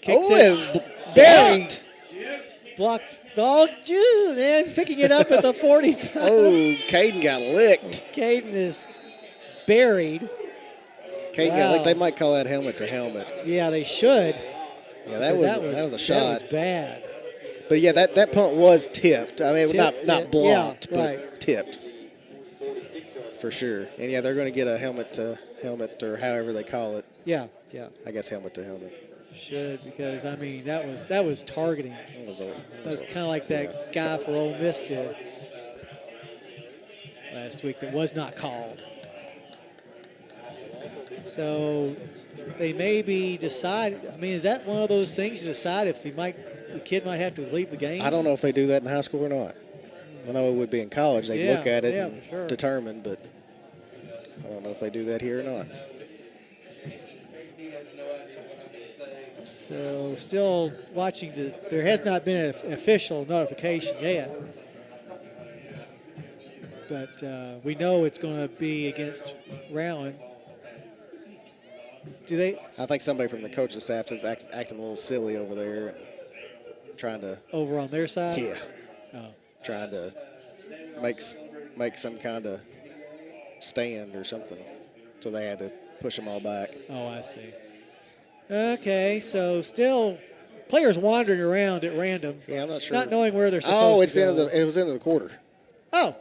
kicks it. Buried. Blocked. Oh, and picking it up at the 45. Oh, Caden got licked. Caden is buried. Caden got licked. They might call that helmet to helmet. Yeah, they should. Yeah, that was a shot. That was bad. But yeah, that punt was tipped. I mean, not blocked, but tipped for sure. And yeah, they're going to get a helmet to helmet or however they call it. Yeah. I guess helmet to helmet. Should, because I mean that was targeting. That was kind of like that guy for Ole Miss did last week that was not called. So they maybe decide. I mean, is that one of those things you decide if the kid might have to leave the game? I don't know if they do that in high school or not. I know it would be in college. They'd look at it and determine, but I don't know if they do that here or not. So still watching. There has not been an official notification yet. But we know it's going to be against Rowan. Do they? I think somebody from the coaching staff is acting a little silly over there and trying to. Over on their side? Yeah. Oh. Trying to make some kind of stand or something. So they had to push them all back. Oh, I see. Okay, so still players wandering around at random. Yeah, I'm not sure. Not knowing where they're supposed to go. It was the end of the quarter. Oh.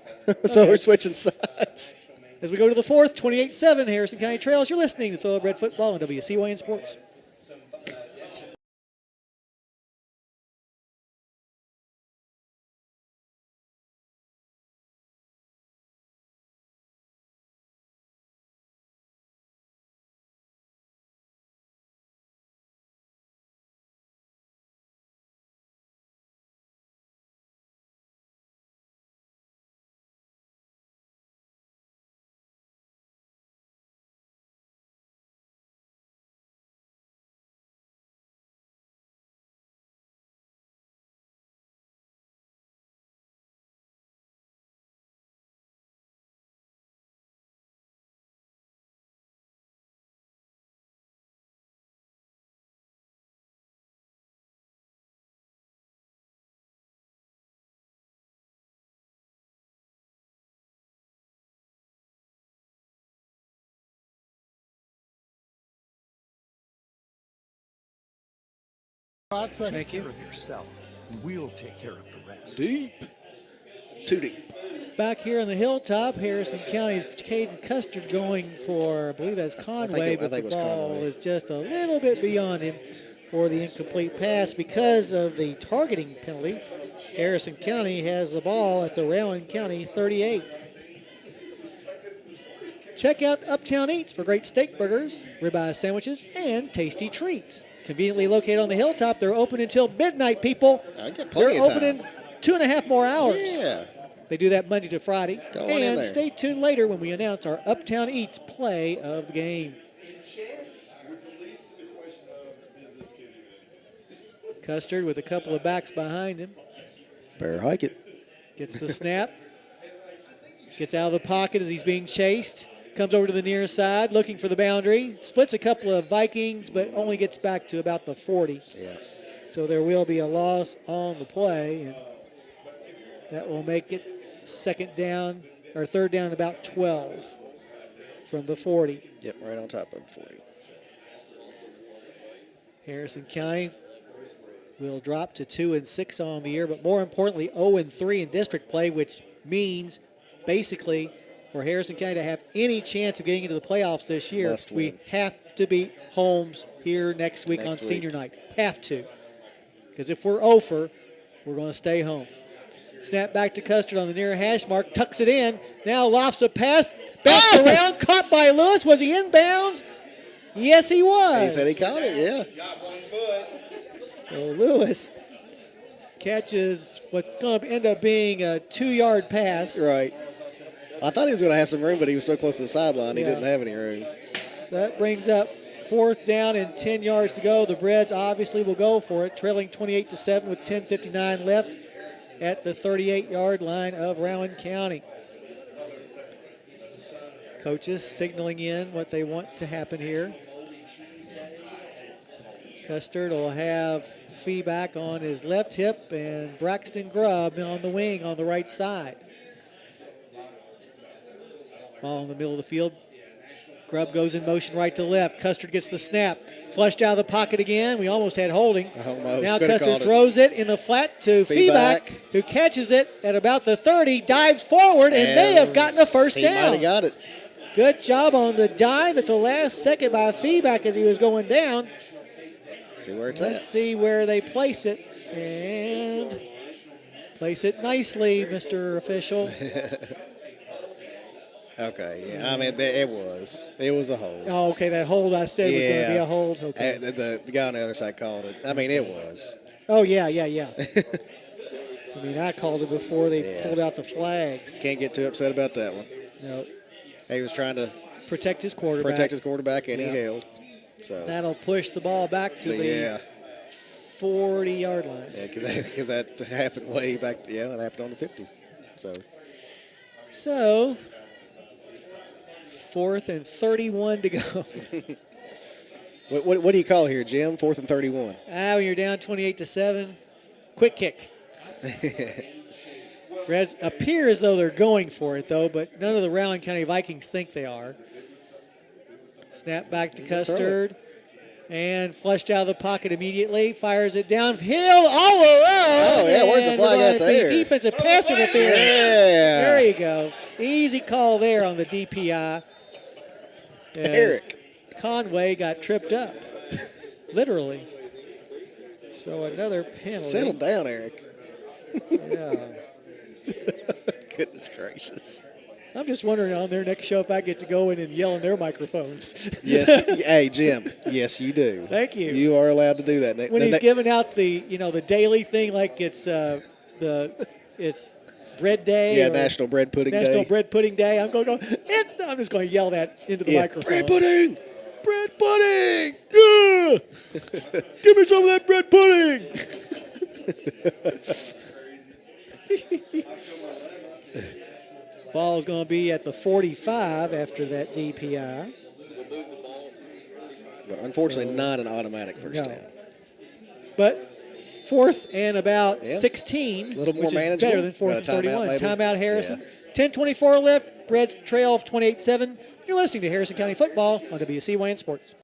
So okay. we're switching sides. As we go to the fourth, 28-7, Harrison County Trails. You're listening to Thoroughbred Football on WCYN Sports. Take care of yourself, and we'll take care of the rest. Deep. Too deep. Back here on the hilltop, Harrison County's Caden Custard going for, I believe that's Conway, but the ball is just a little bit beyond him for the incomplete pass because of the targeting penalty. Harrison County has the ball at the Rowan County 38. Check out Uptown Eats for great steak burgers, ribeye sandwiches, and tasty treats. Conveniently located on the hilltop. They're open until midnight, people. They're open in 2.5 more hours. Yeah. They do that Monday to Friday. Go on in and there. stay tuned later when we announce our Uptown Eats play of the game. Custard with a couple of backs behind him. Better hike it. Gets the snap. Gets out of the pocket as he's being chased. Comes over to the near side, looking for the boundary. Splits a couple of Vikings, but only gets back to about the 40. Yeah. So there will be a loss on the play, and that will make it third down about 12 from the 40. Yep, right on top of the 40. Harrison County will drop to 2-6 on the year, but more importantly, 0-3 in district play, which means basically for Harrison County to have any chance of getting into the playoffs this year, we have to beat Holmes here next week on senior night. Have to. Because if we're over, we're going to stay home. Snap back to Custard on the near hash mark, tucks it in, now lofts a pass, bounced around, caught by Lewis. Was he inbounds? Yes, he was. He said he caught it, yeah. Got 1 foot. So Lewis catches what's going to end up being a 2-yard pass. Right. I thought he was going to have some room, but he was so close to the sideline, he didn't have any room. So that brings up 4th down and 10 yards to go. The Reds obviously will go for it, trailing 28-7 with 10:59 left at the 38-yard line of Rowan County. Coaches signaling in what they want to happen here. Custard will have Fee back on his left hip and Braxton Grubb on the wing on the right side. Ball in the middle of the field. Grubb goes in motion right to left. Custard gets the snap. Flushed out of the pocket again. We almost had holding. Now Custard throws it in the flat to Feeback, who catches it at about the 30, dives forward, and may have gotten a first down. He might have got it. Good job on the dive at the last second by Feeback as he was going down. See where it's Let's see where they place it. And place it nicely, Mr. Official. Okay, yeah. I mean, it was a hold. Oh, okay, that hold I said was going to be a hold. Okay. The guy on the other side called it. I mean, it was. Oh, yeah. I mean, I called it before they pulled out the flags. Can't get too upset about that one. No. He was trying to protect his quarterback. and he held. So that'll push the ball back to the 40-yard line. Yeah, because that happened way back. That happened on the 50. So 4th and 31 to go. What do you call here, Jim? 4th and 31. When you're down 28-7, quick kick. Appears as though they're going for it, though, but none of the Rowan County Vikings think they are. Snap back to Custard. And flushed out of the pocket immediately. Fires it downfield all around. Oh, yeah, where's the flag out there? Defensive pass interference. Yeah. There you go. Easy call there on the DPI. Eric Conway got tripped up. Literally. So another penalty. Settle down, Eric. Yeah. Goodness gracious. I'm just wondering on their next show if I get to go in and yell in their microphones. Yes. Hey, Jim. Yes, you do. Thank you. You are allowed to do that. When he's giving out the, the daily thing like it's bread day. Yeah, National Bread Pudding Day. National Bread Pudding Day. I'm just going to yell that into the microphone. Bread pudding! Bread pudding! Yeah! Give me some of that bread pudding! Ball is going to be at the 45 after that DPI. But unfortunately, not an automatic first down. But 4th and about 16, a little more which is manageable. better than 4th and 31. Timeout, Harrison. Yeah. 10:24 left. Reds trail of 28-7. You're listening to Harrison County Football on WCYN Sports.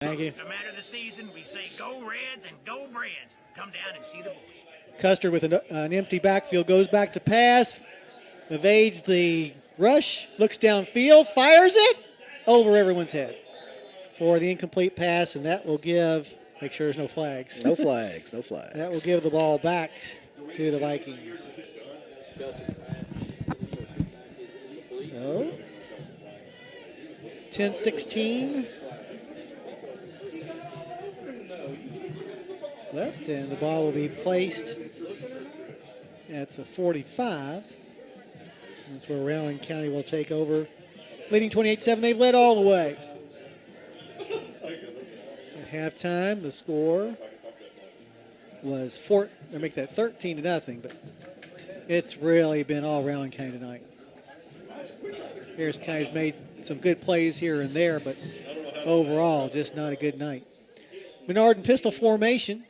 Thank you. No matter the season, we say go Reds and go Brands. Come down and see the boys. Custer with an empty backfield goes back to pass, evades the rush, looks downfield, fires it over everyone's head for the incomplete pass, and that will make sure there's no flags. No flags, no flags. That will give the ball back to the Vikings. So, 10-16 left, and the ball will be placed at the 45. That's where Rowan County will take over. Leading 28-7, they've led all the way. At halftime, the score was they make that 13-0, but it's really been all Rowan County tonight. Harrison County's made some good plays here and there, but overall, just not a good night. Menard in pistol formation.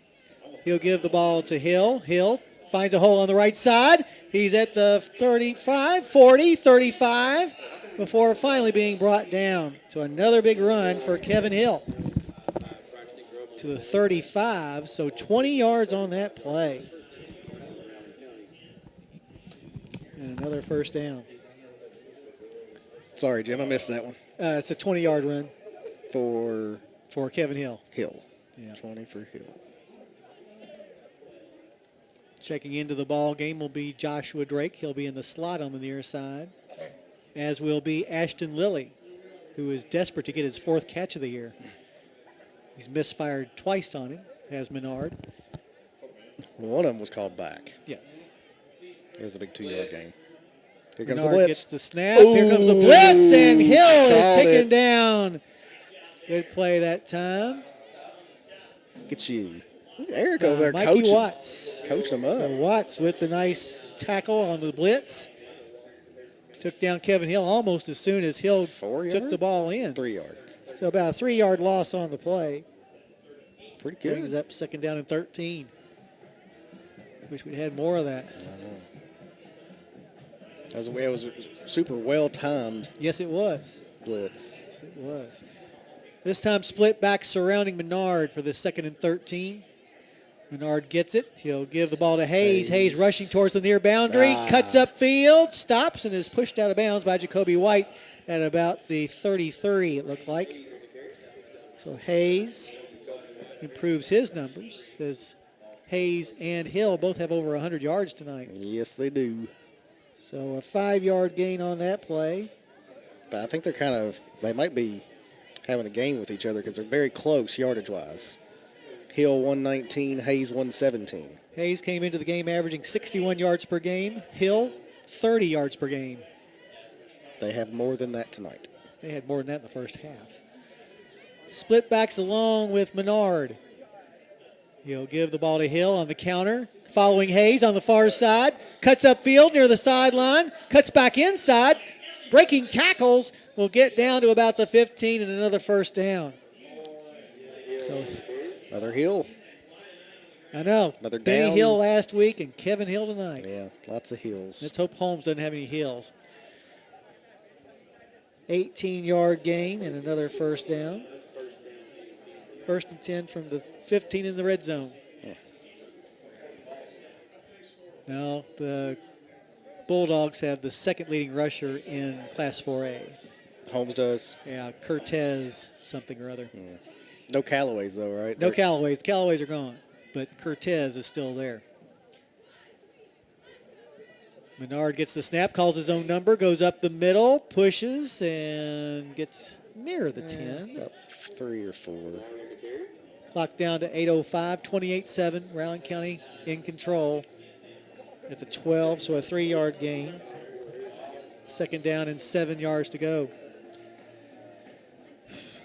He'll give the ball to Hill. Hill finds a hole on the right side. He's at the 35, 40, 35, before finally being brought down. So another big run for Kevin Hill to the 35, so 20 yards on that play. And another first down. Sorry, Jim, I missed that one. It's a 20-yard run. For Kevin Hill. Yeah. 20 for Hill. Checking into the ball game will be Joshua Drake. He'll be in the slot on the near side, as will be Ashton Lilly, who is desperate to get his 4th catch of the year. He's misfired twice on him, has Menard. One of them was called back. Yes. It was a big 2-yard game. Here comes Menard the blitz. Gets the snap. Ooh, here comes the blitz, and Hill is taken down. Good play that time. Look at you. Eric over there Mikey coaching. Watts. Coaching him up. So Watts with the nice tackle on the blitz Took down Kevin Hill almost as soon as Hill took the ball in. 3 yard. So about a 3-yard loss on the play. Pretty good. Brings up 2nd down and 13. Wish we'd had more of that. It was super well timed. Yes, it was. Blitz. Yes, it was. This time split back surrounding Menard for the 2nd and 13. Menard gets it. He'll give the ball to Hayes. Hayes rushing towards the near boundary. Cuts upfield. Stops and is pushed out of bounds by Jacoby White at about the 33, it looked like. So Hayes improves his numbers, as Hayes and Hill both have over 100 yards tonight. Yes, they do. So a 5-yard gain on that play. But I think they might be having a game with each other because they're very close yardage-wise. Hill 119, Hayes 117. Hayes came into the game averaging 61 yards per game. Hill, 30 yards per game. They have more than that tonight. They had more than that in the first half. Split backs along with Menard. He'll give the ball to Hill on the counter. Following Hayes on the far side. Cuts upfield near the sideline. Cuts back inside. Breaking tackles. Will get down to about the 15 and another first down. So another Hill. I know. Another down. Benny Hill last week and Kevin Hill tonight. Yeah, lots of Hills. Let's hope Holmes doesn't have any Hills. 18-yard gain and another first down. 1st and 10 from the 15 in the red zone. Yeah. Now the Bulldogs have the 2nd leading rusher in Class 4A. Holmes does. Yeah, Cortez something or other. Yeah. No Callaways, though, right? No Callaways. The Callaways are gone, but Cortez is still there. Menard gets the snap, calls his own number, goes up the middle, pushes, and gets near the 10. About 3 or 4. Clock down to 8:05, 28-7. Rowan County in control at the 12, so a 3-yard gain. 2nd down and 7 yards to go.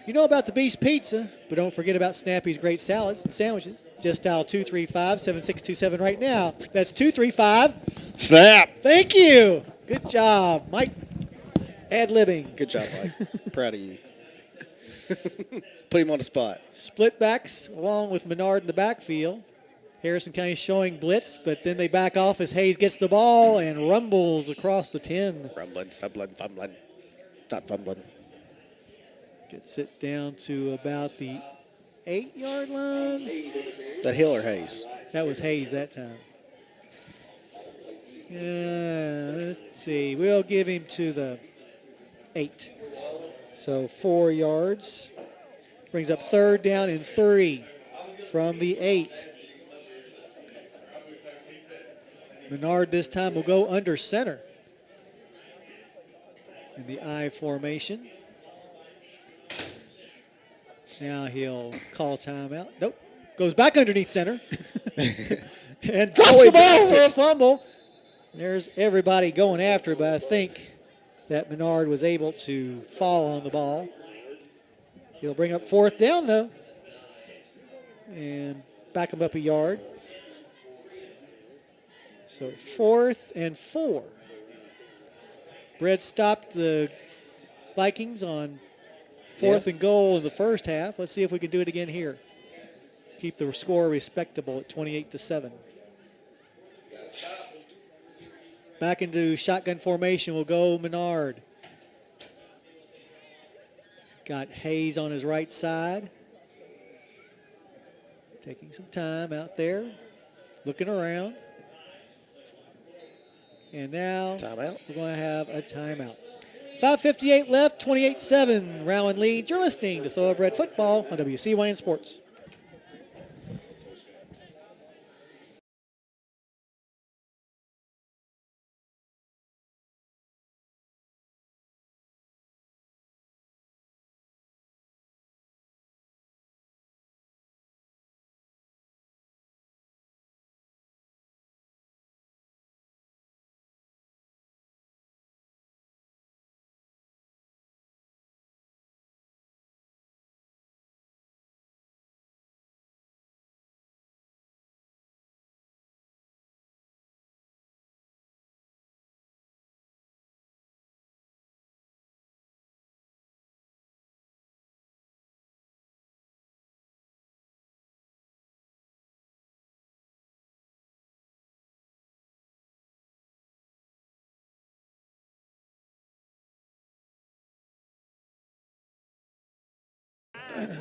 You know about the Beast Pizza, but don't forget about Snappy's great salads and sandwiches. Just dial 235-7627 right now. That's 235. Snap. Thank you. Good job, Mike. Ad-libbing. Good job, Mike. Proud of you. Put him on the spot. Split backs along with Menard in the backfield. Harrison County showing blitz, but then they back off as Hayes gets the ball and rumbles across the 10. Rumbling, stumbling, fumbling. Not fumbling. Gets it down to about the 8-yard line. Is that Hill or Hayes? That was Hayes that time. Let's see. We'll give him to the 8. So 4 yards. Brings up 3rd down and 3 from the 8. Menard this time will go under center in the I formation. Now he'll call timeout. Nope. Goes back underneath center. And drops the ball for a fumble. There's everybody going after it, but I think that Menard was able to fall on the ball. He'll bring up 4th down, though, and back him up a yard. So 4th and 4. Brett stopped the Vikings on 4th and goal in the first half. Let's see if we can do it again here. Keep the score respectable at 28-7. Back into shotgun formation will go Menard. He's got Hayes on his right side. Taking some time out there. Looking around. And now timeout. We're going to have a timeout. 5:58 left, 28-7. Rowan leads. You're listening to Thoroughbred Football on WCYN Sports. don't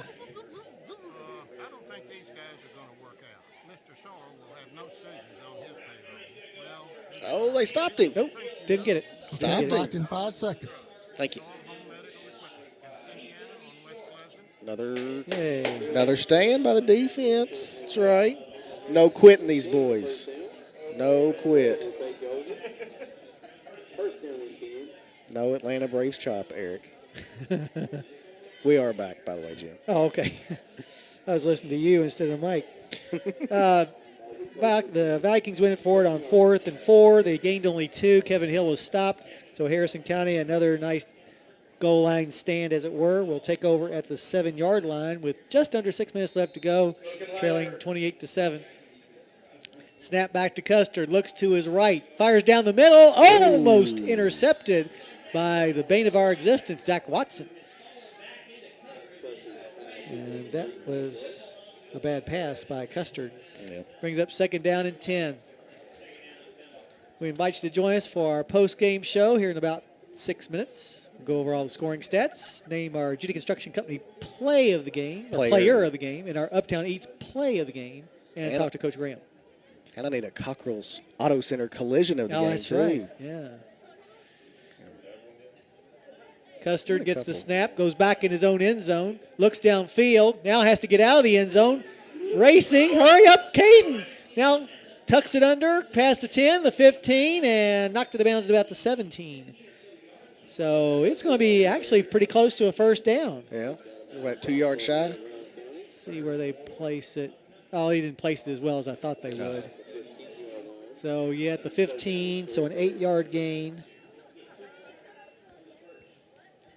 think these guys are going to work out. Mr. Sorrell will have no students on his payroll. Well, Oh, they stopped him. Nope, didn't get it. Stopped him. Clock in 5 seconds. Thank you. Another, Yay. another stand by the defense. That's right. No quitting these boys. No quit. No Atlanta Braves chop, Eric. We are back, by the way, Jim. Oh, okay. I was listening to you instead of Mike. The Vikings went forward on 4th and 4. They gained only 2. Kevin Hill was stopped. So Harrison County, another nice goal line stand, as it were, will take over at the 7-yard line with just under 6 minutes left to go, trailing 28-7. Snap back to Custard, looks to his right, fires down the middle, almost intercepted by the bane of our existence, Zach Watson. And that was a bad pass by Custard. Yeah. Brings up 2nd down and 10. We invite you to join us for our post-game show here in about 6 minutes. We'll go over all the scoring stats, name our Judy Construction Company play of the game, or player of the game, and our Uptown Eats play of the game, and talk to Coach Graham. And I need a Cockrell's Auto Center collision of the game, that's too. Right. Yeah. Custard gets the snap, goes back in his own end zone, looks downfield, now has to get out of the end zone. Racing, hurry up, Caden. Now tucks it under, past the 10, the 15, and knocked it out of bounds at about the 17. So it's going to be actually pretty close to a 1st down. Yeah, about 2 yards shy. Let's see where they place it. Oh, they didn't place it as well as I thought they would. So, yeah, at the 15, so an 8-yard gain.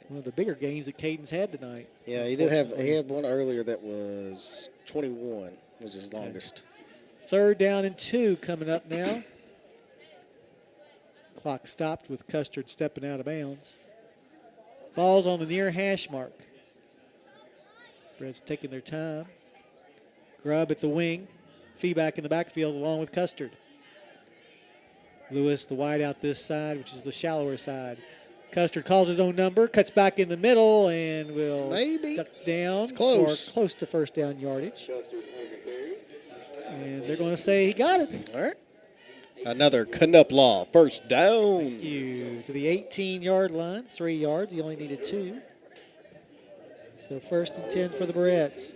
One of the bigger gains that Caden's had tonight. Yeah, he had one earlier that was 21, was his longest. 3rd down and 2 coming up now. Clock stopped with Custard stepping out of bounds. Ball's on the near hash mark. Brett's taking their time. Grubb at the wing. Feeback in the backfield along with Custard. Lewis, the wide out this side, which is the shallower side. Custard calls his own number, cuts back in the middle, and will duck down for close to 1st down yardage. And they're going to say he got it. All right. Another Knupplaw 1st down. Thank you. To the 18-yard line, 3 yards. He only needed 2. So 1st and 10 for the Barrettes.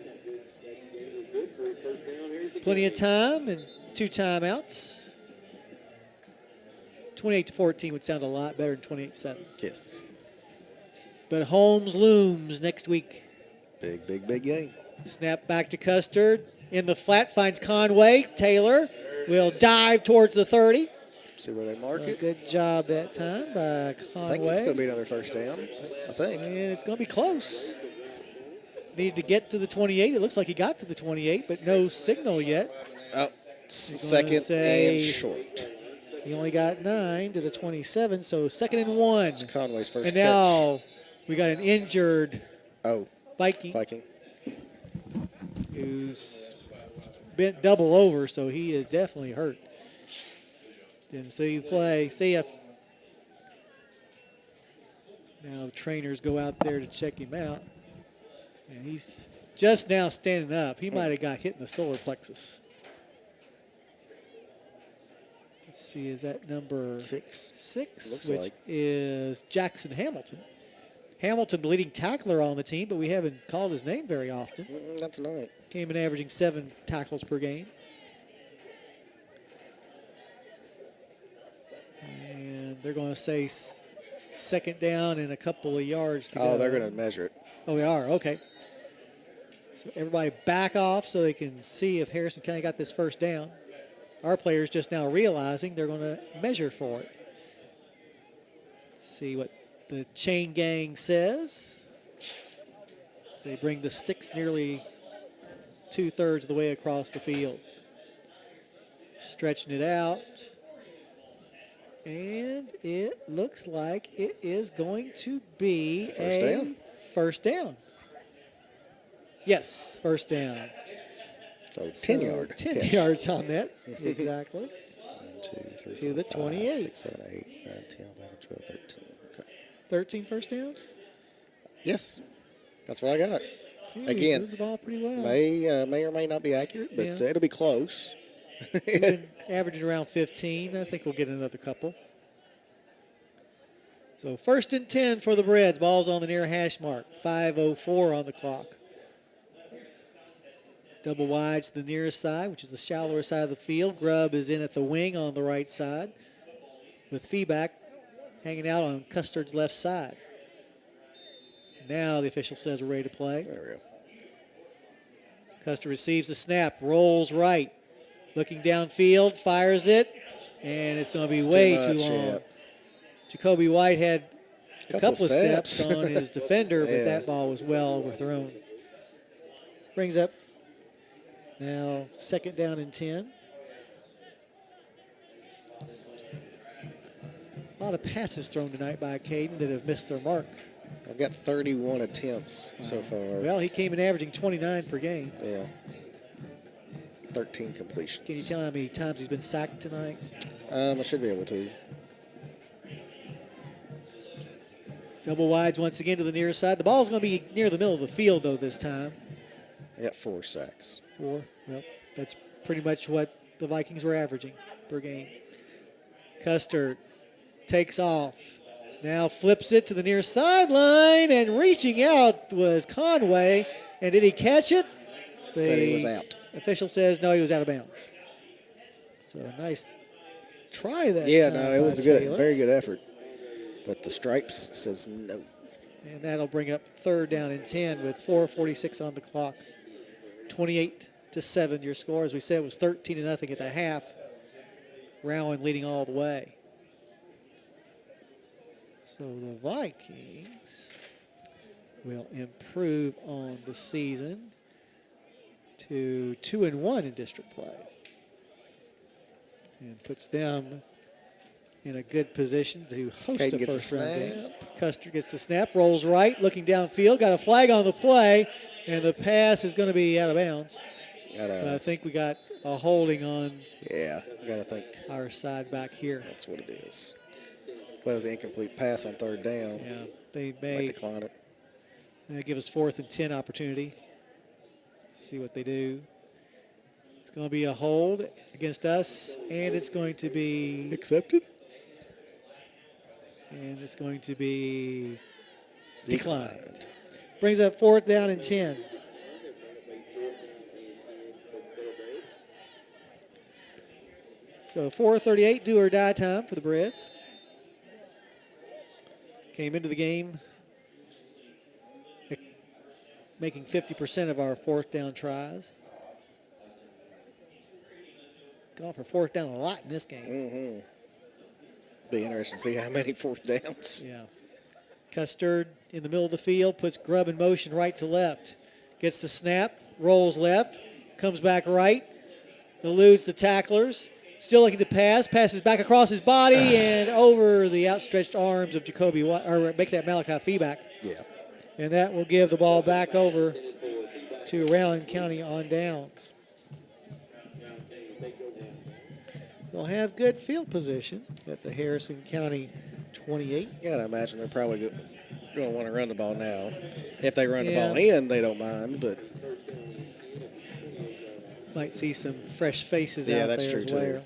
Plenty of time and 2 timeouts. 28-14 would sound a lot better than 28-7. Yes. But Holmes looms next week. Big game. Snap back to Custard. In the flat, finds Conway. Taylor will dive towards the 30. See where they mark it. Good job that time by Conway. I think it's going to be another 1st down, I think. And it's going to be close. Needed to get to the 28. It looks like he got to the 28, but no signal yet. Oh, 2nd and short. He only got 9 to the 27, so 2nd and 1. It's Conway's first and catch. now we got an injured Viking. Who's bent double over, so he is definitely hurt. Didn't see the play. See ya. Now the trainers go out there to check him out. And he's just now standing up. He might have got hit in the solar plexus. Let's see, is that number 6? Which is Jackson Hamilton. Hamilton, the leading tackler on the team, but we haven't called his name very often. Not tonight. Came in averaging 7 tackles per game. And they're going to say 2nd down and a couple of yards to go. Oh, they're going to measure it. Oh, they are? Okay. So everybody back off so they can see if Harrison County got this 1st down. Our players just now realizing they're going to measure for it. Let's see what the chain gang says. They bring the sticks nearly 2/3 of the way across the field. Stretching it out. And it looks like it is going to be first down. Yes, 1st down. So 10 yards. 10 yards on that. Exactly. 1, 2, 3, to the 28. 5, 6, 7, 8, 9, 10, 11, 12, 13. Okay. 13 first downs? Yes. That's what I got. See, Again, moves the ball pretty well. may or may not be accurate, but it'll be close. We've been averaging around 15. I think we'll get another couple. So 1st and 10 for the Reds. Ball's on the near hash mark. 5:04 on the clock. Double wide to the nearest side, which is the shallower side of the field. Grubb is in at the wing on the right side, with Feeback hanging out on Custard's left side. Now the official says we're ready to play. There we go. Custard receives the snap, rolls right, looking downfield, fires it, and it's going to be way too long. Yeah. Jacoby White had a couple of steps on his defender, but that ball was well overthrown. Brings up now 2nd down and 10. A lot of passes thrown tonight by Caden that have missed their mark. I've got 31 attempts so far. Well, he came in averaging 29 per game. Yeah. 13 completions. Can you tell how many times he's been sacked tonight? I should be able to. Double wides once again to the near side. The ball's going to be near the middle of the field, though, this time. I got 4 sacks. 4. Well, that's pretty much what the Vikings were averaging per game. Custard takes off. Now flips it to the near sideline, and reaching out was Conway. And did he catch it? Said he was out. Official says no, he was out of bounds. So a nice try that Yeah, time no, it was a Taylor. very good effort. But the stripes says no. And that'll bring up 3rd down and 10 with 4:46 on the clock. 28-7 your score. As we said, it was 13-0 at the half. Rowan leading all the way. So the Vikings will improve on the season to 2-1 in district play. And puts them in a good position to host a first-round game. Custer gets the snap, rolls right, looking downfield, got a flag on the play, and the pass is going to be out of bounds. I think we got a holding on got to think our side back here. That's what it is. Well, it was an incomplete pass on 3rd down. Yeah, they may decline it. They give us 4th and 10 opportunity. See what they do. It's going to be a hold against us, and it's going to be accepted. And it's going to be declined. Brings up 4th down and 10. So 4:38, do or die time for the Breds. Came into the game making 50% of our 4th down tries. Gone for 4th down a lot in this game. Mm-hmm. Be interesting to see how many 4th downs. Yeah. Custard in the middle of the field, puts Grubb in motion right to left. Gets the snap, rolls left, comes back right, eludes the tacklers. Still looking to pass, passes back across his body and over the outstretched arms of Jacoby White, or make that Malachi Feeback. Yeah. And that will give the ball back over to Rowan County on downs. They'll have good field position at the Harrison County 28. You got to imagine they're probably going to want to run the ball now. If they run the ball in, they don't mind, but might see some fresh faces out there as well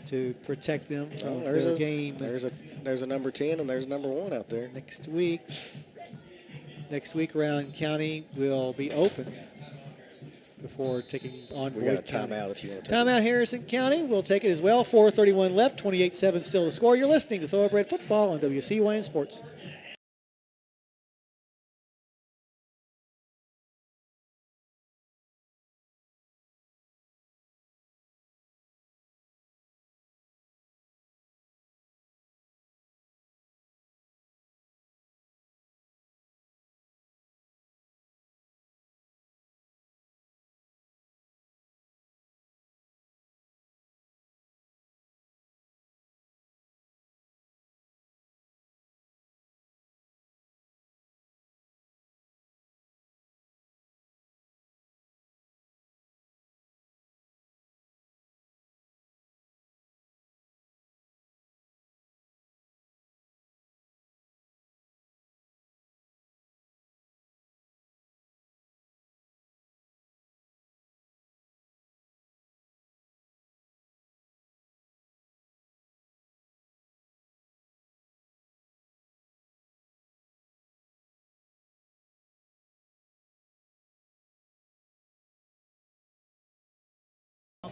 to protect them from their game. There's a number 10 and there's a number 1 out there. Next week, Rowan County will be open before taking on We got a timeout if you want to. Timeout Harrison County. We'll take it as well. 4:31 left, 28-7 still the score. You're listening to Thoroughbred Football on WCYN Sports.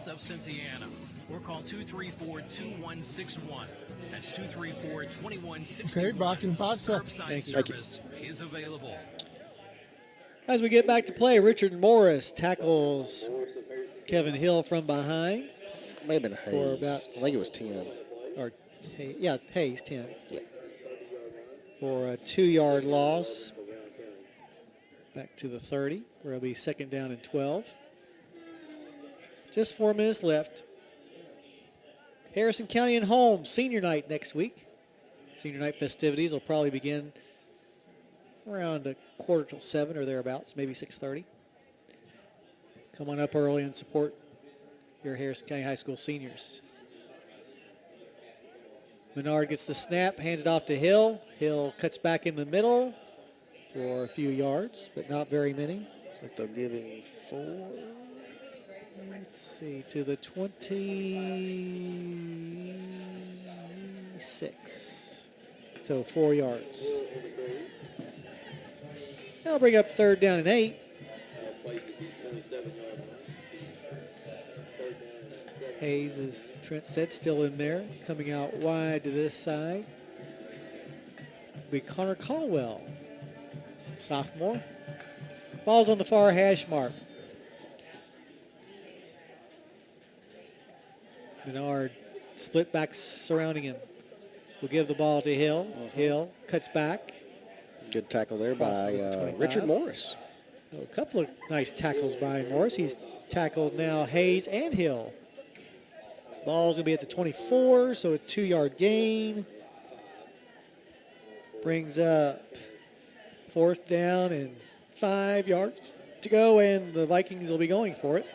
south of Cynthiana. Or call 234-2161. That's 234-2161. Okay, back in 5 seconds. Curbside service is available. As we get back to play, Richard Morris tackles Kevin Hill from behind. May have been Hayes. For about, I think it was 10. Or Hayes 10. Yeah. For a 2-yard loss. Back to the 30, where it'll be 2nd down and 12. Just 4 minutes left. Harrison County and home, senior night next week. Senior night festivities will probably begin around 6:45 or thereabouts, maybe 6:30. Come on up early and support your Harrison County High School seniors. Menard gets the snap, hands it off to Hill. Hill cuts back in the middle for a few yards, but not very many. Looks like they're giving 4. Let's see, to the 26. So 4 yards. That'll bring up 3rd down and 8. Hayes, as Trent said, still in there. Coming out wide to this side will be Connor Caldwell, sophomore. Ball's on the far hash mark. Menard split backs surrounding him. Will give the ball to Hill. Hill cuts back. Good tackle there by Richard Morris. A couple of nice tackles by Morris. He's tackled now Hayes and Hill. Ball's going to be at the 24, so a 2-yard gain. Brings up 4th down and 5 yards to go, and the Vikings will be going for it.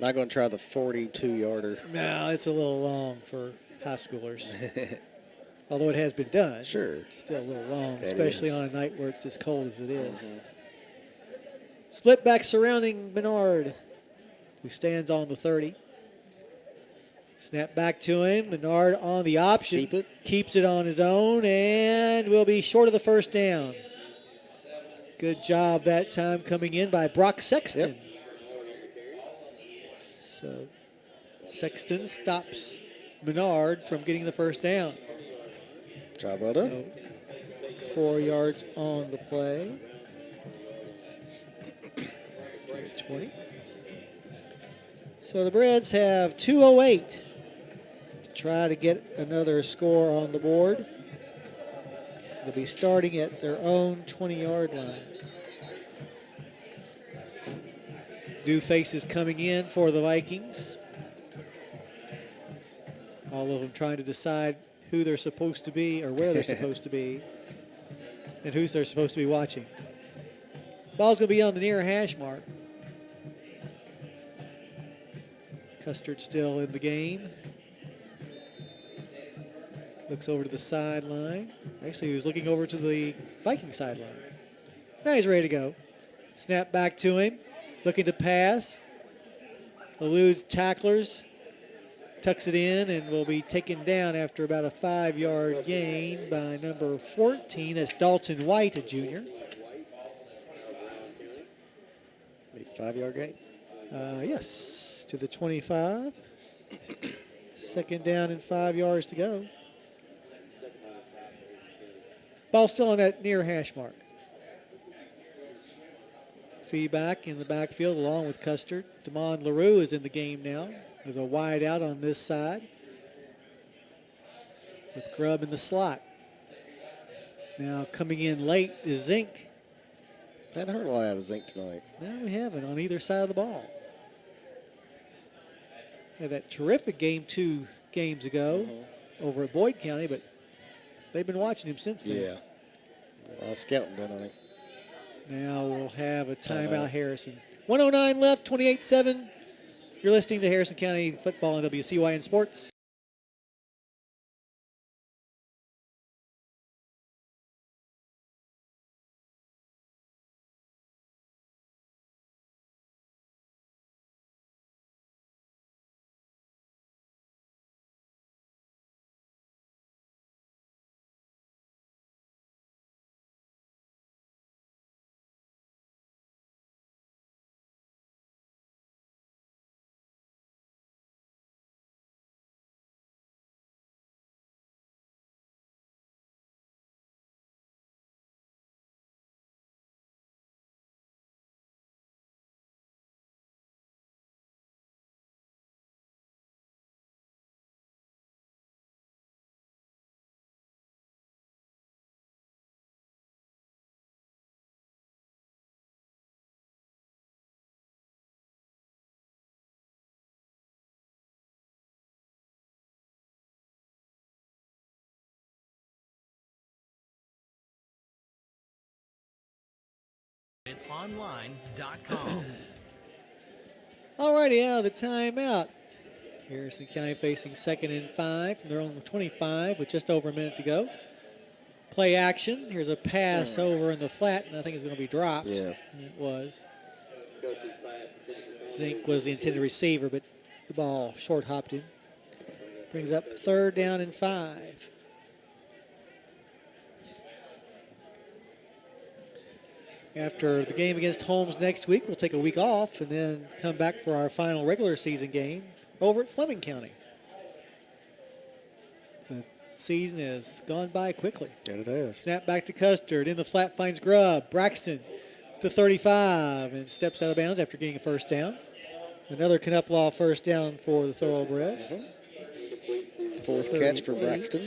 Not going to try the 42-yarder. No, it's a little long for high schoolers. Although it has been done. Sure. It's still a little long, It especially is. on a night where it's as cold as it is. Split back surrounding Menard, who stands on the 30. Snap back to him. Menard on the option. Keeps it on his own and will be short of the 1st down. Good job that time coming in by Brock Sexton. Yep. So Sexton stops Menard from getting the 1st down. Job well done. So 4 yards on the play. 20. So the Breds have 2:08 to try to get another score on the board. They'll be starting at their own 20-yard line. New faces coming in for the Vikings. All of them trying to decide who they're supposed to be or where they're supposed to be and who they're supposed to be watching. Ball's going to be on the near hash mark. Custard still in the game. Looks over to the sideline. Actually, he was looking over to the Viking sideline. Now he's ready to go. Snap back to him. Looking to pass. Eludes tacklers. Tucks it in and will be taken down after about a 5-yard gain by number 14. That's Dalton White, a junior. A 5-yard gain? Yes, to the 25. 2nd down and 5 yards to go. Ball still on that near hash mark. Feedback in the backfield along with Custard. Damon LaRue is in the game now. There's a wide out on this side with Grubb in the slot. Now coming in late is Zink. Hadn't heard a lot out of Zink tonight. No, we haven't on either side of the ball. Had that terrific game 2 games ago over at Boyd County, but they've been watching him since then. Yeah. A lot of scouting done on him. Now we'll have a timeout, Harrison. 1:09 left, 28-7. You're listening to Harrison County Football on WCYN Sports. at online.com. Alrighty, out of the timeout. Harrison County facing 2nd and 5 from their own 25 with just over a minute to go. Play action. Here's a pass over in the flat, and I think it's going to be dropped. Yeah. And it was. Zink was the intended receiver, but the ball short hopped him. Brings up 3rd down and 5. After the game against Holmes next week, we'll take a week off and then come back for our final regular season game over at Fleming County. The season has gone by quickly. Yeah, it has. Snap back to Custard. In the flat finds Grubb. Braxton to 35 and steps out of bounds after getting a 1st down. Another Knuppelaw 1st down for the Thoroughbreds. 4th catch for Braxton.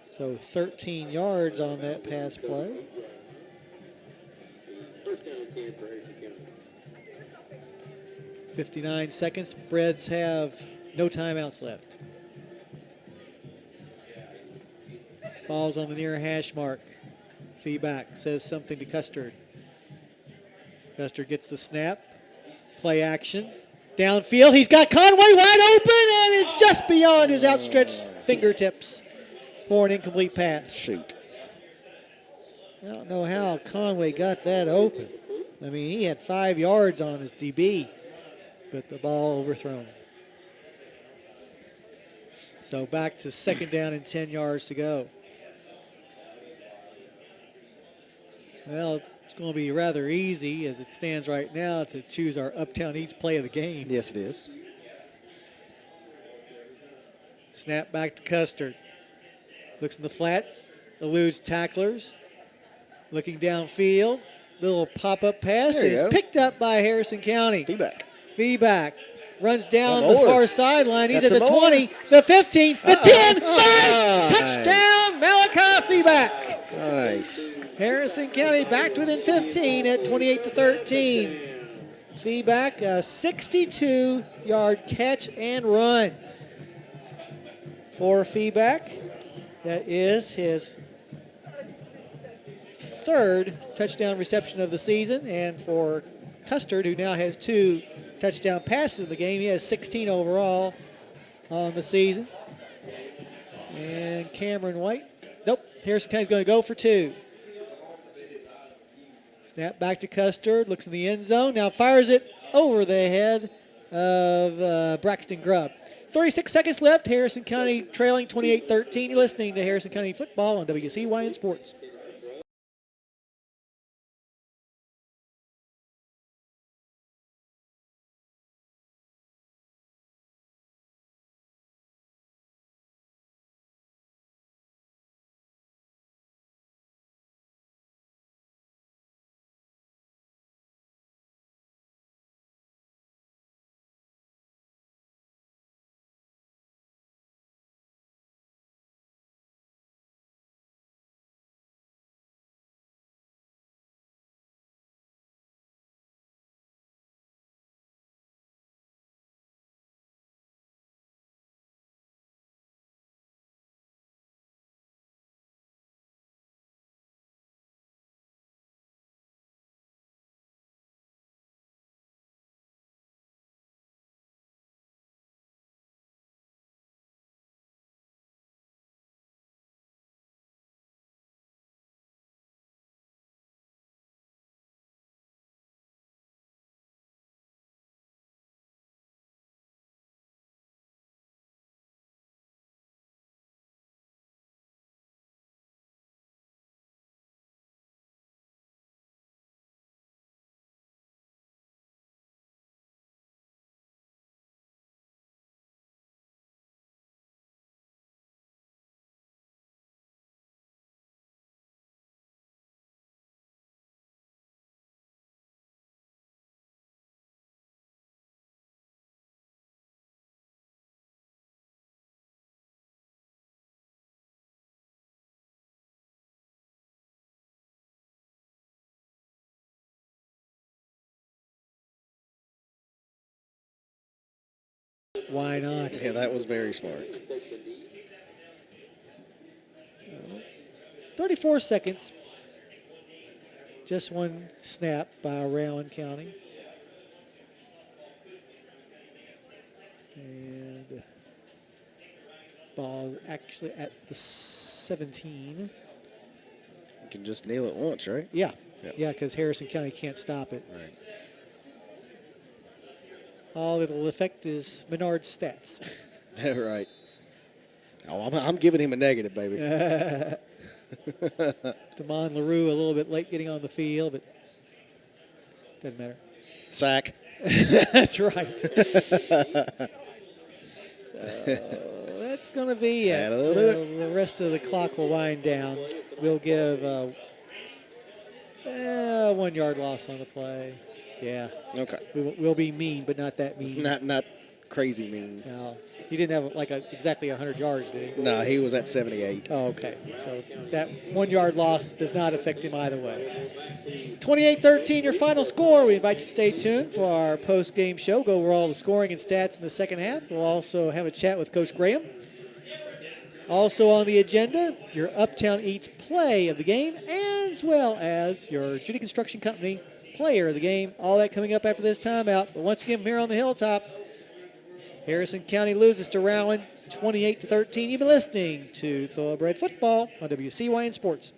So 13 yards on that pass play. 59 seconds. Breds have no timeouts left. Ball's on the near hash mark. Feedback says something to Custard. Custard gets the snap. Play action. Downfield. He's got Conway wide open, and it's just beyond his outstretched fingertips for an incomplete pass. Shoot. I don't know how Conway got that open. I mean, he had 5 yards on his DB, but the ball overthrown. So back to 2nd down and 10 yards to go. Well, it's going to be rather easy as it stands right now to choose our Uptown Eats play of the game. Yes, it is. Snap back to Custard. Looks in the flat, eludes tacklers. Looking downfield, little pop-up pass is picked up by Harrison County. Feedback. Runs down the far sideline. He's at the 20, the 15, the 10, 5. Touchdown, Malachi Feedback. Nice. Harrison County back to within 15 at 28-13. Feedback, a 62-yard catch and run for Feedback. That is his 3rd touchdown reception of the season. And for Custard, who now has 2 touchdown passes in the game, he has 16 overall on the season. And Cameron White, nope, Harrison County's going to go for 2. Snap back to Custard, looks in the end zone, now fires it over the head of Braxton Grubb. 36 seconds left, Harrison County trailing 28-13. You're listening to Harrison County Football on WCYN Sports. Why not? Yeah, that was very smart. 34 seconds Just one snap by Rowan County. And ball is actually at the 17. You can just nail it once, right? Yeah. Yeah, because Harrison County can't stop it. Right. All it'll affect is Menard's stats. Right. Oh, I'm giving him a negative, baby. Damon LaRue a little bit late getting on the field, but doesn't matter. Sack. That's right. So that's going to be it. The rest of the clock will wind down. We'll give a 1 yard loss on the play. Yeah. Okay. We'll be mean, but not that mean. Not crazy mean. No. He didn't have exactly 100 yards, did he? No, he was at 78. Oh, okay. So that 1 yard loss does not affect him either way. 28-13, your final score. We invite you to stay tuned for our post-game show. Go over all the scoring and stats in the second half. We'll also have a chat with Coach Graham. Also on the agenda, your Uptown Eats play of the game, as well as your Judy Construction Company player of the game. All that coming up after this timeout. But once again, here on the Hilltop, Harrison County loses to Rowan 28-13. You've been listening to Thoroughbred Football on WCYN Sports.